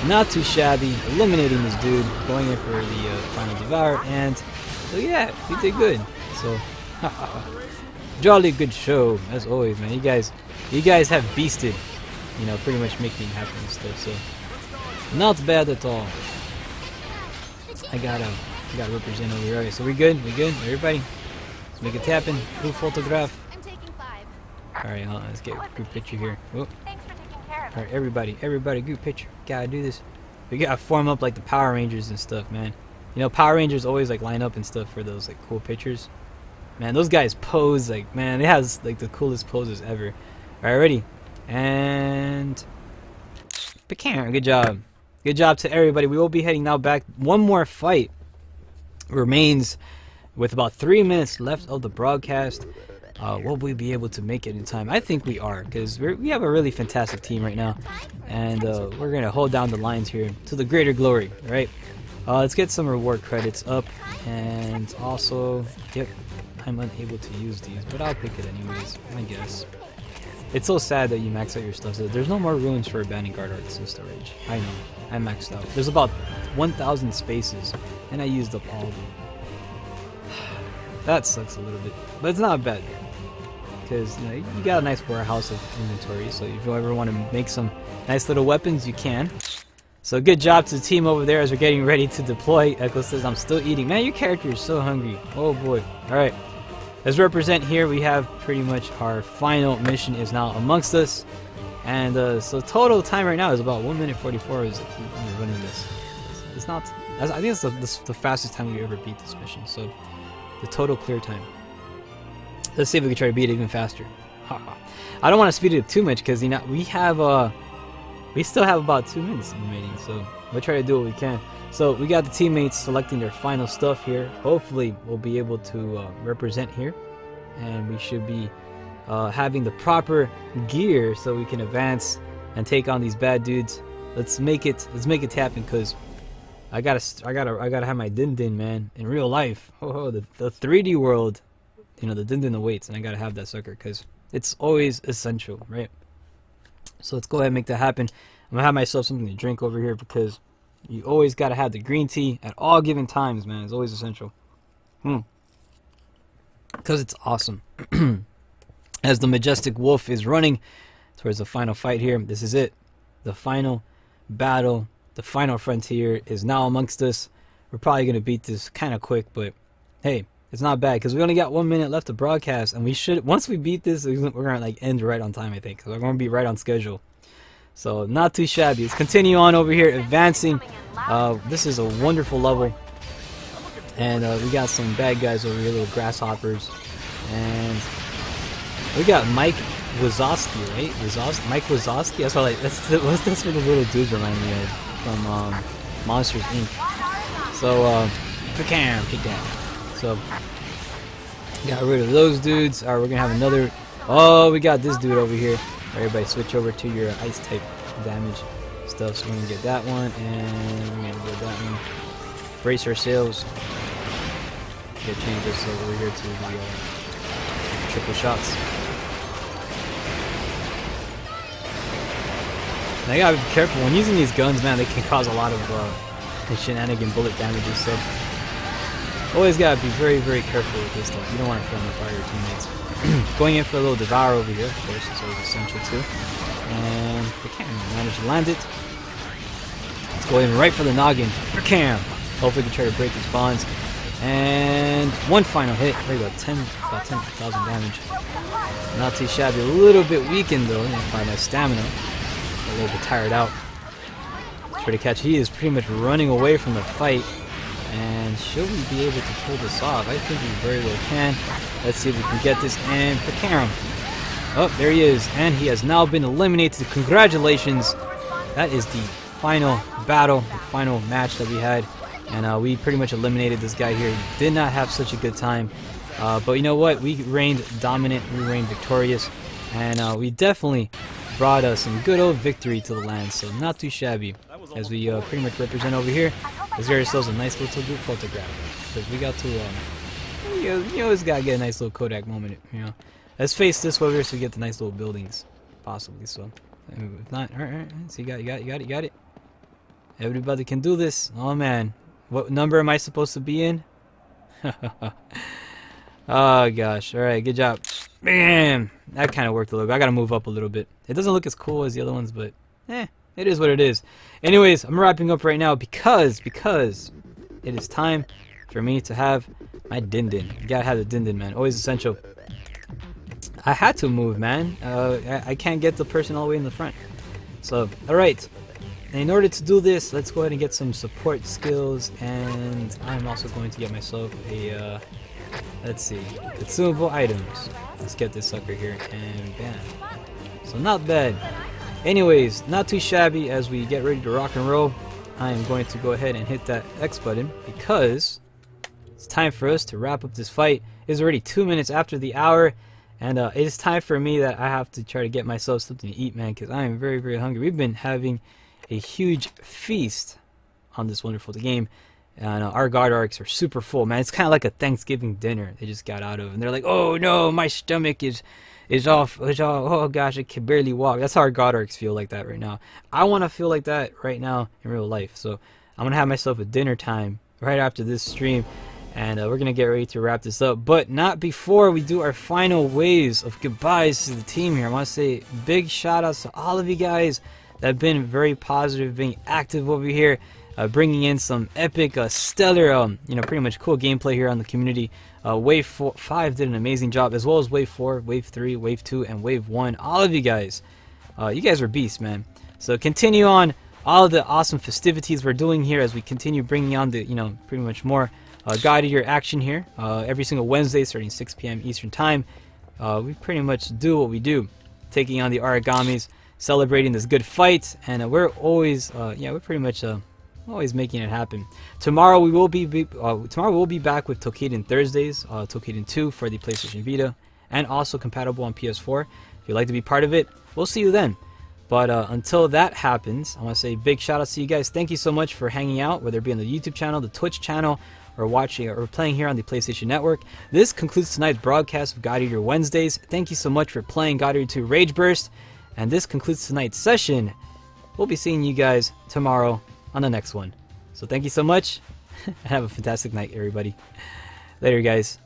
[SPEAKER 1] Not too shabby. Eliminating this dude. Going in for the final devour. And so yeah, we did good. So jolly good show as always, man. You guys have beasted. You know, pretty much making happen and stuff. So not bad at all. I gotta represent over here. Alright, so we good? We good? Everybody? Let's make it happen. Group photograph. Alright, hold on. Let's get a group picture here. Alright, everybody, group picture. Gotta do this. We gotta form up like the Power Rangers and stuff, man. You know, Power Rangers always like line up and stuff for those like cool pictures. Man, those guys pose like, man, it has like the coolest poses ever. Alright, ready? And Pecan, good job. Good job to everybody. We will be heading now back. One more fight remains with about 3 minutes left of the broadcast. Will we be able to make it in time? I think we are, because we have a really fantastic team right now. And we're going to hold down the lines here to the greater glory, right? Let's get some reward credits up. And also, yep, I'm unable to use these, but I'll pick it anyways, I guess. It's so sad that you max out your stuff. So there's no more ruins for abandoned guard arts in storage. I know. I maxed out. There's about 1,000 spaces, and I used up all of them. That sucks a little bit, but it's not bad because you know you got a nice warehouse of inventory. So if you ever want to make some nice little weapons, you can. So good job to the team over there as we're getting ready to deploy. Echo says, "I'm still eating." Man, your character is so hungry. Oh boy. All right. Let's represent here. We have pretty much our final mission is now amongst us. And so total time right now is about 1 minute 44 is we're running this. It's not, I think it's the fastest time we ever beat this mission. So the total clear time. Let's see if we can try to beat it even faster. I don't want to speed it up too much because you know we still have about 2 minutes remaining. So we'll try to do what we can. So we got the teammates selecting their final stuff here. Hopefully we'll be able to represent here, and we should be having the proper gear so we can advance and take on these bad dudes. Let's make it happen because I gotta have my din din, man, in real life. Oh, the 3D world, you know, the din din awaits, and I gotta have that sucker because it's always essential, right? So let's go ahead and make that happen. I'm gonna have myself something to drink over here because you always gotta have the green tea at all given times, man. It's always essential. Because it's awesome. As the majestic wolf is running towards the final fight here, this is it. The final battle, the final frontier is now amongst us. We're probably gonna beat this kind of quick, but hey, it's not bad because we only got 1 minute left to broadcast, and we should, once we beat this, we're gonna like end right on time, I think. So we're gonna be right on schedule. So not too shabby. Let's continue on over here, advancing. This is a wonderful level, and we got some bad guys over here, little grasshoppers, and we got Mike Wazowski, right? Mike Wazowski. That's what that's what the little dudes remind me of from Monsters Inc. So kick down. So got rid of those dudes. All right, we're gonna have another. Oh, we got this dude over here. Everybody switch over to your ice type damage stuff. So we're gonna get that one, and we're gonna get that one. Brace ourselves. Get change this over here to the triple shots. Now you gotta be careful when using these guns, man. They can cause a lot of shenanigan bullet damage and stuff.
[SPEAKER 2] Always gotta be very, very careful with this stuff. You don't want to friendly fire your teammates. Going in for a little devour over here, of course, is always essential too. And we can't manage to land it. Let's go in right for the noggin. Cam. Hopefully we can try to break these bonds. And one final hit. There you go, 10,000 damage. Not too shabby. A little bit weakened though, by my stamina. A little bit tired out. Let's try to catch. He is pretty much running away from the fight. And should we be able to pull this off? I think we very well can. Let's see if we can get this. And Pekarum. Oh, there he is. And he has now been eliminated. Congratulations. That is the final battle, the final match that we had. And we pretty much eliminated this guy here. He did not have such a good time. But you know what? We reigned dominant. We reigned victorious. And we definitely brought us some good old victory to the land. So not too shabby. As we pretty much represent over here. Let's get ourselves a nice little group photograph. Because we got to, you always got to get a nice little Kodak moment, you know. Let's face this way here so we get the nice little buildings. Possibly so. If not, alright. So you got it. Everybody can do this. Oh man. What number am I supposed to be in? Oh gosh. Alright, good job. Bam! That kind of worked a little bit. I gotta move up a little bit. It doesn't look as cool as the other ones, but it is what it is. Anyways, I'm wrapping up right now because it is time for me to have my din-din. You gotta have the din-din, man. Always essential. I had to move, man. I can't get the person all the way in the front. So, alright. In order to do this, let's go ahead and get some support skills. And I'm also going to get myself a, let's see, consumable items. Let's get this sucker here. And bam. So, not bad. Anyways, not too shabby. As we get ready to rock and roll, I am going to go ahead and hit that X button because it's time for us to wrap up this fight. It's already 2 minutes after the hour, and it is time for me that I have to try to get myself something to eat, man, because I am very, very hungry. We've been having a huge feast on this wonderful game, and our guard arcs are super full, man. It's kind of like a Thanksgiving dinner they just got out of, and they're like, oh no, my stomach is off, oh gosh, I can barely walk. That's how our god arcs feel like that right now. I want to feel like that right now in real life. So I'm gonna have myself a dinner time right after this stream, and we're gonna get ready to wrap this up, but not before we do our final waves of goodbyes to the team here. I want to say big shout outs to all of you guys that have been very positive, being active over here, bringing in some epic, stellar, pretty much cool gameplay here on the community. Wave 5 did an amazing job, as well as Wave 4, Wave 3, Wave 2, and Wave 1. All of you guys are beasts, man. So continue on all of the awesome festivities we're doing here as we continue bringing on the, pretty much more God Eater action here. Every single Wednesday starting 6 p.m. Eastern Time. We pretty much do what we do, taking on the Origamis, celebrating this good fight, and we're always, we're pretty much always making it happen. Tomorrow we will be back with Toukiden Thursdays, Toukiden 2 for the PlayStation Vita, and also compatible on PS4. If you'd like to be part of it, we'll see you then. But until that happens, I want to say big shout out to you guys. Thank you so much for hanging out, whether it be on the YouTube channel, the Twitch channel, or watching or playing here on the PlayStation Network. This concludes tonight's broadcast of God Eater Wednesdays. Thank you so much for playing God Eater 2 Rage Burst, and this concludes tonight's session. We'll be seeing you guys tomorrow on the next one. So thank you so much, and have a fantastic night, everybody. Later, guys.